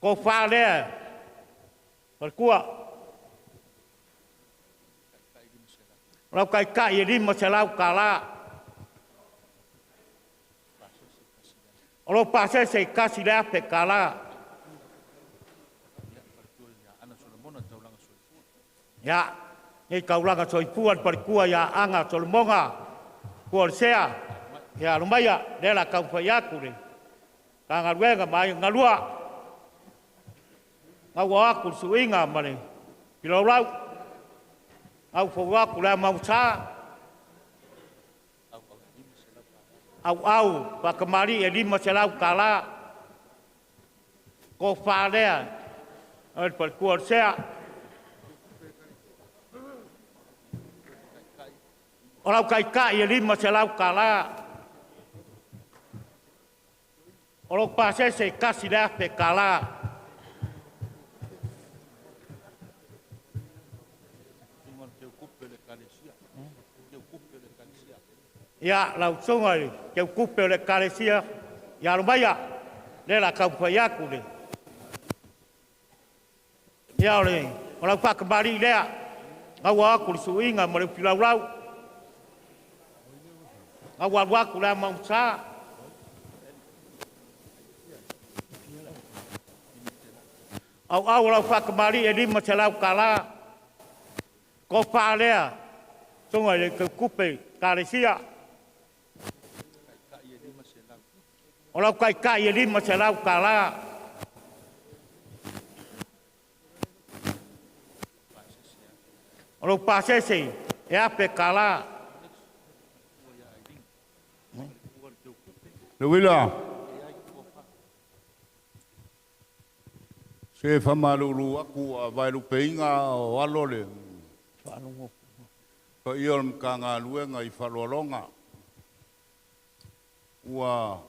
Ko wha lea. Parkua. Rau kai ka i lima se lau ka la. O lo pasese kasi le ape ka la. Ia, nei kaulanga soifuan parikua ia anga solomonga. Kua sea, ia lumaya, lela kau whaiaku le. Ka ngaruenga mai ngalua. Ngau aku suinga male. Pilau lau. Au Faavaoa la mausa. Au whakamari e lima se lau ka la. Ko whālea. Ai parikua sea. O lau kai e lima se lau ka la. O lau pasese kasi le ape ka la. Ia lau songai ke kupe le kalesia ia rumaya le la kau whaiaku le. Ia ole, o lau whakamari lea, ngau aku le suinga ma le pilau rau. Ngau aku le mausa. Au lau whakamari e lima se lau ka la. Ko whālea, songai le ke kupe kalesia. O lau kai e lima se lau ka la. O lau pasese e ape ka la. Le wila. Se whamaruru aku a vairu peinga o alo le. pa ia le mkanga luenga I whalolonga. Ua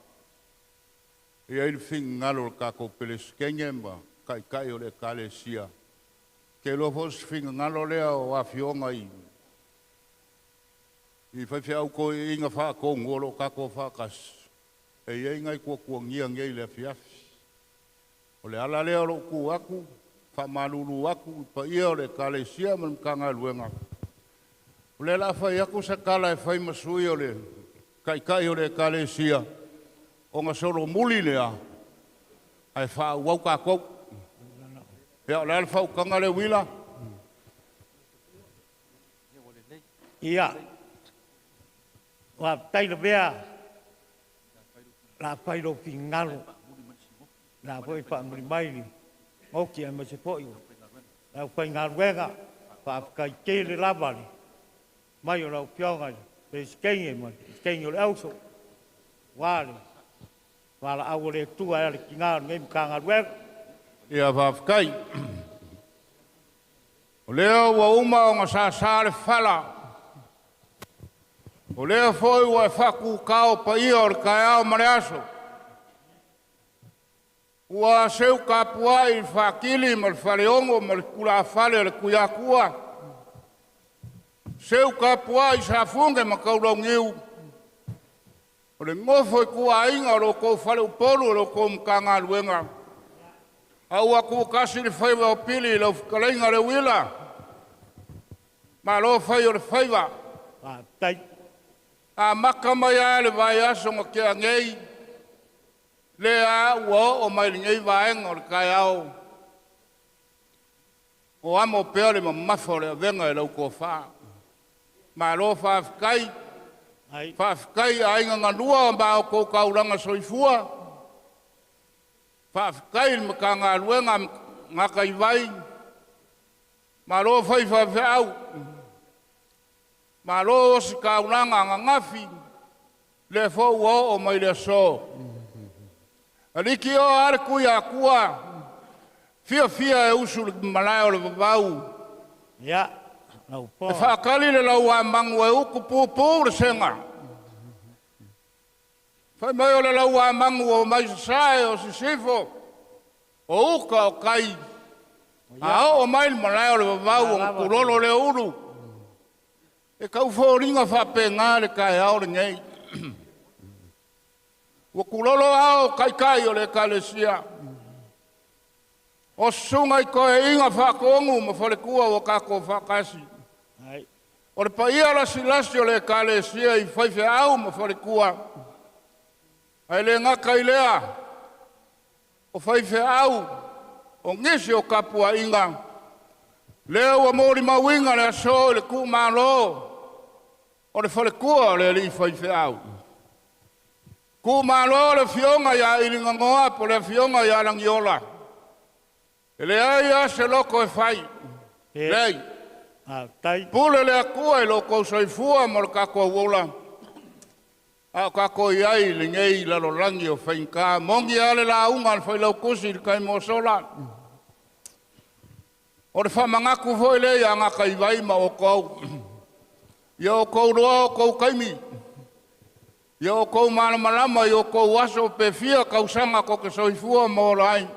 ia I le whinga ngalo le kako peleskenge ma kai o le kalesia. Ke lo fos whinga ngalo lea o awhionga I whaiwhi au ko inga wha ko ngolo kako whakas. E ia ingai kua ngia ngai le fiafi. O le ala lea lo ku aku, wha malulu aku, pa ia o le kalesia ma mkanga luenga. O le la whai aku sa kala e whai masui o le kai o le kalesia. O ngā soro muli lea, ai wha wau kākou. Ia o le ala whau kanga le wila. Ia, wa taila bea, la whairo ki ngalo, la whai wha muri maili, ngoki a mase poi, la whai ngā ruenga, wha kai kele labari, mai o lau pionga, pe skenge mai, skenge o le auso, wale, wala au le tua e le ki ngā ngai mka ngā ruenga. Ia whawkai. O leo wa uma o ngā sāsāre whala, o lea foi wa e whaku kao pa ia o le kai au mare aso. Ua seu ka pua I whakili ma le whaleongo ma le kula whale le kuiakua. Seu ka pua I sa funge ma kaurau ngiu. O le ngofo I kua inga o lo kou whale upolu o lo kou mkanga luenga. Au aku kasi le whaiwa o pili lau whakalenga le wila. Ma lo whai o le whaiwa. Tai. A maka mai a le vai aso ma kia ngei. Le a ua o mai le ngei vaenga o le kai au. O amo pea le mamafo le avenga e lau ko wha. Ma lo whawhikai. Whawhikai a inga nganua o mao kou kauranga soifua. Whawhikai le maka ngā luenga ngaka I vai. Ma lo whai whawhiau. Ma lo o si kaunanga ngā ngafi, le fōu o mai le so. Aliki o are kui a kua, fia e usu le malai o le vavau. Ia, nau pō. E whaakali le lau a mangu e uku pūpū le senga. Whai mai o le lau a mangu o mai sae o si sifo, o uka o kai. A o mai le malai o le vavau o kurolo le uru. E kau whōringa whape ngā le kai au le ngei. Wa kulolo au kai o le kalesia. O sunga I koe inga whakongu ma whale kua o kako whakasi. O le paia la silasi o le kalesia I whaiwhe au ma whale kua. Ai le ngaka I lea. O whaiwhe au. O ngisi o kapua inga. Leo wa mori mawinga le aso le ku malo. O le whale kua le li whaiwhe au. Ku malo le fionga ia ilinga ngoa po le fionga ia langiola. E le aia se loko e whai. Lei. Pule le akua e loko soifua mo le kako wola. A kako iai le ngei lalo rangi o whainka. Mongi ale la unga le whailau kusi le kai mo sola. O le whamangaku foi le ia ngaka I vai ma o kou. Ia o kou roa o kou kaimi. Ia o kou malamalama I o kou waso pe fia kausanga ko ke soifua mo lai.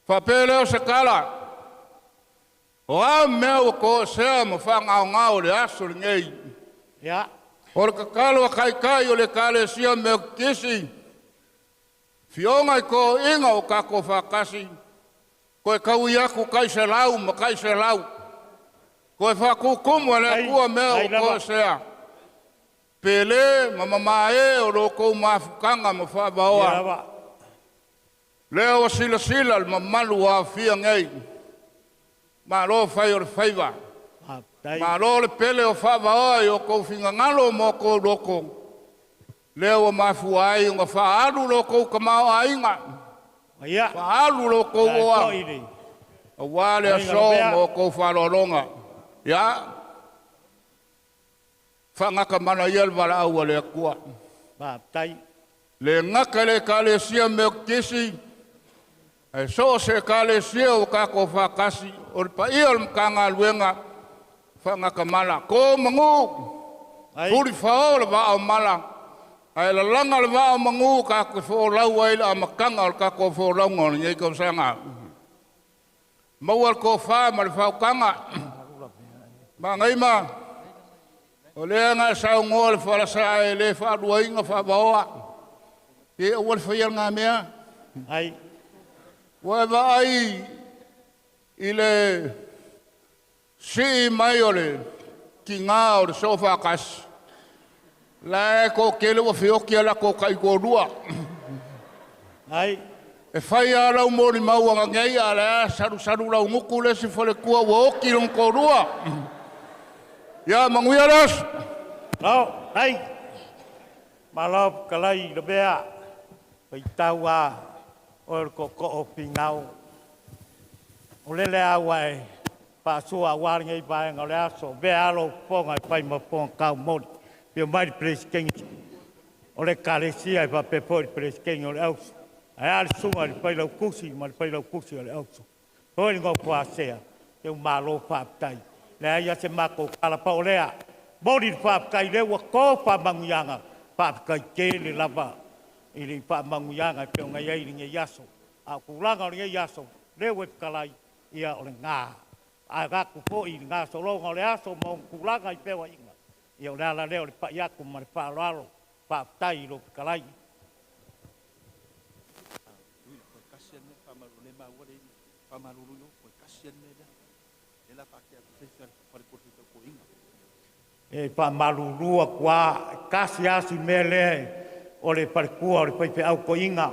Whapele o se kala. O a mea o ko sea mo whangao ngao le aso le ngei. Ia. O le kakalo a kai o le kale sia mea kisi. Fionga I ko inga o kako whakasi. Koe kau iaku kai se lau ma kai se lau. Koe whakukumu le kua mea o ko sea. Pele ma e o loko mafukanga ma Faavaoa. Leo sila le mamalu a fia ngei. Ma lo fai o le whaiva. Ma lo le pele o Faavaoa I o kou fingangalo mo kou loko. Leo o mafu ai unga whaalu loko kamao ainga. Whaalu loko oa. A wale a so mo kou whalolonga. Ia. Whangaka mana iel wala au le akua. Le ngaka le kalesia me kisi. E so se kalesia o kako whakasi. O le pa ia o mkanga luenga. whangaka mala. Ko mangu, puri whao le wao mala. Ai la langa le wao mangu ka koe wholau ai la makanga o ka koe wholau ngoni nei kau sanga. Mauar ko wha ma le whao kanga. Ma ngai ma, o lea ngā sau ngō le whalasa e le whaadua inga Faavaoa. E awal whaiar ngā mea. Ai. Wai wa ai i le si mai o le ki ngā o le sofa kasi. La e ko kele wa whioki ala ko kai ko rua. Ai. E whai a lau mori maua ngei a la saru lau nguku le si whale kua wa oki long ko rua. Ia mangui aras. Lau, ai. Malop kalai le bea. Pai tau a o ko o pingau. O lele awa e pa sua wari ngai pa ngale aso. Bea alo ponga pai ma ponga kau mori. Pio mai pres king. O le kalesia e pa pe por pres king o le aus. Ai al sunga le pai lau kusi, ma le pai lau kusi o le aus. Hoi ngo po asea. Te malo pa tai. Le ai se mako kala pa olea. Mori pa kai le wa ko pa manguyanga. Pa kai ke le lava. Ili pa manguyanga pe ngai ai ngai yaso. A kulanga ngai yaso. Le we kalai ia o le nga. A ga ku po i nga so lo ngole aso mo kulanga i pe wa inga. Ia o la leo le pa yaku ma le pa lalo. Pa tai lo kalai. E pa malurua kwa kasi asi mele o le parkua o le paipe au ko inga.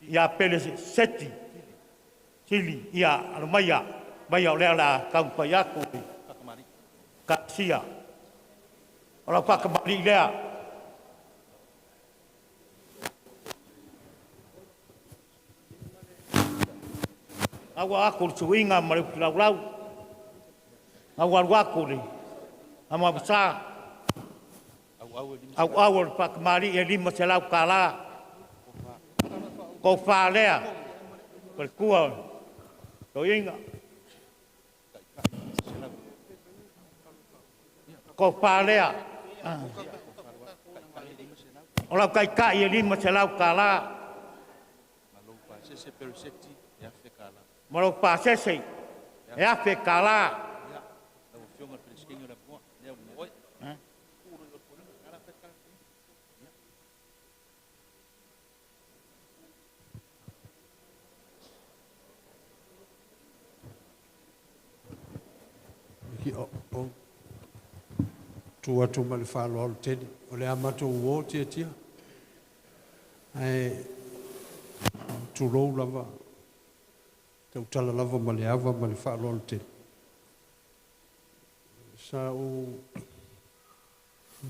Ia pele seti. Sili, ia alumaya. Maya o lea la kaumpa yaku. Kasia. O la pakamari lea. Awa aku suinga mare lau. Awa aku ni. Ama besar. Awa pak mari e lima selau kala. Ko fa lea. Perkua. Ko inga. Ko fa lea. Ola kai kai e lima selau kala. Malo pasese. E a fe kala. Tua tu ma le whāloa o teni, o le amato uo tia. Ai, tu rou lava, te utala lava ma le ava ma le whāloa o teni. Sa o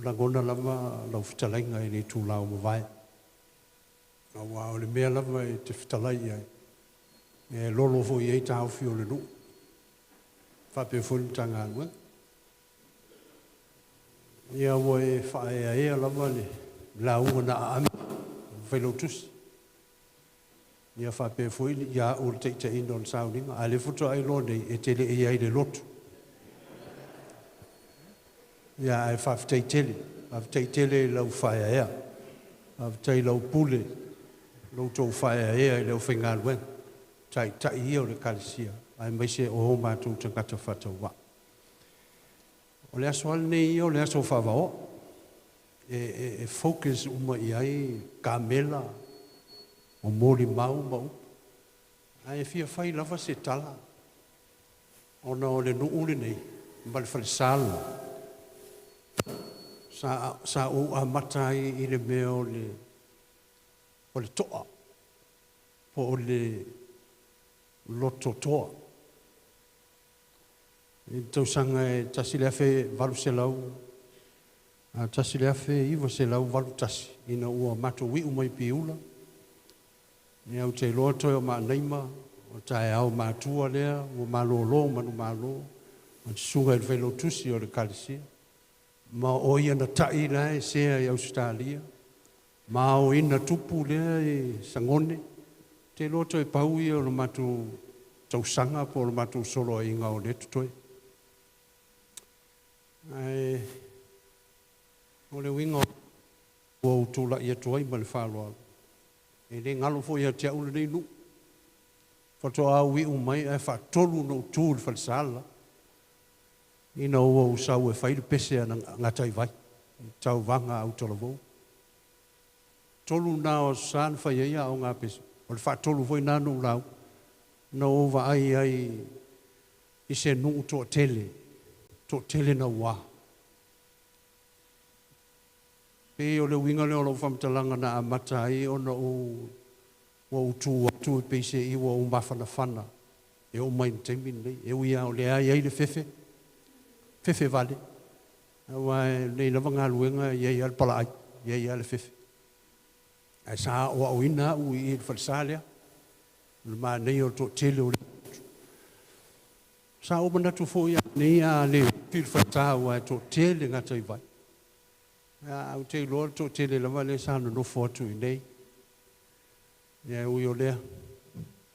langona lava lau whitalainga e ni tu lau ma vai. Awa o le mea lava e te whitalai ai. E lolo fo i eita au fio le nu. Whape fun tanga anua. Ia wo e whae a ea lava le launga na aami. Whailo tusi. Ia whape fun ia o le teita ino on sauninga. A le futo ai lo nei e tele e ai le lotu. Ia e whawhtei tele. Whawhtei tele lau whae a ea. Whawhtei lau pule. Lau tau whae a ea i lau whengalwen. Tai ia o le kalisia. Ai mai se o mātou tangata whataua. O le aso nei o le aso Faavaoa. E focus uma i ai kamela o mori mau. Ai fia whai lava se tala. Ona o le nuule nei. Mbale whale salo. Sa o amatai i le mea o le toa. Po o le loto toa. Tau sanga e tasi le afe valu se lau. Tasi le afe iwa se lau valu tasi. Ina ua mato wi umai piula. Ni au te loa toi o Maanaima. O tae au mātua lea. O malolo, manu malo. O te sunga e whailo tusi o le kalisia. Ma o ia na tai la e sea i Australia. Ma o ina tupu lea e sangone. Te loa toi pau ia o le matu tausanga po le matou solo i ngā o le tutoi. Ai, o le winga o tula ia tuai ma le whāloa. E le ngalo fo ia tia ule nei nu. Fato a ui umai e wha tolu no tū le whalisala. Ina o usau e whaile pese ana ngatai vai. Tau vanga au tola vau. Tolu na o saan whai ia o ngā pese. O le wha tolu foi nānu lau. Na o wa ai i se nuu tō tele. Tō tele na wā. Pe o le winga le o lo whamtalanga na amata ai o na o utu atu e peise i o mawhana whana. E o main teimin nei. E ui au le ai le fefe. Fefe vale. Awa nei lava ngā luenga iei al pala ai. Iei al fefe. Ai sa o au ina ui i whalisalea. Le maa nei o tō tele o le. Sa o manatu fo ia nei a le pil whatau a tō tele ngatai vai. Au te loa tō tele lava le sa no nofo atu i nei. Ia ui o lea.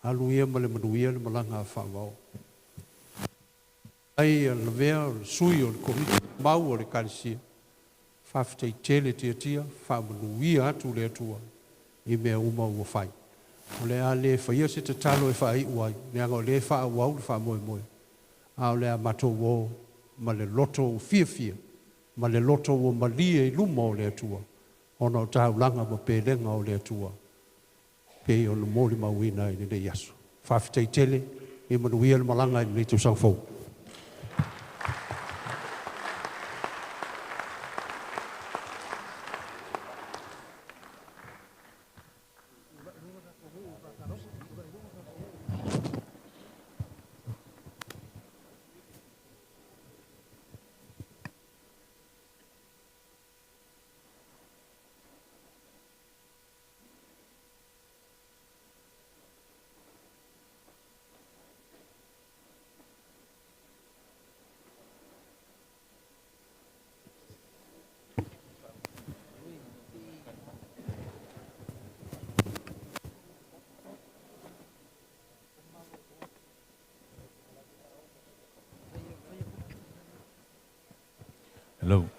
Aluia ma le manuia le malanga a Faavaoa. Ai a la vea o le sui o le komiti mau o le kalisia. Whawhtei tele tia whamanuia atu le atua. I mea uma ua whai. O le a le whaia se te talo e whai uai. Neanga o le wha wau le wha moe moe. A o le a mato wō ma le loto o fia. Ma le loto o malia i luma o le atua. Ona o tau langa ma pēlenga o le atua. Pei o le mōli mauina i le yasu. Whawhtei tele i manuia le malanga i le tu sang fau.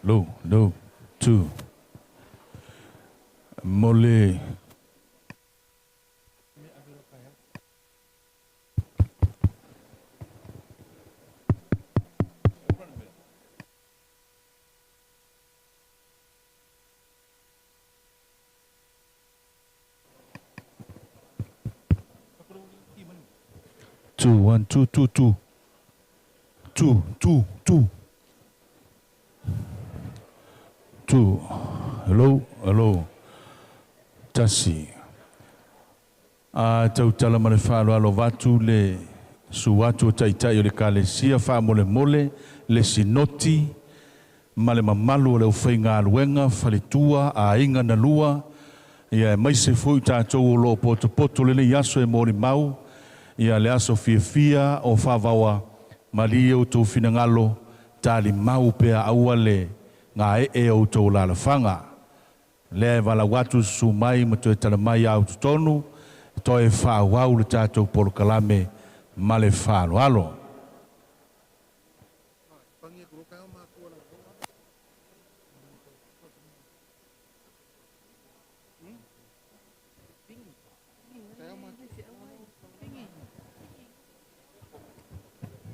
Low, 2. Mole. Two, 1, 2, 2, 2. 2. Hello. Tasi. Tau tala mane whāloa lo watu le suwatu o taitai o le kalesia wha mole le sinoti ma le mamalu o le ufei ngā luenga whalitua a inga na lua ia mai se fui tātou o lo poto le yaso e mori mau ia le aso fia o Faavaoa malia o tō fina ngalo tali mau pea aua le ngā o tō lalawhanga. Le wala watu su mai ma tō tala mai au tonu, tō e whaawau le tātou polo kalame ma le whaaloalo.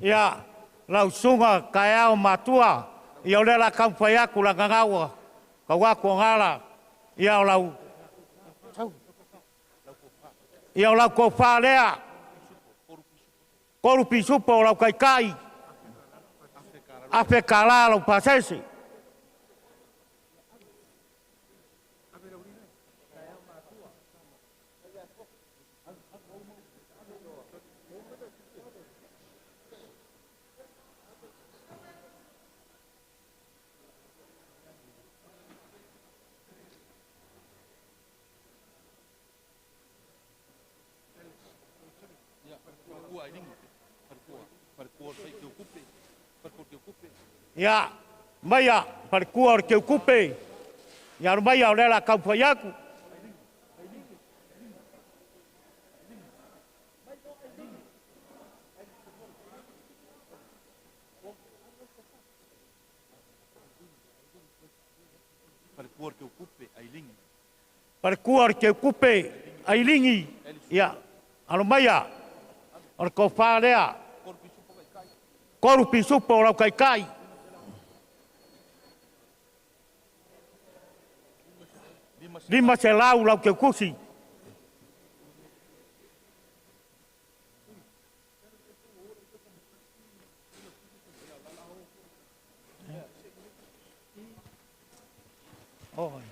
Ia, lau sunga kai au matua, ia o lela kaupai aku la ngangaua, ka wako ngala, ia o lau ko whālea, koru pisupo o lau kai, afe kala lau pasesi. Ia, maia, parkua o keu kupe. Ia maia o lela kaupai aku. Para kuar ke kupe ai lingi. Ia. Alo maia. Ora ko whārea. Korupi supo o lau kai kai. Lima se lau lau ke kusi. Oi.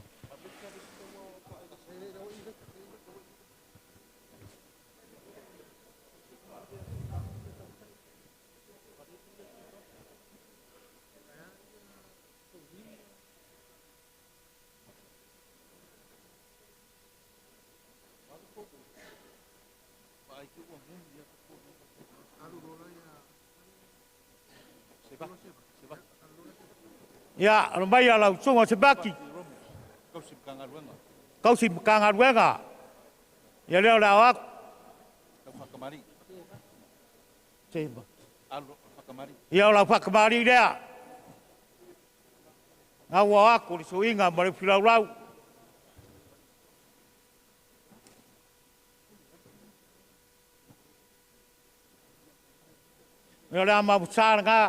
Ya, rumaya lau sunga sebaki. Kau si kanga ruenga. Ya leo la wak. Seba. Ya la whakamari rea. Ngā wā ako li suinga mare whilau lau. Ya lea mamusara ngā.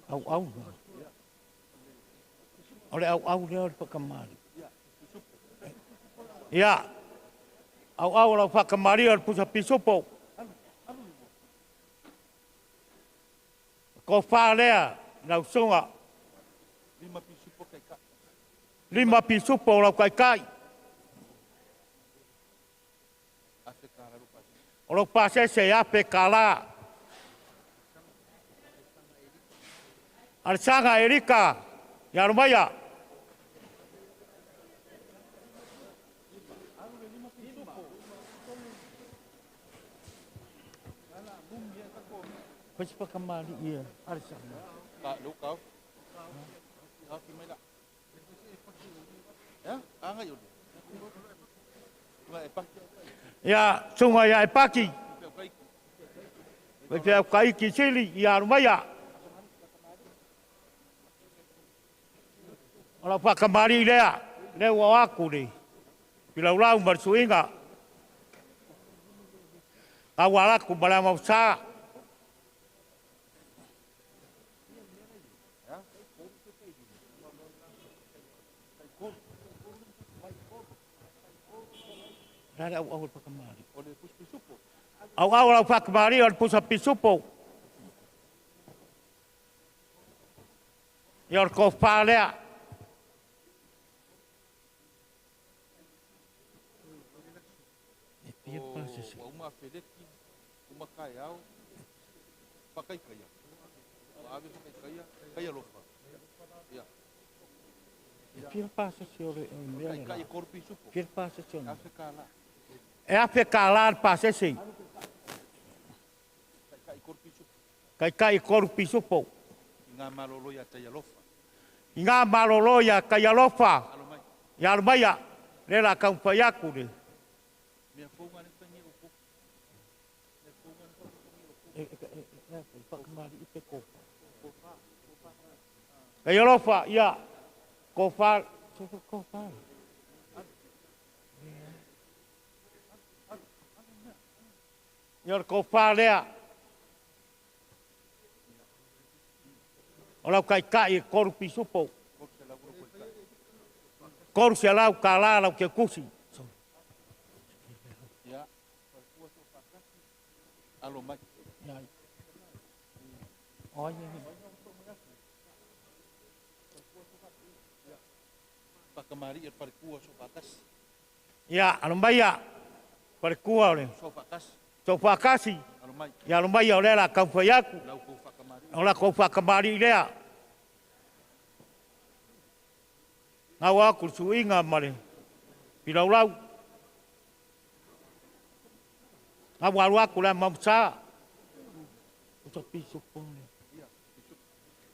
Au. Ole au leo le whakamari. Ia. Au la whakamari o le pusa pisopo. Ko whālea lau sunga. Lima pisopo lau kai kai. O lau pase se ape kala. Arsanga Erika, Yarumaya. Pois para kamari ia, arsanga. Lu kau. Kau kimai lah. Ya, anga yun. Ya, sunga ya epaki. Bepe kai kisili Yarumaya. Ola whakamari lea, leo o aku ni. Pila ulau marsuinga. Awalaku bala mausa. Rada au whakamari. Au la whakamari o pusa pisupo. Ior ko whalea. Uma fedeki, uma caial, pakai kaya. Ave pakai kaya, kaya lofa. Ya. Pia passa senhor, kaya corpi supo. Pia passa senhor. Africana. É africana passa sim. Kaya corpi supo. Kaya corpi supo. Inga maloloya kaya lofa. Inga maloloya kaya lofa. Ya rumaya, lela kampayaku ni. Kaya lofa, ya. Kofar. Kofar. Yor kofar lea. Olau kai koru pisupo. Koru se lau kala lau ke kusi. Ya. Alo mai. Ya. Oh, Pakamari el parkua sopakas. Ya, alumbaya. Parkua ole. Sopakas. Sopakasi. Alumbai. Ya alumbaya ole la kamfayaku. Ola ko pakamari lea. Ngawa ku suinga mare. Pilau. Ngawa ku la mamsa. Pusa pisupo.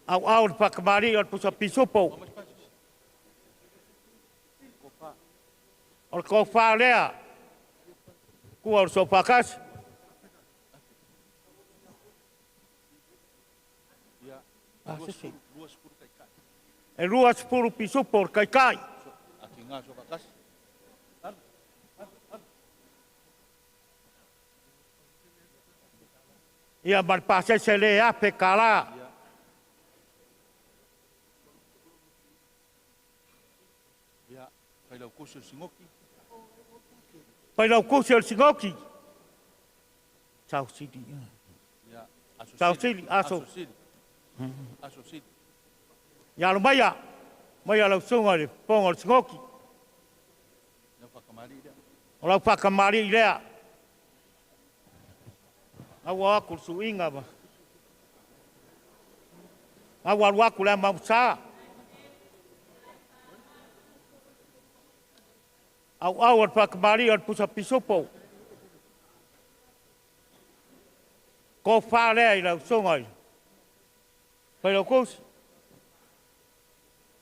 Au pakamari el pusa pisupo. O ko whalea, kua o sopakas. Pasesi. E rua sepuru pisupo o kaikai. Aki ngā soka kasi. Ia mar pasese le ape kala. Ia, kai lau kusi o singoki. Pai lau kusi o singoki. Tau sidi. Ia, aso Tau sili. sili, aso. Aso sili. Aso sili. Ia lo maya. Maya lau sunga le pongo o singoki. Ia whakamari rea. O lau whakamari rea. Awa aku suinga ba. Awa aku le mamsa. Au al whakamari al pusa pisopo. Ko wharea I lau songai. Pai lau kousi.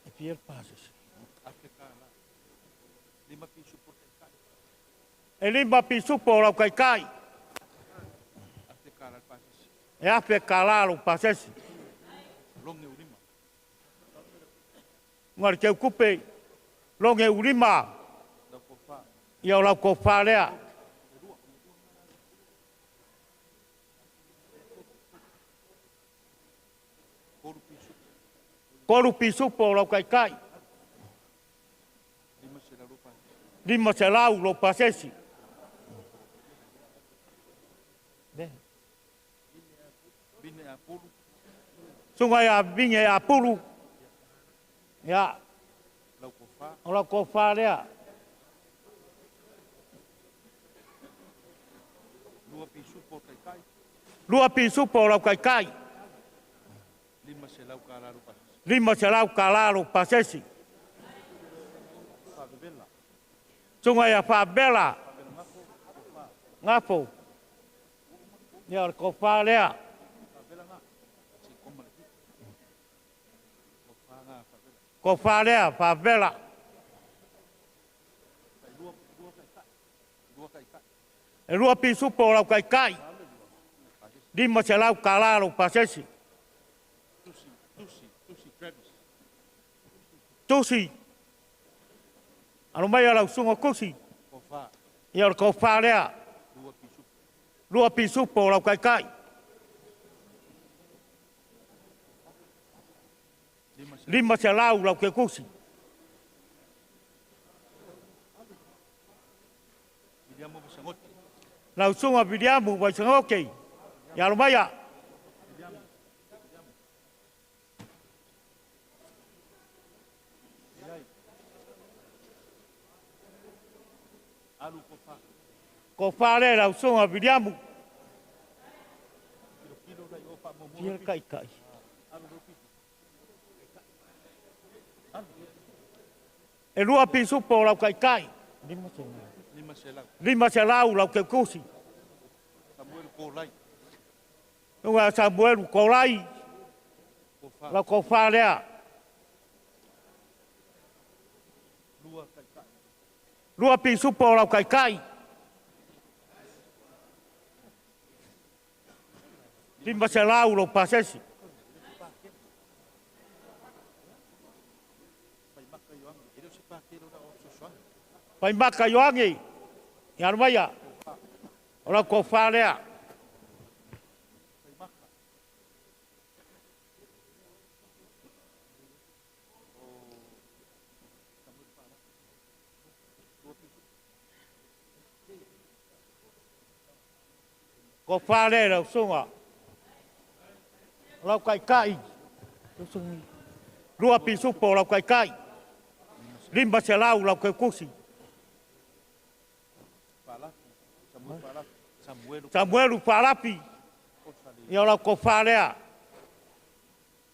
E pier pasas. Ake kāla. Lima pisu por kai. E lima pisopo lau kai. Ake kāla pasas. E ape kalalo pasesi. Longe urima. Ngari keu kupe. Longe urima. Lau ko wha. Ia o lau ko wharea. Koru pisu. Koru pisopo lau kai. Lima se la rupa. Lima se lau lo pasesi. Bine a pulu. Sungai a vinge a pulu. Ia. Lau ko wha. O lau ko wharea. Lua pisu por kai. Lua pisopo lau kai. Lima se lau kāla rupa. Lima se lau kalalo pasesi. Whabebela. Sungai a Faavaoa. Ngako. Ngafo. Ia o ko wharea. Whabela ngā. Si Commemorative. Ko wha ngā whabela. Ko wharea Faavaoa. Kai lua kai. Lua kai. E rua pisopo lau kai. Lima se lau kalalo pasesi. Tusi Travis. Tusi. Alo mai lau sunga kusi. Ko wha. Ia o ko wharea. Lua pisu. Lua pisopo lau kai. Lima se lau lau ke kusi. Iriamo besangoti. Lau sunga viliamu vai sangoke. Ia alo mai a. Alu ko wha. Ko whare lau sunga viliamu. Kilo dai o wha mo mo. Ia kai. Alu ropi. E rua pisopo lau kai. Lima se lau. Lima se lau. Lima se lau lau ke kusi. Samuel ko lai. Nunga Samuel ko lai. Ko wha. Lau ko wharea. Lua kai. Rua pisopo lau kai. Lima se lau lau pasesi. Pai maka yoang. Iro se pa kero da o sosoang. Pai maka yoangi. Ia alo mai a. O lau ko wharea. Pai maka. Ko whare lau sunga. Lau kai. Rua pisopo lau kai. Lima se lau lau ke kusi. Palapi. Samuel palapi. Samuel. Samuel palapi. Ia lau ko wharea.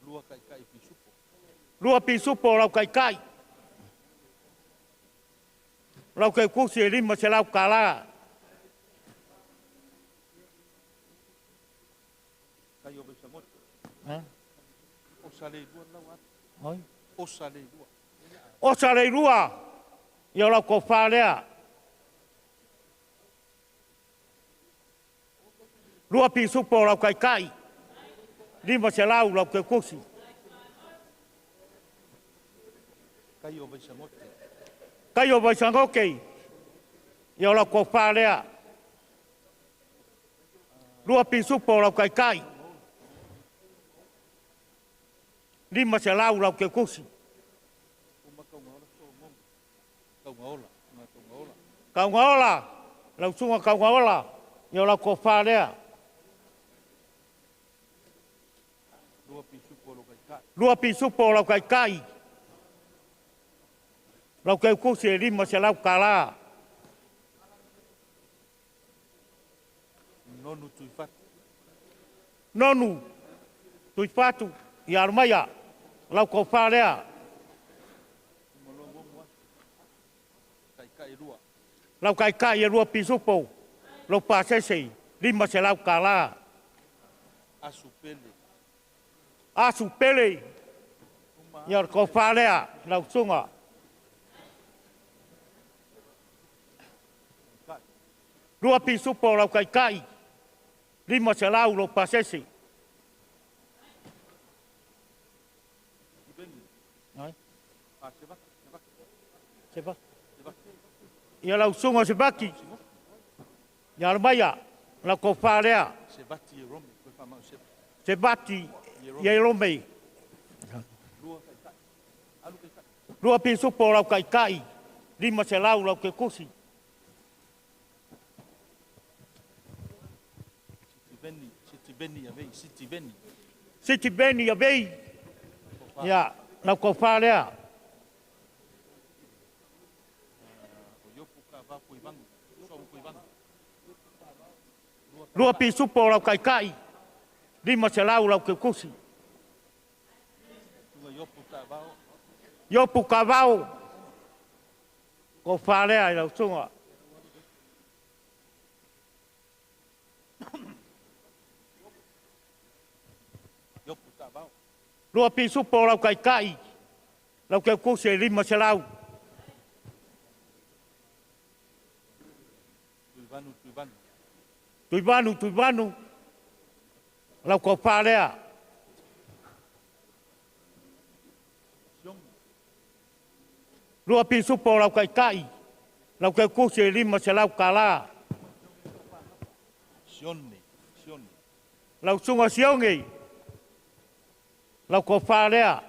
Lua kai pisupo. Rua pisopo lau kai. Lau ke kusi e lima se lau kala. Kai o besangoti. O sale lua lau atu. Oi. O sale lua. O sare rua. Ia lau ko wharea. Rua pisopo lau kai. Lima se lau lau ke kusi. Kai o vai sangoke. Ia la ko whārea. Rua pisupo lau kai kai. Lima se lau lau ke kusi. Kaungaola. Lau sunga kaungaola. Ia la ko whārea. Rua pisupo lau kai kai. Lau ke kusi e lima se lau kala. Nonu tui fatu i armaya lau ko whārea. Lau kai kai e rua pisupo lau pāsesei lima se lau kala. Asu pele ia ko whārea lau sunga. Rua pisupo lau kai kai lima se lau lau pāsesei. Seba. Ia lau sunga se baki. Ia armaya lau ko whārea. Se bati ia rome. Rua pisupo lau kai kai. Lima se lau lau ke kusi. Siti beni ya vei. Ya lau ko whārea. Rua pisupo lau kai kai. Lima se lau lau ke kusi. Yopu kavao. Ko whārea i lau sunga. Rua pisupo lau kai kai. Lau ke kusi e lima se lau. Tuivanu. Lau ko whārea. Rua pisupo lau kai kai. Lau ke kusi e lima se lau kala. Lau sunga sionge. Lau ko whārea.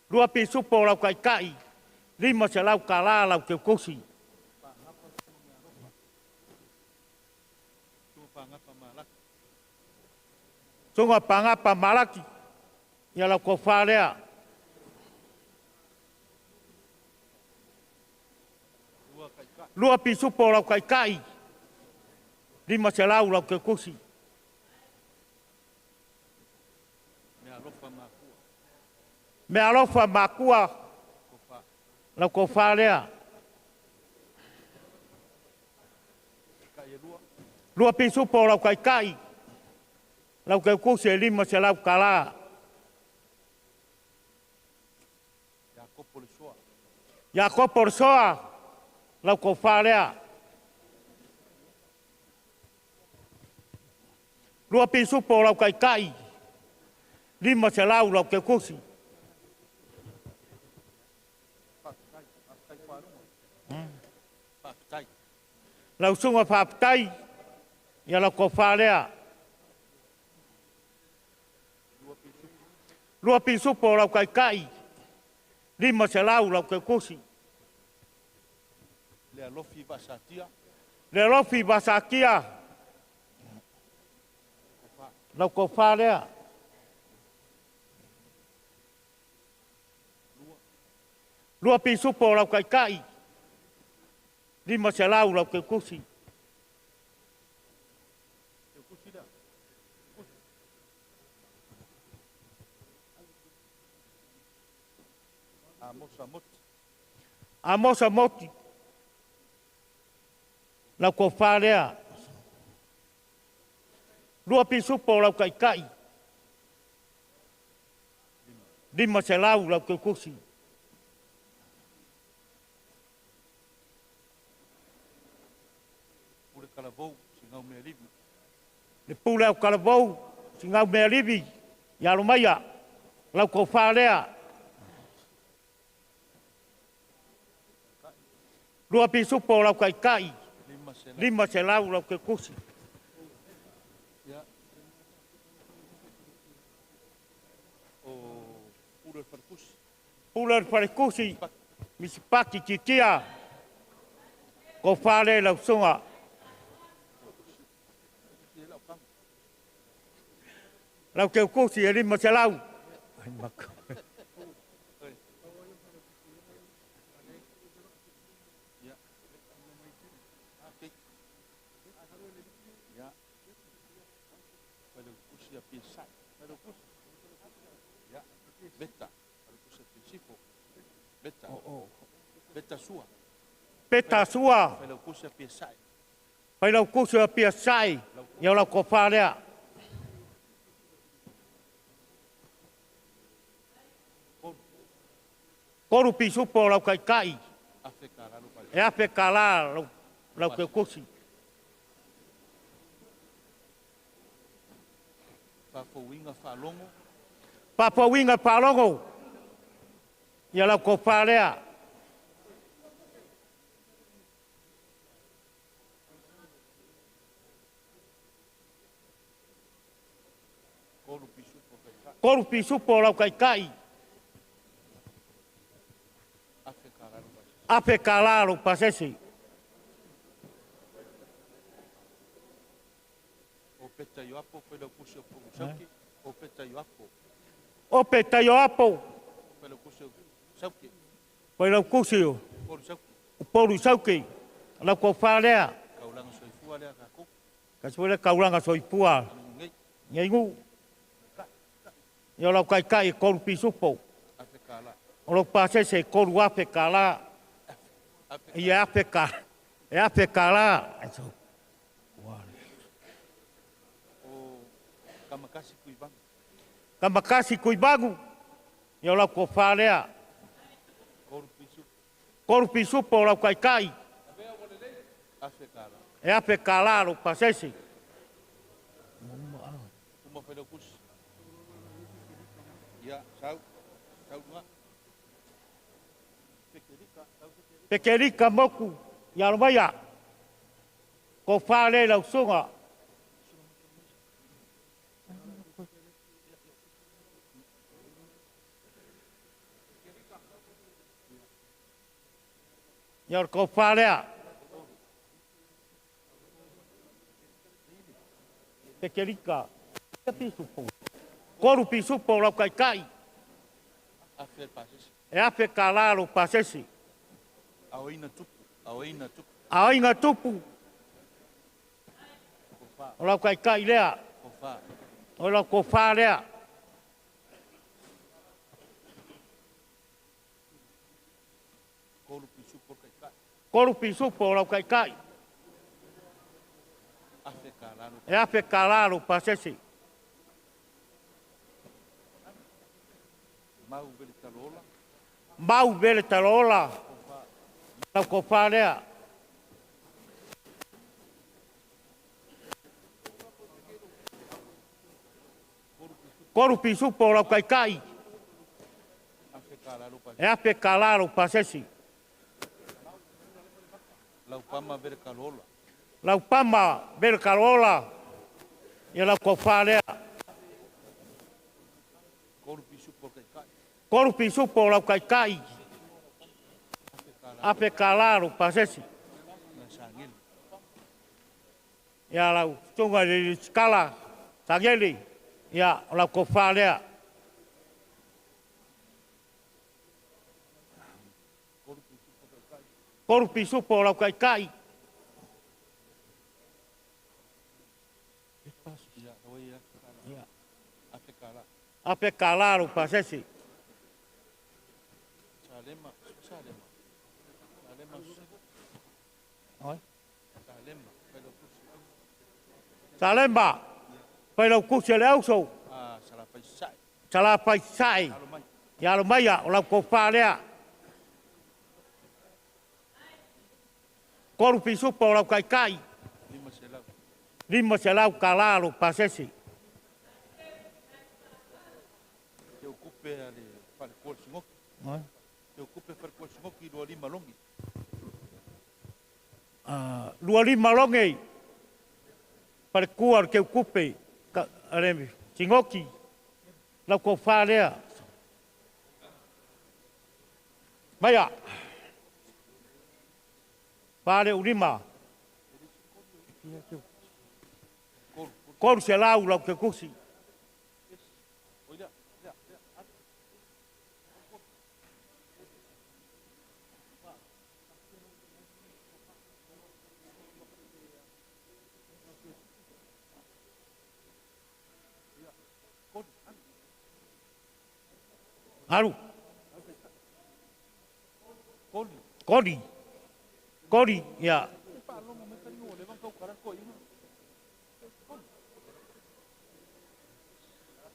Rua pisupo lau kai kai. Lima se lau kala lau ke kusi. Sunga pangapa malaki. Ia lau ko whārea. Rua pisupo lau kai kai. Lima se lau lau ke kusi. Me alofa makua. Lau ko whārea. Rua pisupo lau kai kai. Lau ke kusi e lima se lau kala. Ya kopo soa. Lau ko whārea. Rua pisupo lau kai kai. Lima se lau lau ke kusi. Lau sunga whāptai. Ia lau ko whārea. Rua pisupo lau kai kai. Lima se lau lau ke kusi. Le lofi basakia. Lau ko whārea. Rua pisupo lau kai kai. Lima se lau lau ke kusi. Amosa moti. Lau ko whārea. Rua pisupo lau kai kai. Lima se lau lau ke kusi. Le pule au kalavou, si ngau mea rivi, Ia lo mai a. Lau ko whārea. Rua pisupo lau kai kai. Lima se lau lau ke kusi. Pula para kusi. Misi paki titia. Ko whāre lau sunga. Lau ke kusi e lima se lau. Ai maka. Peta sua. Pai lau kusi a pia sai. Iau lau ko whārea. Koru pisupo lau kai kai. E ape kala lau ke kusi. Papawinga whalongo. Ia lau ko whārea. Koru pisupo lau kai kai. Ape kalaro pasesi. Opeta yo apo pelo kusio sauki. Opeta yo apo. Opeta yo apo. Pelo kusio sauki. Pelo kusio. Poru sauki. Poru sauki. Lau ko whārea. Kaulanga soifua lea kako. Kasuele kaulanga soifua. Ngai ngu. Ia lau kai kai koru pisupo. Ape kala. O lau pasese koru ape kala. Ia ape kala. E ape kala. Kamakasi kuibangu. Kamakasi kuibangu. Ia lau ko whārea. Koru pisupo lau kai kai. Ape kala. E ape kala lau pasese. Uma pelo kusi. Ya, sau nga. Pekerika moku, ia lo mai a. Ko whāre lau sunga. Ia ko whāre a. Pekerika. Koru pisupo lau kai kai. E ape kalaro pasesi. Aoina tupu. Aoina tupu. Aoina tupu. O lau kai kai lea. O lau ko whā lea. Koru pisupo o lau kai kai. E ape kalaro pasesi. Mau Veletaloola. Lau ko whārea. Koru pisupo lau kai kai. E ape kalaro pasesi. Lau pama Veletaloola. Lau pama Veletaloola. Ia lau ko whārea. Koru pisupo lau kai kai. Ape kalaro pasesi. Ia lau tunga de skala. Tangeli. Ia lau ko whārea. Koru pisupo lau kai kai. Ape kalaro pasesi. Salemba. Pai lau kusi le auso. Salapai sai. Ia lo mai a o lau ko whārea. Koru pisupo o lau kai kai. Lima se lau kalaro pasesi. whalekua singoki. Te ukupe whalekua singoki lua lima longi. Lua lima longi. Whalekua ke ukupe. Singoki. Lau ko whalea. Maia. Whale ulima. Koru se lau lau ke kusi. Aru. Kodi, ya.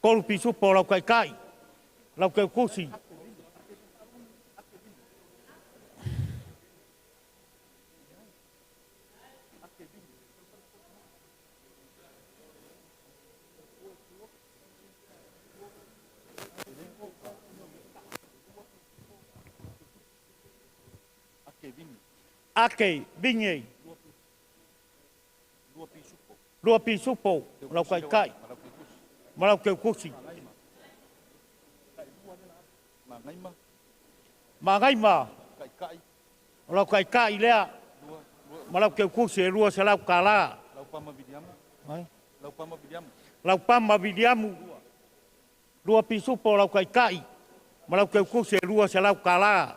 Koru pisu po lau kai. Lau ke kusi. Ake, binye. Lua pisupo, lau kai. Malau ke kusi. Maanaima. Lau kai lea. Malau ke kusi lua se lau kala. Lau pama vidiamu. Lua pisupo lau kai. Malau ke kusi lua se lau kala.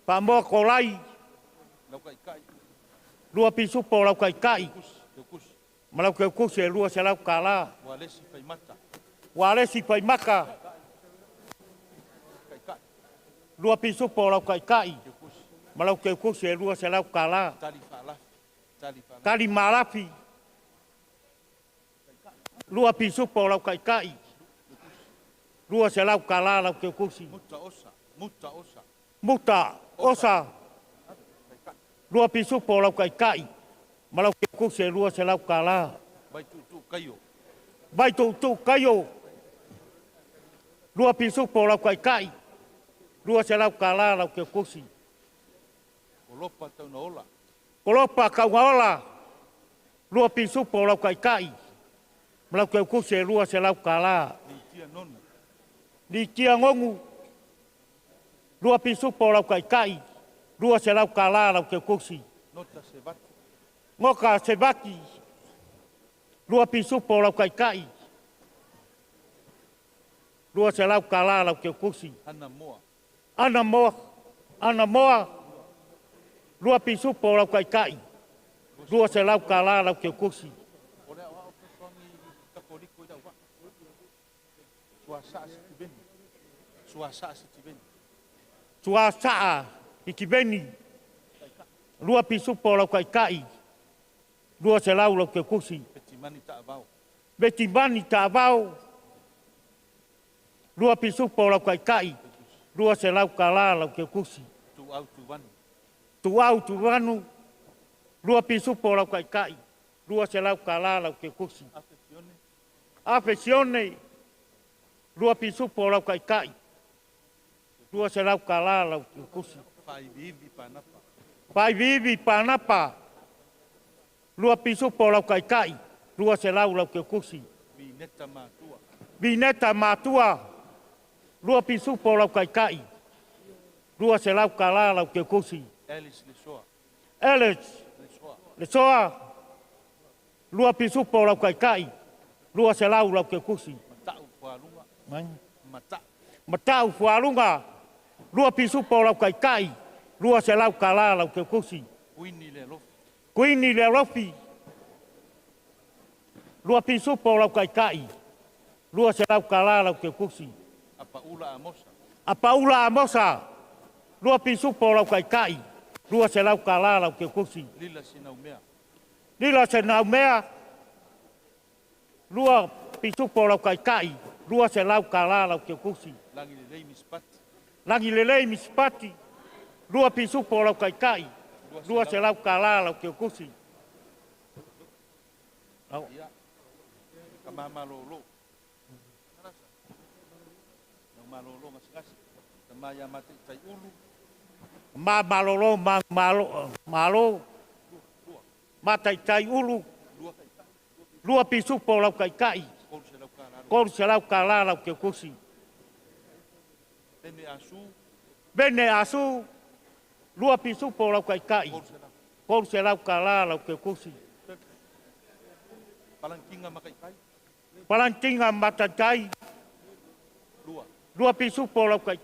Pamoa kolai. Lua pisupo lau kai. Malau ke kusi lua se lau kala. Walesi paimaka. Lua pisupo lau kai. Malau ke kusi lua se lau kala. Tali malafi. Lua pisupo lau kai. Lua se lau kala lau ke kusi. Muta osa. Lua pisupo lau kai. Malau ke kusi lua se lau kala. Vai tu kayo. Lua pisupo lau kai. Lua se lau kala lau ke kusi. Kolopa kauaola. Lua pisupo lau kai. Malau ke kusi lua se lau kala. Ni kia ngongu. Lua pisupo lau kai. Lua se lau kala lau ke kusi. Ngoka se baki. Lua pisupo lau kai. Lua se lau kala lau ke kusi. Ana moa. Lua pisupo lau kai. Lua se lau kala lau ke kusi. Suasaa ikibeni. Lua pisupo lau kai. Lua se lau ke kusi. Betimani ta'avao. Lua pisupo lau kai. Lua se lau kala lau ke kusi. Tu vanu. Lua pisupo lau kai. Lua se lau kala lau ke kusi. Afesione. Lua pisupo lau kai. Lua se lau kala lau ke kusi. Pai vivi panapa. Lua pisupo lau kai. Lua se lau ke kusi. Bineta matua. Lua pisupo lau kai. Lua se lau kala lau ke kusi. Eles lesoa. Lua pisupo lau kai. Lua se lau ke kusi. Matau fuarunga. Lua pisupo lau kai. Lua se lau kala lau ke kusi. Kuini le rofi. Lua pisupo lau kai. Lua se lau kala lau ke kusi. Apaula amosa. Lua pisupo lau kai. Lua se lau kala lau ke kusi. Lila se naumea. Lua pisupo lau kai. Lua se lau kala lau ke kusi. Langi lelei mispati. Lua pisupo lau kai. Lua se lau kala lau ke kusi. Ma malolo ma malo ma tai ulu lua pisu po lau kai kor se lau kala lau ke kusi bene asu lua pisu po lau kai kor se lau kala lau ke kusi palantinga matatai lua pisu po lau kai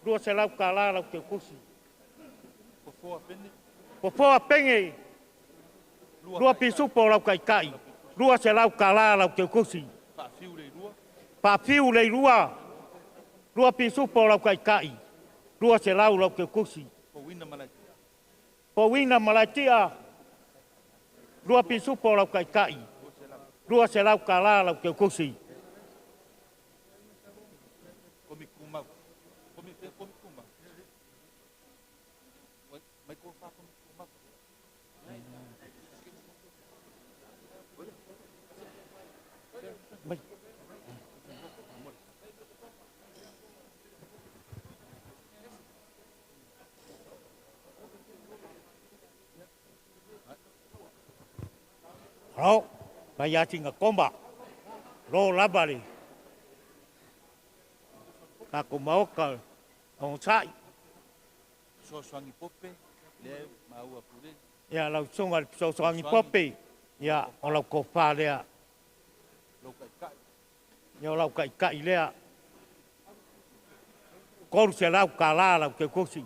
lua se lau kala lau ke kusi pofoa penge lua pisu po lau kai lua se lau kala lau ke kusi pa fiu le lua pisu po lau kai lua se lau ke kusi po wina malatia lua pisu po lau kai lua se lau kala lau ke kusi Halo, kaya tinga komba, lo labari, kako mau kal, on sai. Sosoangi pope, le mau apure. Ya lau songal sosoangi pope, ya on lau kofa lea. Ya lau kai lea. Kor se lau kala lau ke kosi.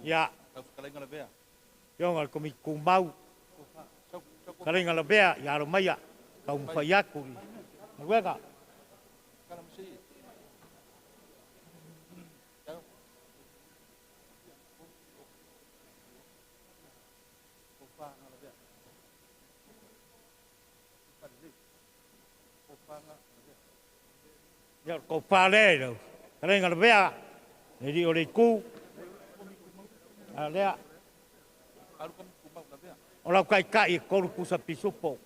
Ya. Yo ngal komi kumau. Kalenga la bea ya ro maya. Kau fayaku. Ngwega. Ya ko pale. Kalenga la bea. Jadi oleh ku Alea. Olau kai koru pusa pisupo.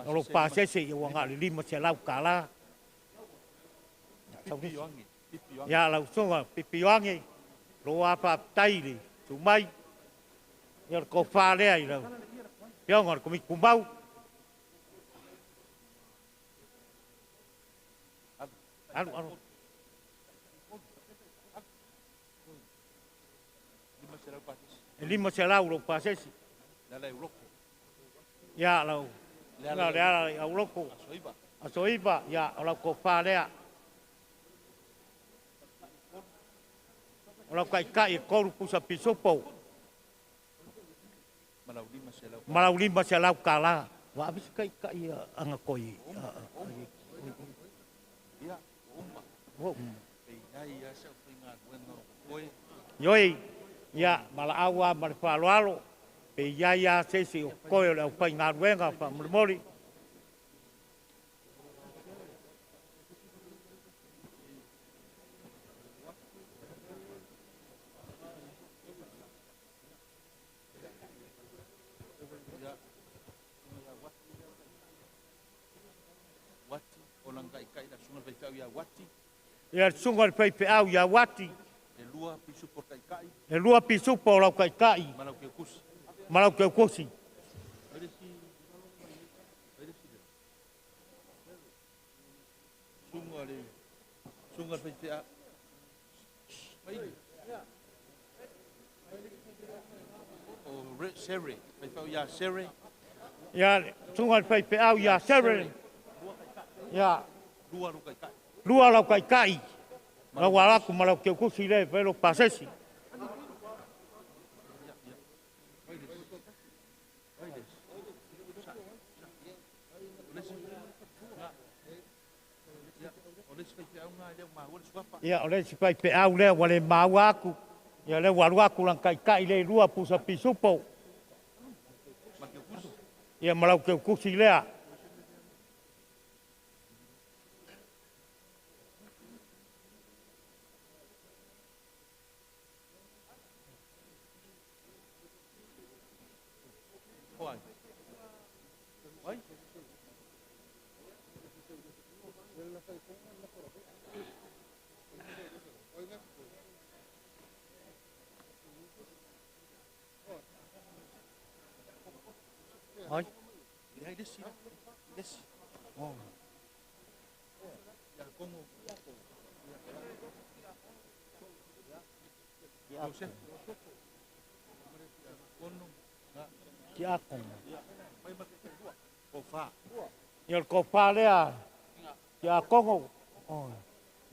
Olau pasese ya wanga lima se lau kala. Ya lau songa pipiwangi. Lo apa taili sumai. Ya ko falea ilo. Ya ngor komi kumbau. Anu. Lima se lau lo pasesi. Ya lau. Lau au loko. Asoiba ya lau ko falea. Lau kai koru pusa pisopo. Malau lima se lau kala. Wa abis kai anga koi. Yoi. Ya malaawa malfaloalo pe ya sesi o koyo le pai ngaruenga pa mori Wati olang kai da sungal pe ya wati ya sungal pe au ya wati lua pisu por kai. E lua pisu po lau kai. Malau ke kusi. Sungal pe o sere, pe ya sere. Ya sungal pe au ya sere. Ya lua lau kai. Lau walaku malau ke kusi le velo pasesi. Ya oleh si pai pe au le wale mau aku. Ya le walu aku lang kai le lua pusa pisupo. Ya malau ke kusi le. Oi. Ia desi. Desi. Oh. Ia kongo. Joseph. Kono. Kia kong. Mai makua. Kofa. Ia ko parea. Kia kongo. Oh.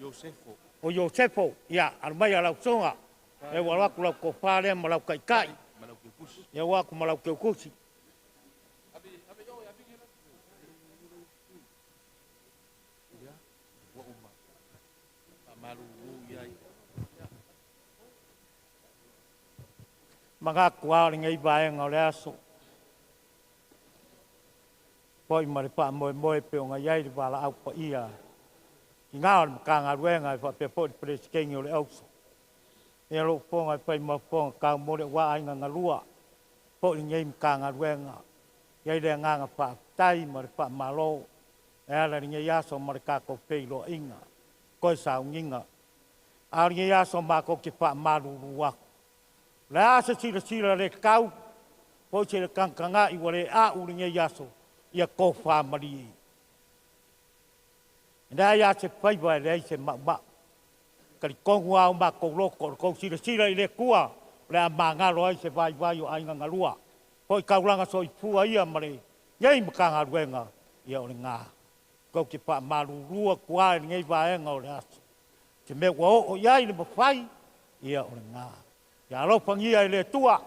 Josefo. O Josefo. Ia, armai ala songa. E wala ku ko parea malau kai kai. Malau ke kusi. Ia wa ku malau ke kusi. Mga kuwari ngay bayang o leso. Poi mari pa moe pe o ngai di bala au pa ia. Ingaon makanga ruenga fa pe po pres kengi o le auso. E lo po ngai pai ma po ka mo le wa ai nga lua. Po ngai makanga ruenga. Yai le nga fa tai mari pa malo. E ala ngai yaso mari ka ko pe lo inga. Ko sa nginga. Ari ngai yaso ma ko ki fa malu ruak. Le asa sila le kau, po se le kankanga i wale a uringa yaso, ia ko whamari. Nā ia se whaiwa le se ma. Kari kongu au ma ko loko, ko sila i le kua, le a mangaro ai se vai o ainga ngalua. Po i kauranga so i pua ia mare, ngai makanga ruenga, ia o le ngā. Ko ki pa maru rua kua ngai vaenga o le aso. Se me o iai le mawhai, ia o le ngā. Ya lo pangia ile tua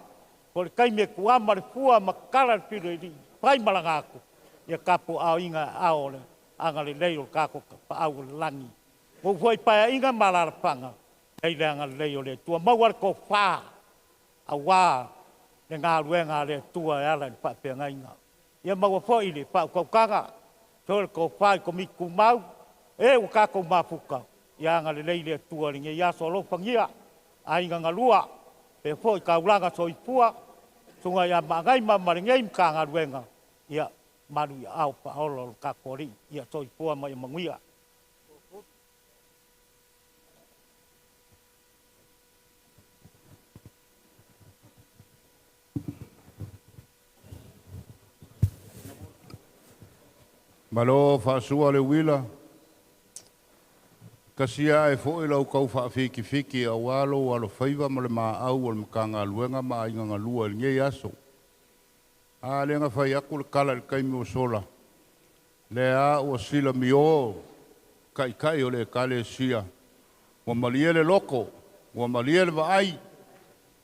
por kai me kuama le fua makala piro i pai malanga aku ya kapo au inga aole anga le leio kako pa au langi mo foi pa inga malar panga ai le anga leio le tua mawar ko fa awa le nga ruenga le tua ala pa pe ngainga ya mawa foi le pa ko kanga tol ko fa ko mi kumau e o kako mafuka ya anga le leio le tua le ya so lo pangia ai nga ngalua pe foi ka ulanga so ipua sunga ya magai maringai mkanga ruenga ia maru ya au pa olo ka kori ia so ipua mai manguia Malo fa sua le wila. Kasia e fo ilo kau fa fiki a walo faiva mo le ma au o le makanga luenga ma inga ngalua nge yaso. A le nga fai aku le kala le kaimi o sola. Le a o sila mio kai o le kale sia. Wa malie le loko, wa malie le vaai.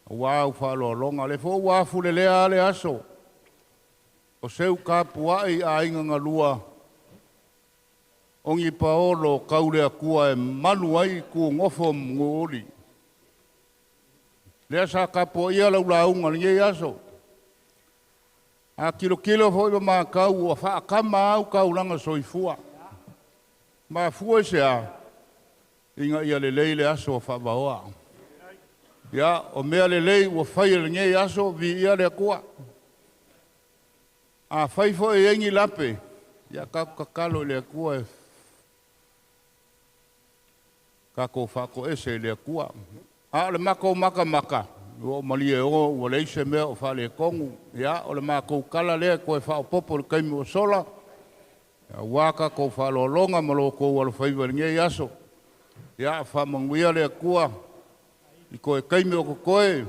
Wa u fa lo longa le fo wa fu le a le aso. O seu kapuai a inga ngalua. Ongi paolo kaule akua e manu ai ku ngofo ngoli. Lea sa kapo ia lau launga ni e aso. A kilo foi ma kau o fa kama au kau langa soifua. Ma fua se a inga ia le leile aso fa baoa. Ya o mea le lei o fai le nge aso vi ia le akua. A fai foi engi lape. Ya kakalo le akua e kako fako ese le kua a le mako maka o malie o le ise me o fale kongu ya o le mako kala le ko fa popo le kaimi o sola waka ko fa lo longa malo ko o faiva nge yaso ya fa manguia le kua i ko kaimi o koe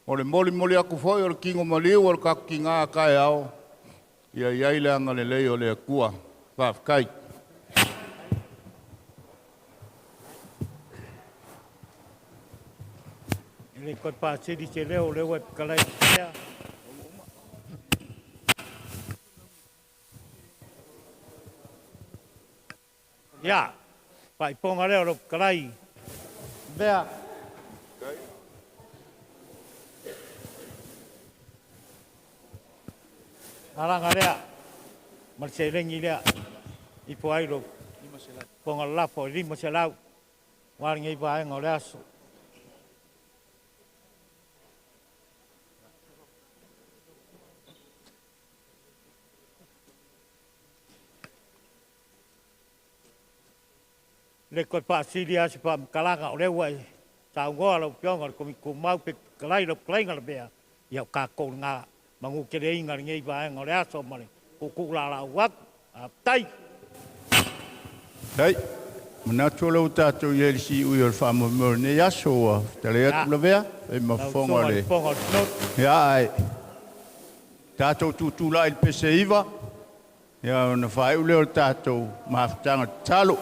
o le moli aku foi o le kingo mali o le kakinga kai ao ia ile anga le o le kua fa kai le ko pa se di se leo le web kalai ya pa ponga leo lo kalai bea aranga lea marselengi lea i po ai lo ponga la po lima se lau waringa i va en oleaso le koe paasilia si paamakalaga o leu ai taugoa lau pionga le komau pe kalai lau kalaiga le mea ia o kākou ngā mangu kereiga le ngei vaenga o le aso ma le kuku lalau aku tai Hei, mana tōlau tātou i eri si ui o le whamamura nei aso a tale atu la vea, e mawhonga le. Ia ai, tātou tūtūla i pese iwa, ia na whae ule o tātou mawhtanga talo.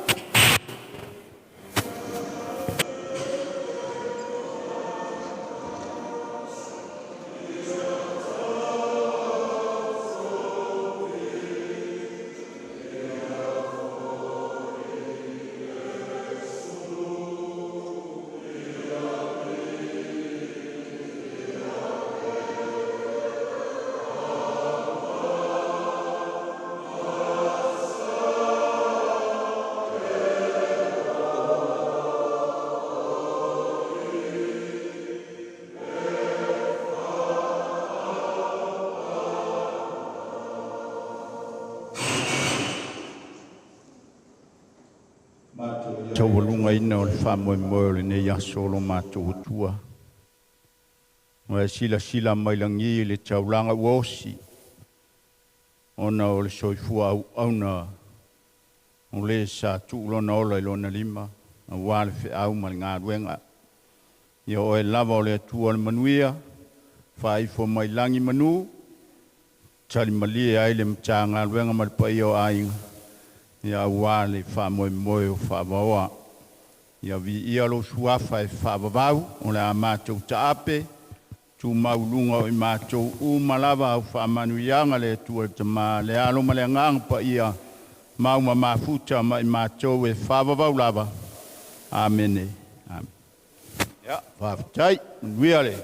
Tau walunga ina o le whamoe moe le nei aso lo mātou tua. Mai sila mai langi le taulanga uosi. Ona o le soifua au na o le sa tuulona ola ilona lima. Na wale fe au ma le ngā ruenga. Ia o e lava o le atua le manuia. Whaifo mai langi manu. Tali malie ai le mta ngā ruenga ma le pai o ainga. Ia wale whamoe moe o Faavaoa. Ia vi ia lo suafa e Faavavau o le a mātou taape. Tu maulunga o i mātou malava au whaamanuianga le tua tama le alo ma le ngang pa ia mauma mafuta ma i mātou e Faavavau lava. Amene. Amen. Ia, whaafitai, nuia le.